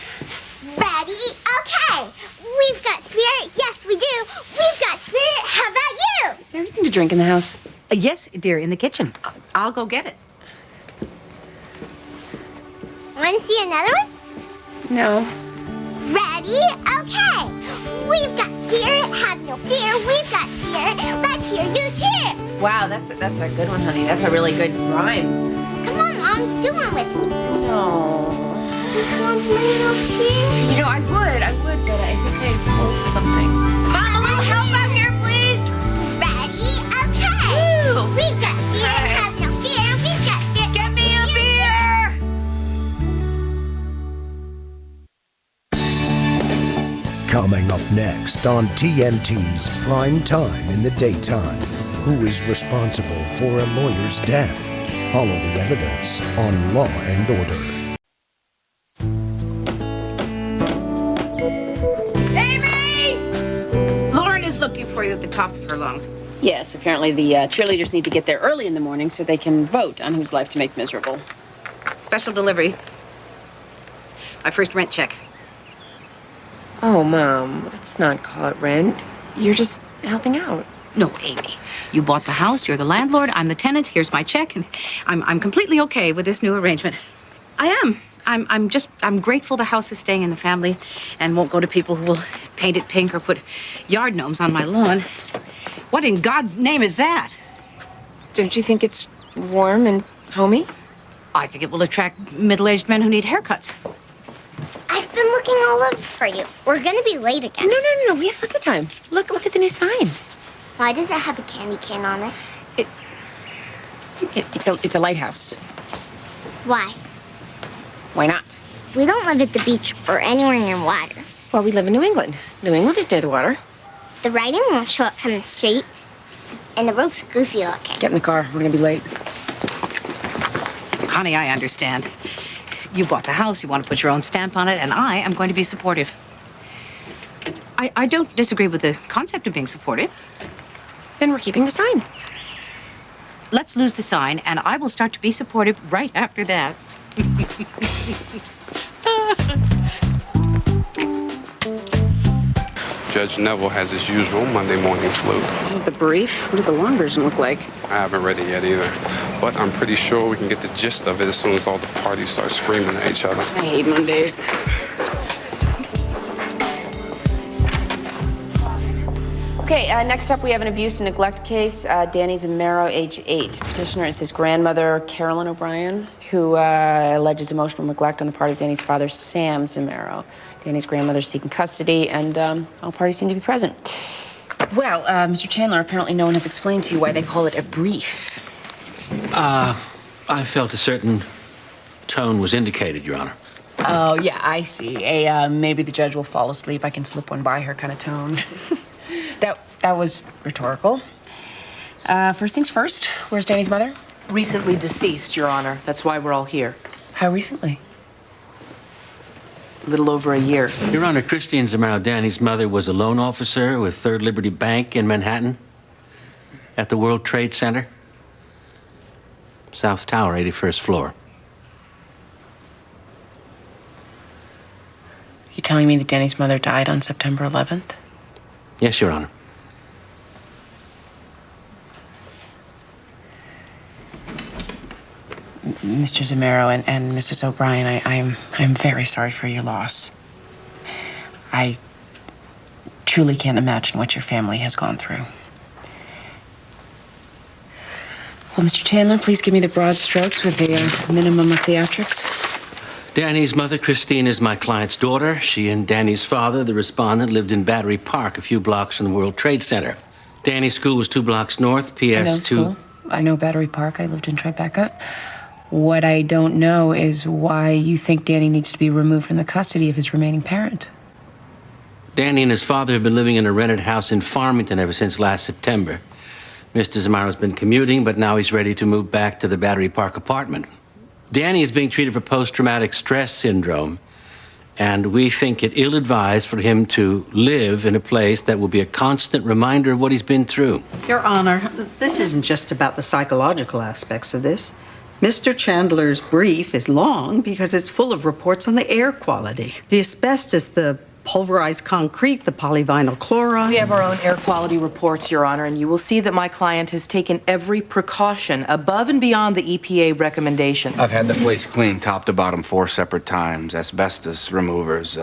Ready? Okay. We've got spirit. Yes, we do. We've got spirit. How about you? Is there anything to drink in the house? Yes, dear, in the kitchen. I'll go get it. Want to see another one? No. Ready? Okay. We've got spirit. Have no fear. We've got spirit. Let's hear you cheer. Wow, that's a good one, honey. That's a really good rhyme. Come on, Mom. Do one with me. No. Just one little cheer. You know, I would, but I think I wrote something. Mom, a little help out here, please. Ready? Okay. Woo. We've got spirit. Have no fear. We've got spirit. Get me a beer. Coming up next on TNT's Prime Time in the Daytime, who is responsible for a lawyer's death? Follow the evidence on Law and Order. Amy! Lauren is looking for you at the top of her lungs. Yes, apparently the cheerleaders need to get there early in the morning so they can vote on whose life to make miserable. Special delivery. My first rent check. Oh, Mom, let's not call it rent. You're just helping out. No, Amy. You bought the house, you're the landlord, I'm the tenant, here's my check, and I'm completely okay with this new arrangement. I am. I'm grateful the house is staying in the family and won't go to people who will paint it pink or put yard gnomes on my lawn. What in God's name is that? Don't you think it's warm and homey? I think it will attract middle-aged men who need haircuts. I've been looking all over for you. We're gonna be late again. No. We have lots of time. Look at the new sign. Why does it have a candy cane on it? It's a lighthouse. Why? Why not? We don't live at the beach or anywhere near water. Well, we live in New England. New England is near the water. The writing won't show up from the street, and the rope's goofy looking. Get in the car. We're gonna be late. Honey, I understand. You bought the house, you want to put your own stamp on it, and I am going to be supportive. I don't disagree with the concept of being supportive. Then we're keeping the sign. Let's lose the sign, and I will start to be supportive right after that. Judge Neville has his usual Monday morning flu. This is the brief. What does the long version look like? I haven't read it yet either, but I'm pretty sure we can get the gist of it as soon as all the parties start screaming at each other. I hate Mondays. Okay, next up we have an abuse and neglect case. Danny Zamero, age 8. Petitioner is his grandmother, Carolyn O'Brien, who alleges emotional neglect on the part of Danny's father, Sam Zamero. Danny's grandmother is seeking custody, and all parties seem to be present. Well, Mr. Chandler, apparently no one has explained to you why they call it a brief. I felt a certain tone was indicated, Your Honor. Oh, yeah, I see. Maybe the judge will fall asleep. I can slip one by her kind of tone. That was rhetorical. First things first, where's Danny's mother? Recently deceased, Your Honor. That's why we're all here. How recently? A little over a year. Your Honor, Christine Zamero, Danny's mother, was a loan officer with Third Liberty Bank in Manhattan at the World Trade Center. South Tower, 81st floor. You telling me that Danny's mother died on September 11th? Yes, Your Honor. Mr. Zamero and Mrs. O'Brien, I'm very sorry for your loss. I truly can't imagine what your family has gone through. Well, Mr. Chandler, please give me the broad strokes with the minimum of theatrics. Danny's mother, Christine, is my client's daughter. She and Danny's father, the respondent, lived in Battery Park, a few blocks from the World Trade Center. Danny's school was 2 blocks north, PS2. I know Battery Park. I lived in Tribeca. What I don't know is why you think Danny needs to be removed from the custody of his remaining parent. Danny and his father have been living in a rented house in Farmington ever since last September. Mr. Zamaro's been commuting, but now he's ready to move back to the Battery Park apartment. Danny is being treated for post-traumatic stress syndrome, and we think it ill-advised for him to live in a place that will be a constant reminder of what he's been through. Your Honor, this isn't just about the psychological aspects of this. Mr. Chandler's brief is long because it's full of reports on the air quality. The asbestos, the pulverized concrete, the polyvinyl chloride. We have our own air quality reports, Your Honor, and you will see that my client has taken every precaution above and beyond the EPA recommendation. I've had the place cleaned top to bottom 4 separate times. Asbestos removers,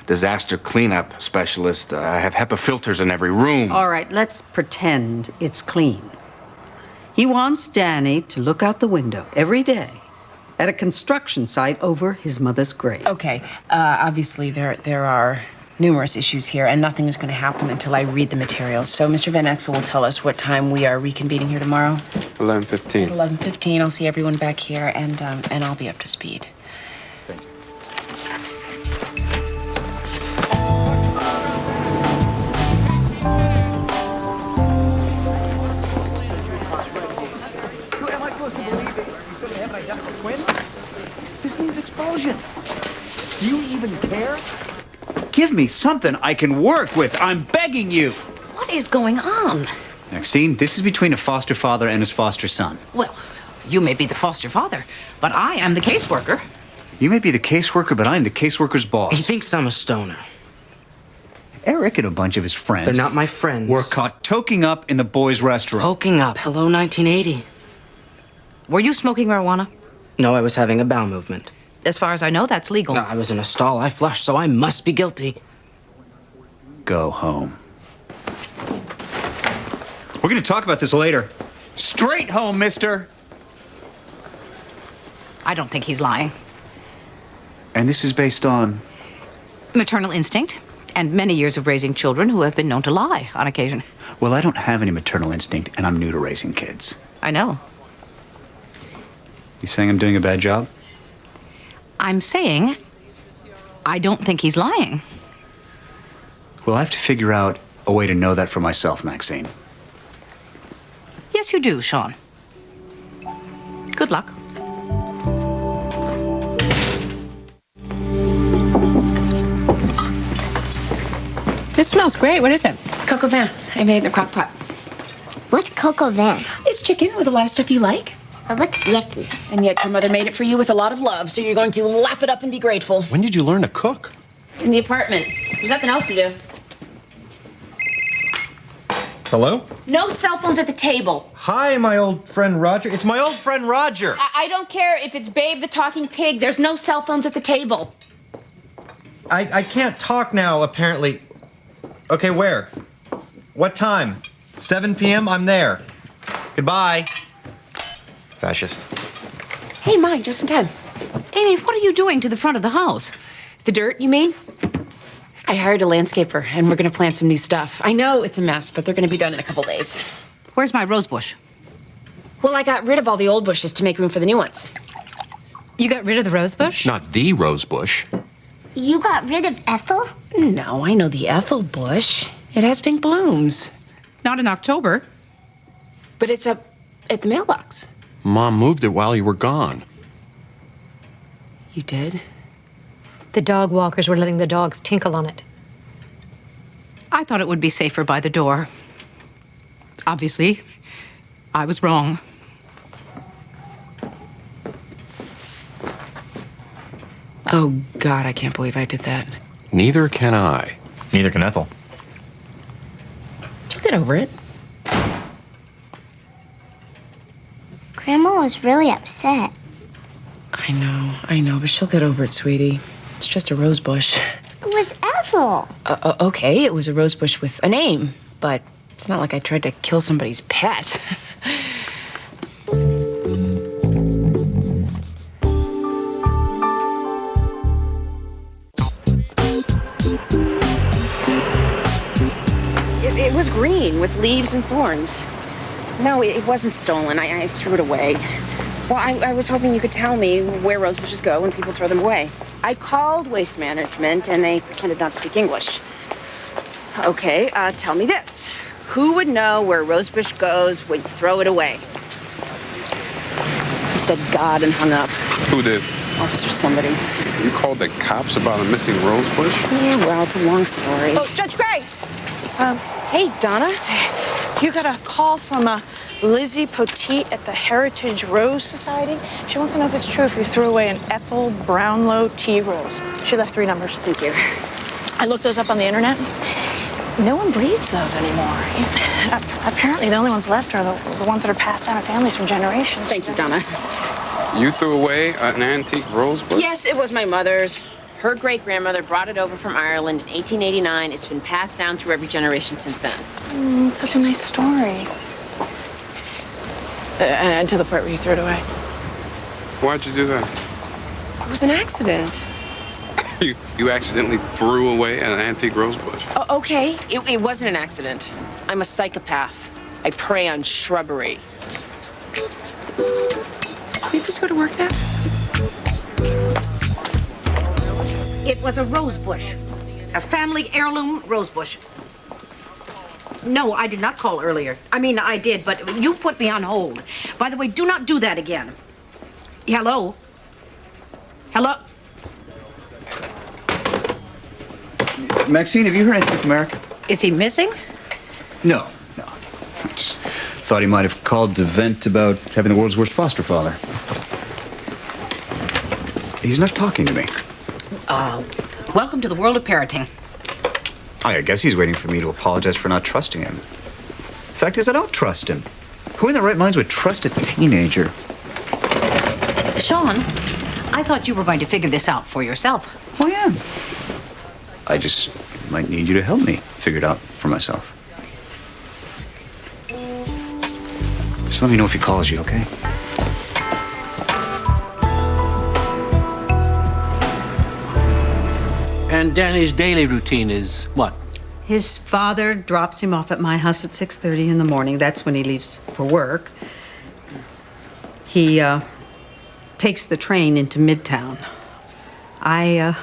disaster cleanup specialist. I have HEPA filters in every room. All right, let's pretend it's clean. He wants Danny to look out the window every day at a construction site over his mother's grave. Okay, obviously there are numerous issues here, and nothing is going to happen until I read the materials. So Mr. Van Exel will tell us what time we are reconvening here tomorrow. 11:15. At 11:15, I'll see everyone back here, and I'll be up to speed. This means expulsion. Do you even care? Give me something I can work with. I'm begging you. What is going on? Maxine, this is between a foster father and his foster son. Well, you may be the foster father, but I am the caseworker. You may be the caseworker, but I'm the caseworker's boss. He thinks I'm a stoner. Eric and a bunch of his friends. They're not my friends. Were caught toking up in the boys' restroom. Poking up. Hello, 1980. Were you smoking marijuana? No, I was having a bowel movement. As far as I know, that's legal. No, I was in a stall. I flushed, so I must be guilty. Go home. We're going to talk about this later. Straight home, mister. I don't think he's lying. And this is based on? Maternal instinct And many years of raising children who have been known to lie on occasion. Well, I don't have any maternal instinct, and I'm new to raising kids. I know. You saying I'm doing a bad job? I'm saying I don't think he's lying. Well, I have to figure out a way to know that for myself, Maxine. Yes, you do, Sean. Good luck. This smells great. What is it? Coq au vin. I made it in the crock pot. What's coq au vin? It's chicken with a lot of stuff you like. It looks yucky. And yet your mother made it for you with a lot of love, so you're going to lap it up and be grateful. When did you learn to cook? In the apartment. There's nothing else to do. Hello? No cell phones at the table. Hi, my old friend Roger. It's my old friend Roger. I don't care if it's Babe the talking pig. There's no cell phones at the table. I can't talk now, apparently. Okay, where? What time? 7 p.m.? I'm there. Goodbye. Fascist. Hey, Mike, just in time. Amy, what are you doing to the front of the house? The dirt, you mean? I hired a landscaper, and we're going to plant some new stuff. I know it's a mess, but they're going to be done in a couple days. Where's my rose bush? Well, I got rid of all the old bushes to make room for the new ones. You got rid of the rose bush? Not the rose bush. You got rid of Ethel? No, I know the Ethel bush. It has pink blooms. Not in October. But it's up at the mailbox. Mom moved it while you were gone. You did? The dog walkers were letting the dogs tinkle on it. I thought it would be safer by the door. Obviously, I was wrong. Oh, God, I can't believe I did that. Neither can I. Neither can Ethel. She'll get over it. Grandma was really upset. I know, but she'll get over it, sweetie. It's just a rose bush. It was Ethel. Okay, it was a rose bush with a name, but it's not like I tried to kill somebody's pet. It was green with leaves and thorns. No, it wasn't stolen. I threw it away. Well, I was hoping you could tell me where rose bushes go when people throw them away. I called Waste Management, and they pretended not to speak English. Okay, tell me this. Who would know where a rose bush goes when you throw it away? He said God and hung up. Who did? Officer somebody. You called the cops about a missing rose bush? Yeah, well, it's a long story. Oh, Judge Gray! Hey, Donna. You got a call from Lizzie Poteet at the Heritage Rose Society. She wants to know if it's true if you threw away an Ethel Brownlow tea rose. She left 3 numbers. Thank you. I looked those up on the internet. No one breeds those anymore. Apparently, the only ones left are the ones that are passed down to families from generations. Thank you, Donna. You threw away an antique rose bush? Yes, it was my mother's. Her great-grandmother brought it over from Ireland in 1889. It's been passed down through every generation since then. It's such a nice story. And to the part where you threw it away. Why'd you do that? It was an accident. You accidentally threw away an antique rose bush. Oh, okay, it wasn't an accident. I'm a psychopath. I prey on shrubbery. Can we please go to work now? It was a rose bush. A family heirloom rose bush. No, I did not call earlier. I mean, I did, but you put me on hold. By the way, do not do that again. Hello? Hello? Maxine, have you heard anything from Eric? Is he missing? No. I just thought he might have called to vent about having the world's worst foster father. He's not talking to me. Welcome to the world of parenting. I guess he's waiting for me to apologize for not trusting him. Fact is, I don't trust him. Who in their right minds would trust a teenager? Sean, I thought you were going to figure this out for yourself. Oh, yeah. I just might need you to help me figure it out for myself. Just let me know if he calls you, okay? And Danny's daily routine is what? His father drops him off at my house at 6:30 in the morning. That's when he leaves for work. He takes the train into Midtown. I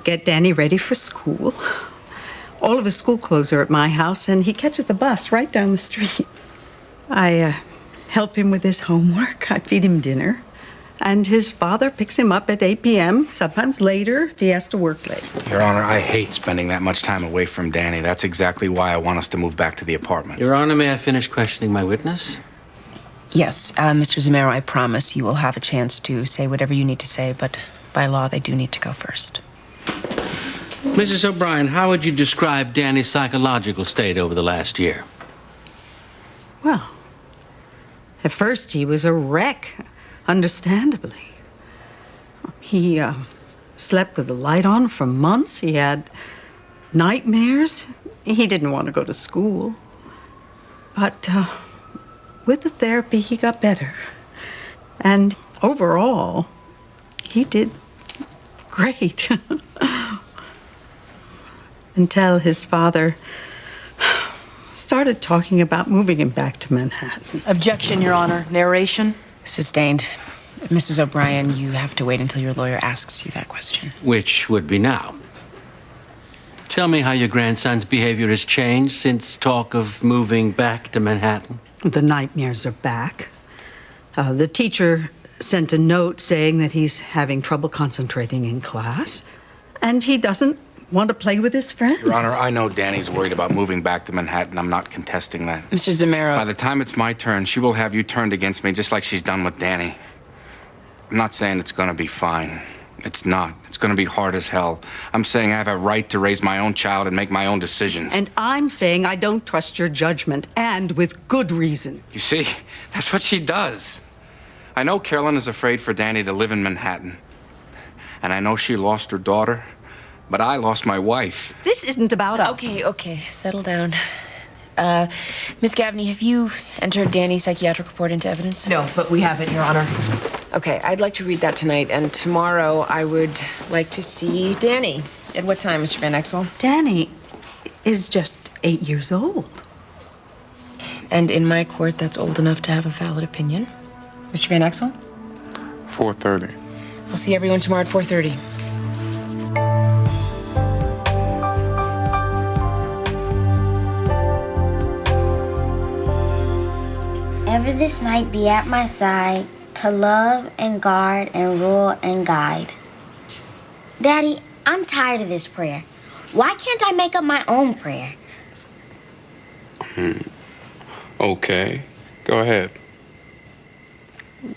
get Danny ready for school. All of his school clothes are at my house, and he catches the bus right down the street. I help him with his homework. I feed him dinner. And his father picks him up at 8 p.m., sometimes later if he has to work late. Your Honor, I hate spending that much time away from Danny. That's exactly why I want us to move back to the apartment. Your Honor, may I finish questioning my witness? Yes, Mr. Zamero, I promise you will have a chance to say whatever you need to say, but by law, they do need to go first. Mrs. O'Brien, how would you describe Danny's psychological state over the last year? Well, at first he was a wreck, understandably. He slept with the light on for months. He had nightmares. He didn't want to go to school. But with the therapy, he got better. And overall, he did great. Until his father started talking about moving him back to Manhattan. Objection, Your Honor. Narration. Sustained. Mrs. O'Brien, you have to wait until your lawyer asks you that question. Which would be now. Tell me how your grandson's behavior has changed since talk of moving back to Manhattan. The nightmares are back. The teacher sent a note saying that he's having trouble concentrating in class, and he doesn't want to play with his friends. Your Honor, I know Danny's worried about moving back to Manhattan. I'm not contesting that. Mr. Zamero. By the time it's my turn, she will have you turned against me just like she's done with Danny. I'm not saying it's gonna be fine. It's not. It's gonna be hard as hell. I'm saying I have a right to raise my own child and make my own decisions. And I'm saying I don't trust your judgment, and with good reason. You see, that's what she does. I know Carolyn is afraid for Danny to live in Manhattan. And I know she lost her daughter, but I lost my wife. This isn't about us. Okay, settle down. Miss Gaffney, have you entered Danny's psychiatric report into evidence? No, but we have it, Your Honor. Okay, I'd like to read that tonight, and tomorrow I would like to see Danny. At what time, Mr. Van Exel? Danny is just 8 years old. And in my court, that's old enough to have a valid opinion. Mr. Van Exel? 4:30. I'll see everyone tomorrow at 4:30. Ever this night be at my side, to love and guard and rule and guide. Daddy, I'm tired of this prayer. Why can't I make up my own prayer? Okay, go ahead.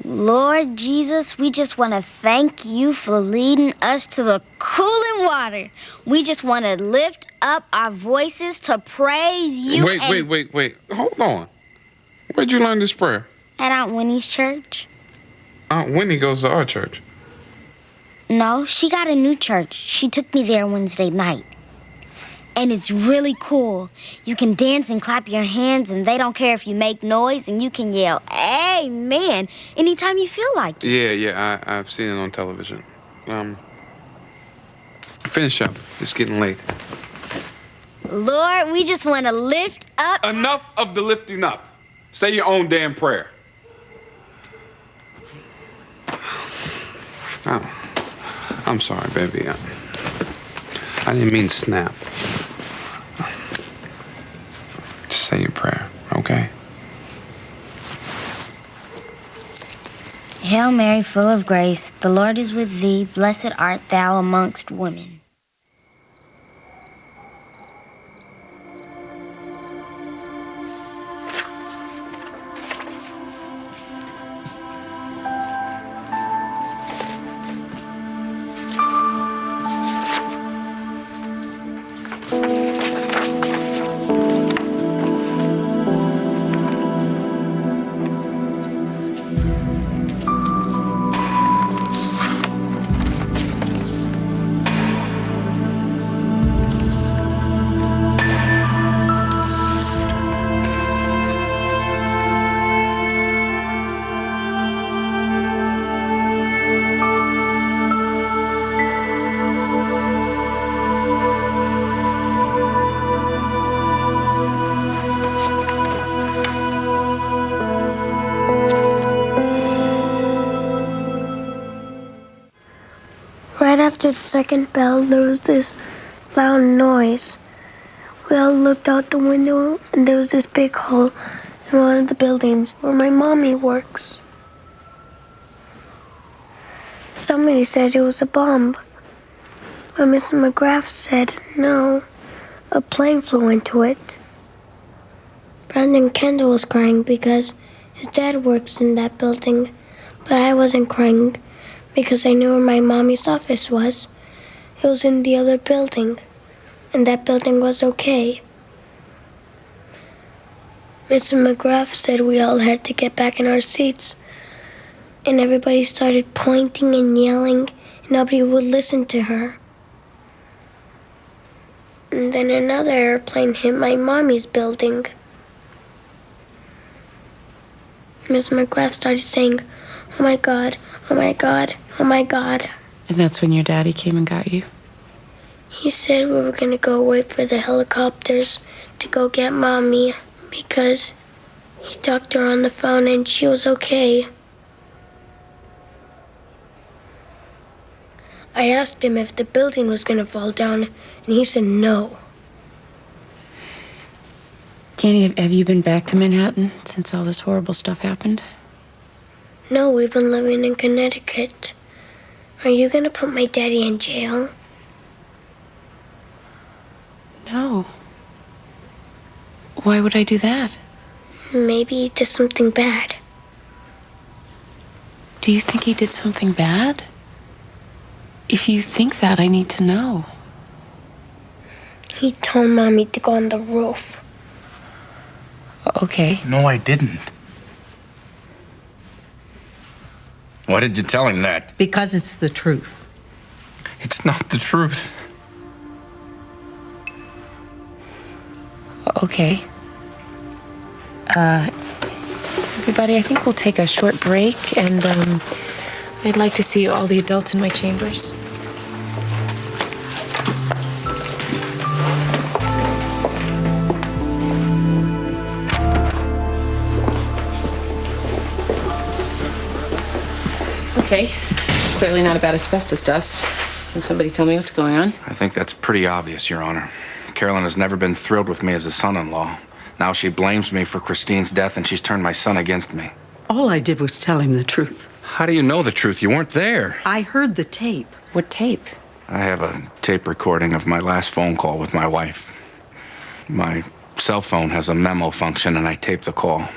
Lord Jesus, we just want to thank you for leading us to the cooling water. We just want to lift up our voices to praise you. Wait. Hold on. Where'd you learn this prayer? At Aunt Winnie's church. Aunt Winnie goes to our church. No, she got a new church. She took me there Wednesday night. And it's really cool. You can dance and clap your hands, and they don't care if you make noise, and you can yell, "Amen," anytime you feel like it. Yeah, I've seen it on television. Finish up. It's getting late. Lord, we just want to lift up. Enough of the lifting up. Say your own damn prayer. Oh, I'm sorry, baby. I didn't mean to snap. Just say your prayer, okay? Hail Mary, full of grace, the Lord is with thee. Blessed art thou amongst women. Right after the second bell, there was this loud noise. We all looked out the window, and there was this big hole in one of the buildings where my mommy works. Somebody said it was a bomb, but Mrs. McGrath said no, a plane flew into it. Brandon Kendall was crying because his dad works in that building, but I wasn't crying because I knew where my mommy's office was. It was in the other building, and that building was okay. Mrs. McGrath said we all had to get back in our seats, and everybody started pointing and yelling, and nobody would listen to her. And then another airplane hit my mommy's building. Miss McGrath started saying, "Oh my God, oh my God, oh my God." And that's when your daddy came and got you? He said we were gonna go wait for the helicopters to go get Mommy because he talked to her on the phone and she was okay. I asked him if the building was gonna fall down, and he said no. Danny, have you been back to Manhattan since all this horrible stuff happened? No, we've been living in Connecticut. Are you gonna put my daddy in jail? No. Why would I do that? Maybe he did something bad. Do you think he did something bad? If you think that, I need to know. He told Mommy to go on the roof. Okay. No, I didn't. Why did you tell him that? Because it's the truth. It's not the truth. Okay. Everybody, I think we'll take a short break, and I'd like to see all the adults in my chambers. Okay, it's clearly not about asbestos dust. Can somebody tell me what's going on? I think that's pretty obvious, Your Honor. Carolyn has never been thrilled with me as a son-in-law. Now she blames me for Christine's death, and she's turned my son against me. All I did was tell him the truth. How do you know the truth? You weren't there. I heard the tape. What tape? I have a tape recording of my last phone call with my wife. My cell phone has a memo function, and I taped the call.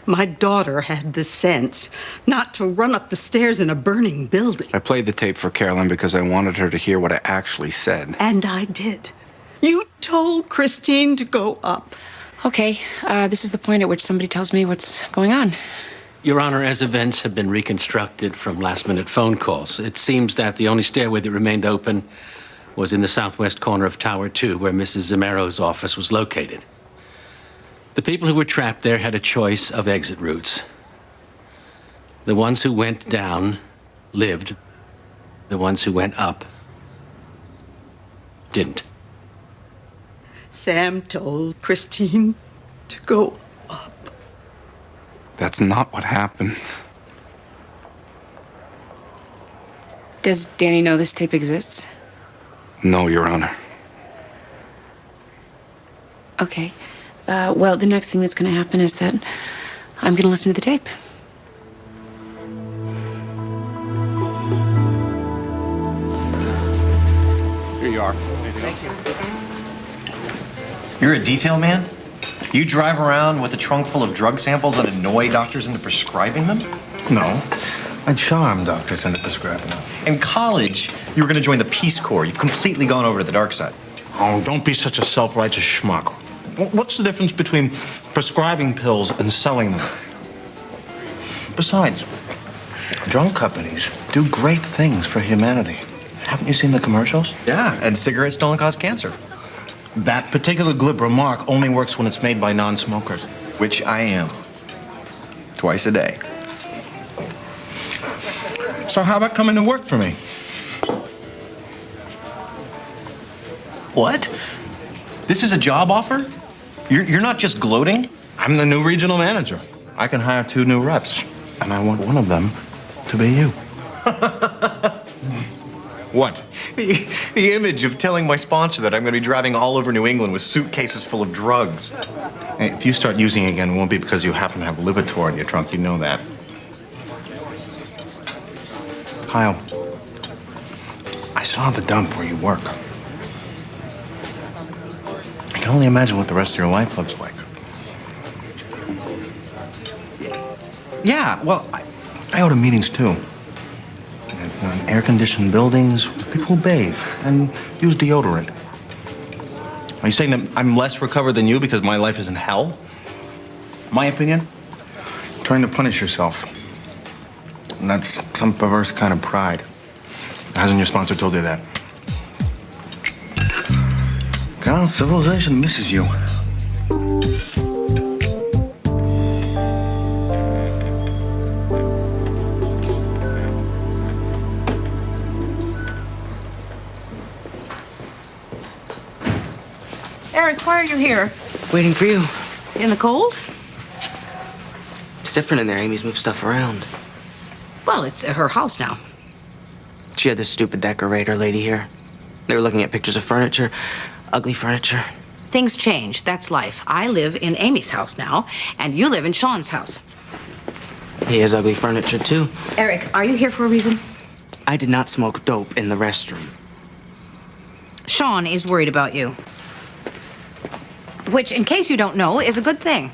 My daughter had the sense not to run up the stairs in a burning building. I played the tape for Carolyn because I wanted her to hear what I actually said. And I did. You told Christine to go up. Okay, this is the point at which somebody tells me what's going on. Your Honor, as events have been reconstructed from last-minute phone calls, it seems that the only stairway that remained open was in the southwest corner of Tower 2, where Mrs. Zamaro's office was located. The people who were trapped there had a choice of exit routes. The ones who went down lived. The ones who went up didn't. Sam told Christine to go up. That's not what happened. Does Danny know this tape exists? No, Your Honor. Okay. Well, the next thing that's going to happen is that I'm going to listen to the tape. Here you are. Thank you. You're a detail man? You drive around with a trunk full of drug samples and annoy doctors into prescribing them? No. I charm doctors into prescribing them. In college, you were going to join the Peace Corps. You've completely gone over to the dark side. Oh, don't be such a self-righteous schmuck. What's the difference between prescribing pills and selling them? Besides, drug companies do great things for humanity. Haven't you seen the commercials? Yeah, and cigarettes don't cause cancer. That particular glib remark only works when it's made by non-smokers. Which I am. Twice a day. So how about coming to work for me? What? This is a job offer? You're not just gloating? I'm the new regional manager. I can hire 2 new reps, and I want one of them to be you. What? The image of telling my sponsor that I'm going to be driving all over New England with suitcases full of drugs. Hey, if you start using it again, it won't be because you happen to have Lipitor in your trunk. You know that. Kyle, I saw the dump where you work. I can only imagine what the rest of your life looks like. Yeah, well, I go to meetings too. And, air-conditioned buildings, people who bathe and use deodorant. Are you saying that I'm less recovered than you because my life is in hell? My opinion? You're trying to punish yourself. And that's some perverse kind of pride. Hasn't your sponsor told you that? God, civilization misses you. Eric, why are you here? Waiting for you. In the cold? It's different in there. Amy's moved stuff around. Well, it's her house now. She had this stupid decorator lady here. They were looking at pictures of furniture, ugly furniture. Things change. That's life. I live in Amy's house now, and you live in Sean's house. He has ugly furniture, too. Eric, are you here for a reason? I did not smoke dope in the restroom. Sean is worried about you. Which, in case you don't know, is a good thing.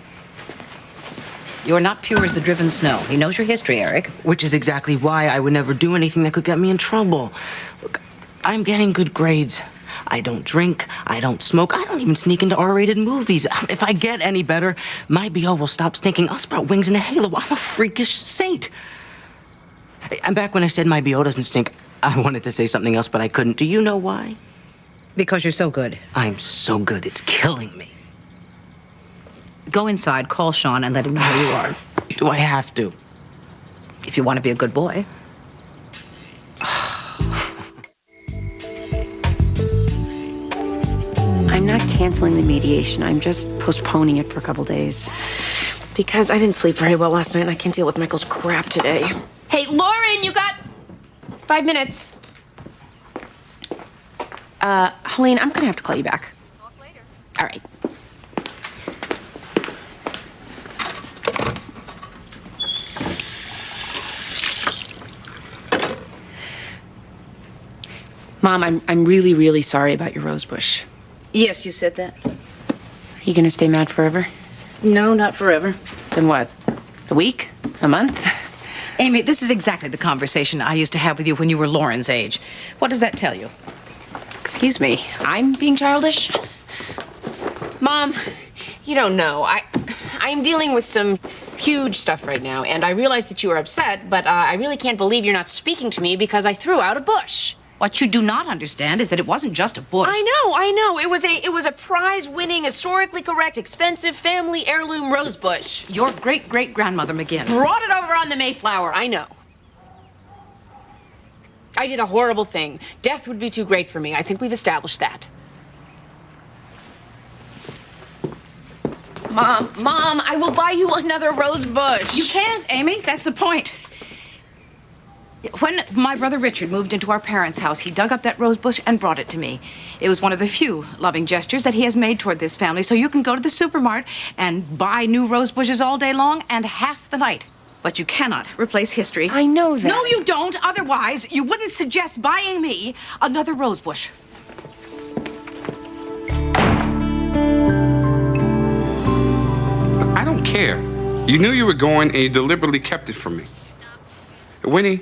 You're not pure as the driven snow. He knows your history, Eric. Which is exactly why I would never do anything that could get me in trouble. Look, I'm getting good grades. I don't drink. I don't smoke. I don't even sneak into R-rated movies. If I get any better, my BO will stop stinking. I'll sprout wings in a halo. I'm a freakish saint. And back when I said my BO doesn't stink, I wanted to say something else, but I couldn't. Do you know why? Because you're so good. I'm so good. It's killing me. Go inside, call Sean, and let him know who you are. Do I have to? If you want to be a good boy. I'm not canceling the mediation. I'm just postponing it for a couple days. Because I didn't sleep very well last night and I can't deal with Michael's crap today. Hey, Lauren, you got 5 minutes. Helene, I'm gonna have to call you back. Talk later. All right. Mom, I'm really, really sorry about your rose bush. Yes, you said that. Are you gonna stay mad forever? No, not forever. Then what? A week? A month? Amy, this is exactly the conversation I used to have with you when you were Lauren's age. What does that tell you? Excuse me, I'm being childish? Mom, you don't know. I'm dealing with some huge stuff right now, and I realize that you are upset, but I really can't believe you're not speaking to me because I threw out a bush. What you do not understand is that it wasn't just a bush. I know. It was a prize-winning, historically correct, expensive family heirloom rose bush. Your great-great-grandmother McGinn brought it over on the Mayflower, I know. I did a horrible thing. Death would be too great for me. I think we've established that. Mom, I will buy you another rose bush. You can't, Amy. That's the point. When my brother Richard moved into our parents' house, he dug up that rose bush and brought it to me. It was one of the few loving gestures that he has made toward this family. So you can go to the supermart and buy new rose bushes all day long and half the night. But you cannot replace history. I know that. No, you don't. Otherwise, you wouldn't suggest buying me another rose bush. I don't care. You knew you were going and you deliberately kept it from me. Winnie,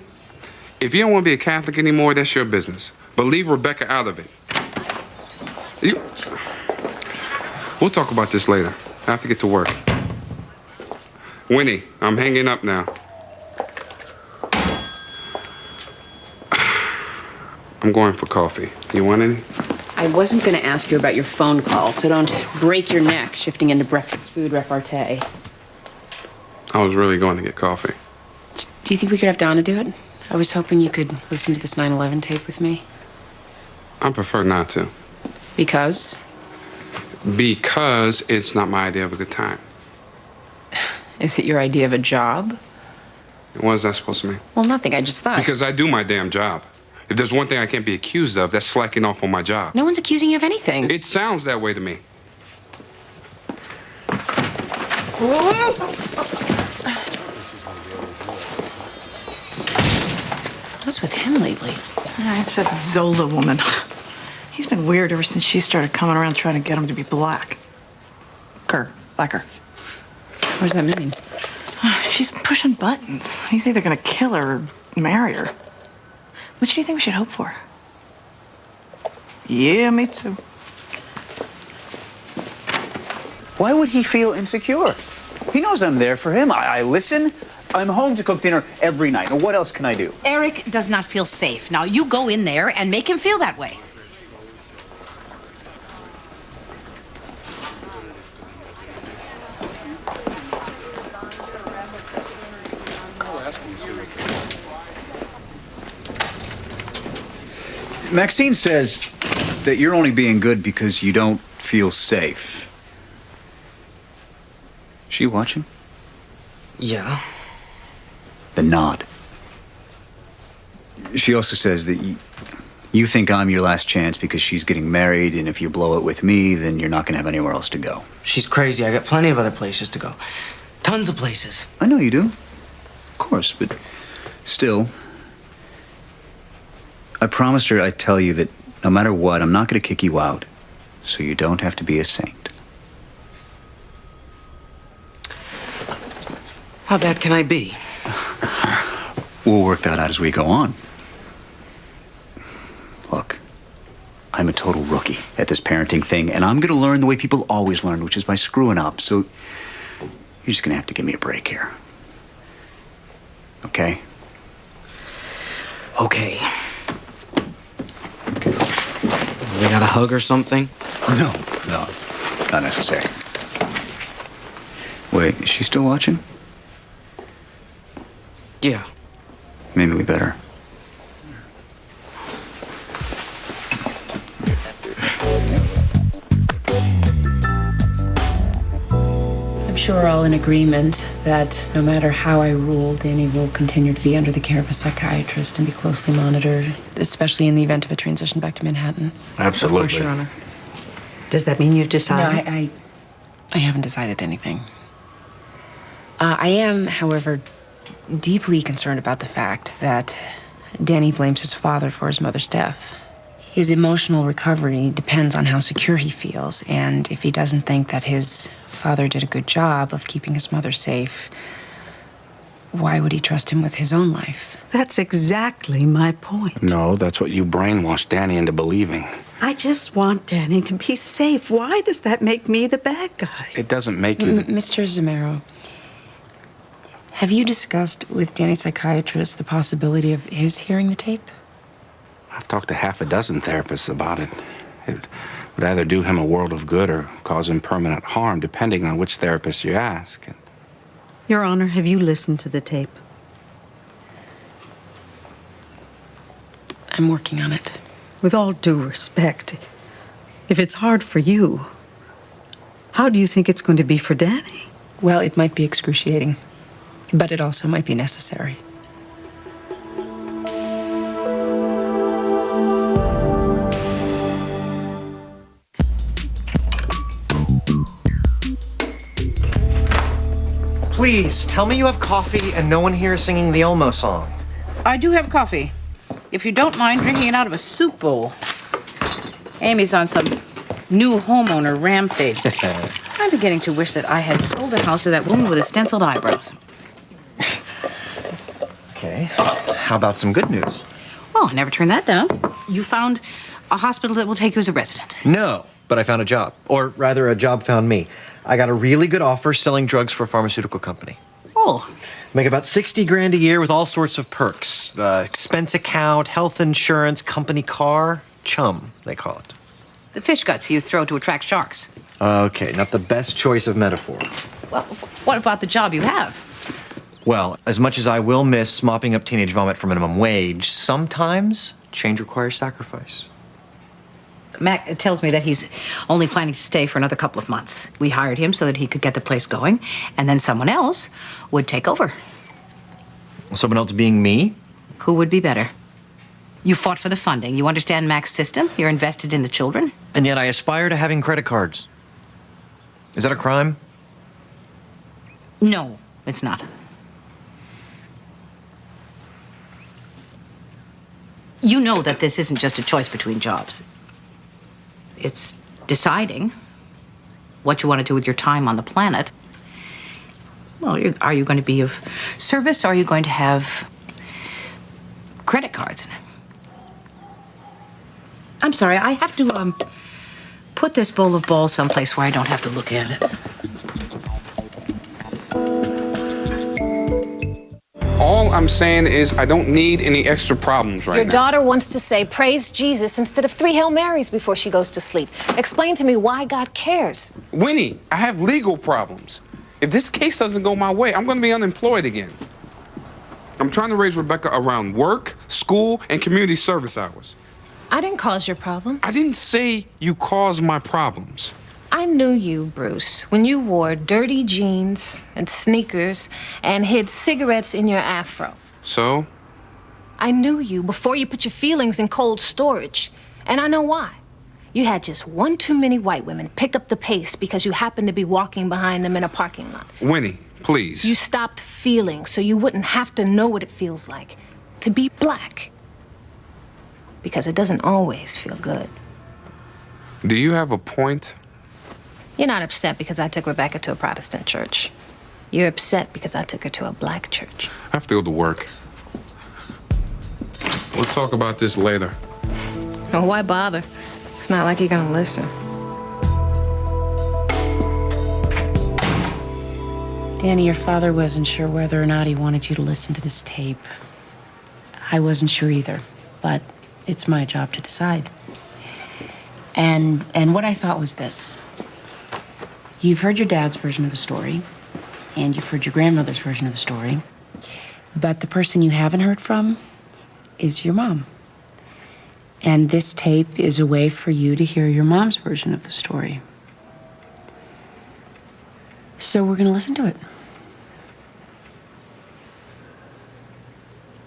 if you don't want to be a Catholic anymore, that's your business. But leave Rebecca out of it. We'll talk about this later. I have to get to work. Winnie, I'm hanging up now. I'm going for coffee. You want any? I wasn't going to ask you about your phone call, so don't break your neck shifting into breakfast food repartee. I was really going to get coffee. Do you think we could have Donna do it? I was hoping you could listen to this 9/11 tape with me. I prefer not to. Because? Because it's not my idea of a good time. Is it your idea of a job? What is that supposed to mean? Well, nothing. I just thought. Because I do my damn job. If there's one thing I can't be accused of, that's slacking off on my job. No one's accusing you of anything. It sounds that way to me. What's with him lately? It's that Zola woman. He's been weird ever since she started coming around trying to get him to be black. Blacker. What does that mean? She's pushing buttons. He's either gonna kill her or marry her. Which do you think we should hope for? Yeah, me too. Why would he feel insecure? He knows I'm there for him. I listen. I'm home to cook dinner every night. Now, what else can I do? Eric does not feel safe. Now, you go in there and make him feel that way. Maxine says that you're only being good because you don't feel safe. Is she watching? Yeah. Then nod. She also says that you think I'm your last chance because she's getting married, and if you blow it with me, then you're not going to have anywhere else to go. She's crazy. I got plenty of other places to go. Tons of places. I know you do. Of course, but still, I promised her I'd tell you that no matter what, I'm not going to kick you out, so you don't have to be a saint. How bad can I be? We'll work that out as we go on. Look, I'm a total rookie at this parenting thing, and I'm going to learn the way people always learn, which is by screwing up, so you're just going to have to give me a break here. Okay? Okay. We got a hug or something? No, not necessary. Wait, is she still watching? Yeah. Maybe we better. I'm sure we're all in agreement that no matter how I rule, Danny will continue to be under the care of a psychiatrist and be closely monitored, especially in the event of a transition back to Manhattan. Absolutely. Of course, Your Honor. Does that mean you've decided? No, I haven't decided anything. I am, however, deeply concerned about the fact that Danny blames his father for his mother's death. His emotional recovery depends on how secure he feels, and if he doesn't think that his father did a good job of keeping his mother safe, why would he trust him with his own life? That's exactly my point. No, that's what you brainwashed Danny into believing. I just want Danny to be safe. Why does that make me the bad guy? It doesn't make you Mr. Zamero, have you discussed with Danny's psychiatrist the possibility of his hearing the tape? I've talked to half a dozen therapists about it. It would either do him a world of good or cause him permanent harm, depending on which therapist you ask. Your Honor, have you listened to the tape? I'm working on it. With all due respect, if it's hard for you, how do you think it's going to be for Danny? Well, it might be excruciating, but it also might be necessary. Please, tell me you have coffee and no one here is singing the Elmo song. I do have coffee, if you don't mind drinking it out of a soup bowl. Amy's on some new homeowner rampage. I'm beginning to wish that I had sold the house to that woman with the stenciled eyebrows. Okay, how about some good news? Oh, I never turned that down. You found a hospital that will take you as a resident. No, but I found a job. Or rather, a job found me. I got a really good offer selling drugs for a pharmaceutical company. Oh. Make about 60 grand a year with all sorts of perks. Expense account, health insurance, company car, chum, they call it. The fish guts you throw to attract sharks. Okay, not the best choice of metaphor. Well, what about the job you have? Well, as much as I will miss mopping up teenage vomit for minimum wage, sometimes change requires sacrifice. Mac tells me that he's only planning to stay for another couple of months. We hired him so that he could get the place going, and then someone else would take over. Someone else being me? Who would be better? You fought for the funding. You understand Mac's system. You're invested in the children. And yet I aspire to having credit cards. Is that a crime? No, it's not. You know that this isn't just a choice between jobs. It's deciding what you want to do with your time on the planet. Well, are you going to be of service, or are you going to have credit cards? I'm sorry, I have to put this bowl of balls someplace where I don't have to look at it. All I'm saying is I don't need any extra problems right Your now. daughter wants to say, praise Jesus, instead of 3 Hail Marys before she goes to sleep. Explain to me why God cares. Winnie, I have legal problems. If this case doesn't go my way, I'm going to be unemployed again. I'm trying to raise Rebecca around work, school, and community service hours. I didn't cause your problems. I didn't say you caused my problems. I knew you, Bruce, when you wore dirty jeans and sneakers and hid cigarettes in your afro. So? I knew you before you put your feelings in cold storage. And I know why. You had just one too many white women pick up the pace because you happened to be walking behind them in a parking lot. Winnie, please. You stopped feeling so you wouldn't have to know what it feels like to be black. Because it doesn't always feel good. Do you have a point? You're not upset because I took Rebecca to a Protestant church. You're upset because I took her to a black church. I have to go to work. We'll talk about this later. Oh, why bother? It's not like you're gonna listen. Danny, your father wasn't sure whether or not he wanted you to listen to this tape. I wasn't sure either, but it's my job to decide. And what I thought was this. You've heard your dad's version of the story, and you've heard your grandmother's version of the story, but the person you haven't heard from is your mom. And this tape is a way for you to hear your mom's version of the story. So we're gonna listen to it.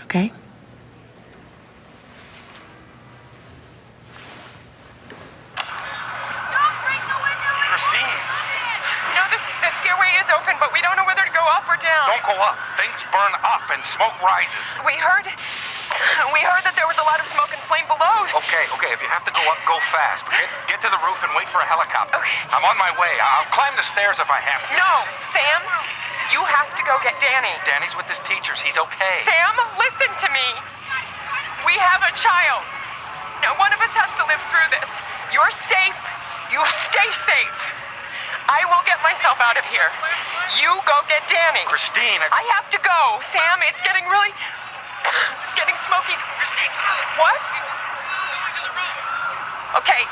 Okay? Open, but we don't know whether to go up or down. Don't go up. Things burn up and smoke rises. We heard that there was a lot of smoke and flame below. Okay. If you have to go up, go fast. But get to the roof and wait for a helicopter. Okay. I'm on my way. I'll climb the stairs if I have to. No, Sam, you have to go get Danny. Danny's with his teachers. He's okay. Sam, listen to me. We have a child. Now, one of us has to live through this. You're safe. You stay safe. I will get myself out of here. You go get Danny. Christine, I have to go. Sam, it's getting smoky. Christine, what? Okay,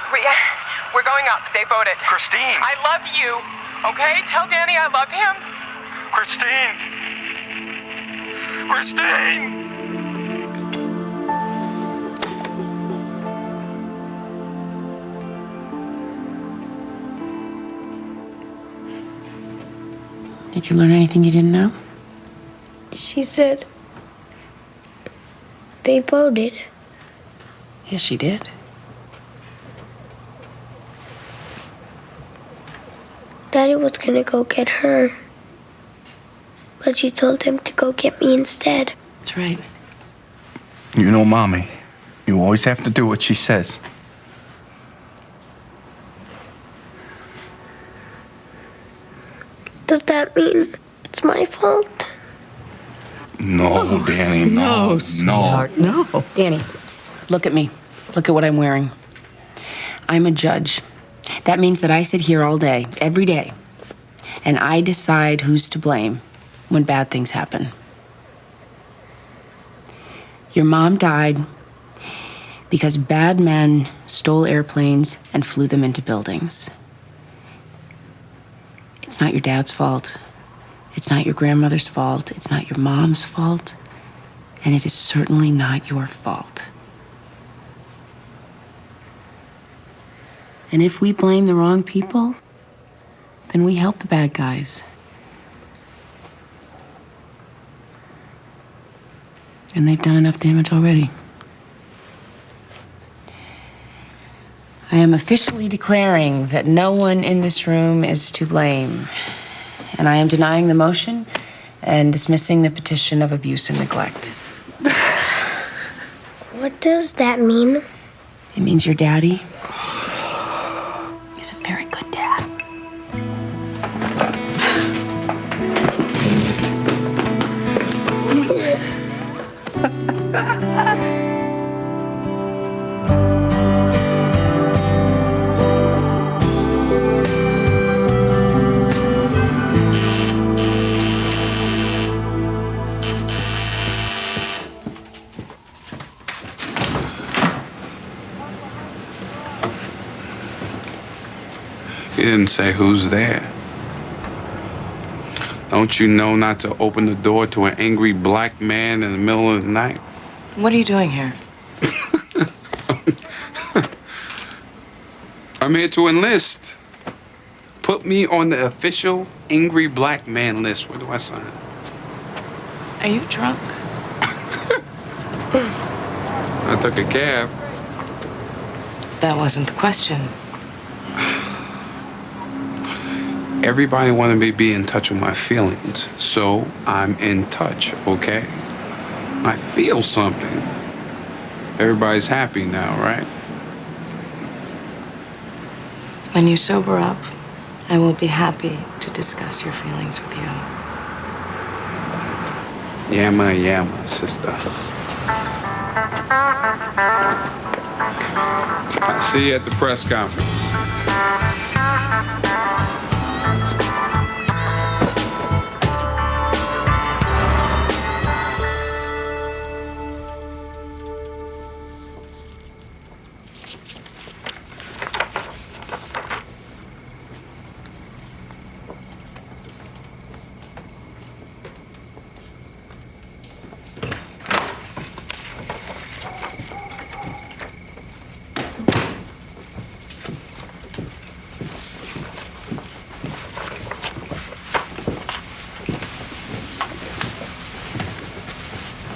we're going up. They voted. Christine. I love you. Okay? Tell Danny I love him. Christine. Christine. Did you learn anything you didn't know? She said they voted. Yes, she did. Daddy was gonna go get her, but she told him to go get me instead. That's right. You know, Mommy, you always have to do what she says. Does that mean it's my fault? No, Danny, no. Sweetheart, no. Danny, look at me. Look at what I'm wearing. I'm a judge. That means that I sit here all day, every day, and I decide who's to blame when bad things happen. Your mom died because bad men stole airplanes and flew them into buildings. It's not your dad's fault. It's not your grandmother's fault. It's not your mom's fault. And it is certainly not your fault. And if we blame the wrong people, then we help the bad guys. And they've done enough damage already. I am officially declaring that no one in this room is to blame. And I am denying the motion and dismissing the petition of abuse and neglect. What does that mean? It means your daddy is a very good dad. You didn't say who's there. Don't you know not to open the door to an angry black man in the middle of the night? What are you doing here? I'm here to enlist. Put me on the official angry black man list. Where do I sign? Are you drunk? I took a cab. That wasn't the question. Everybody wanted me to be in touch with my feelings, so I'm in touch, okay? I feel something. Everybody's happy now, right? When you sober up, I will be happy to discuss your feelings with you. Yamma, yamma, sister. I'll see you at the press conference.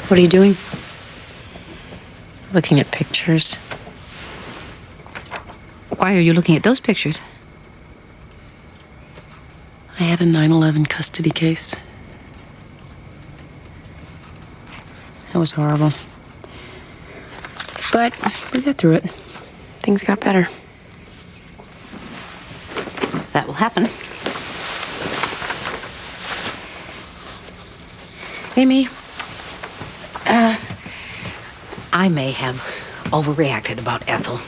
What are you doing? Looking at pictures. Why are you looking at those pictures? I had a 9/11 custody case. It was horrible. But we got through it. Things got better. That will happen. Amy, I may have overreacted about Ethel.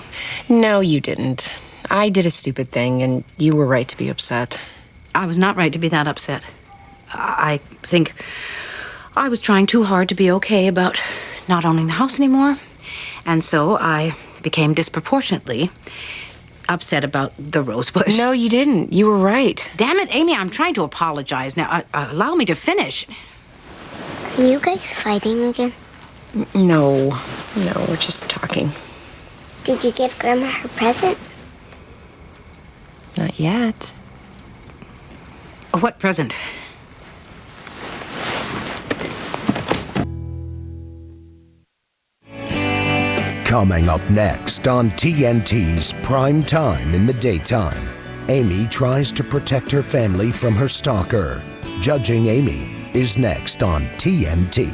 No, you didn't. I did a stupid thing, and you were right to be upset. I was not right to be that upset. I think I was trying too hard to be okay about not owning the house anymore, and so I became disproportionately upset about the rosebush. No, you didn't. You were right. Damn it, Amy, I'm trying to apologize. Now, allow me to finish. Are you guys fighting again? No, we're just talking. Did you give Grandma her present? Not yet. What present? Coming up next on TNT's Prime Time in the Daytime, Amy tries to protect her family from her stalker. Judging Amy is next on TNT.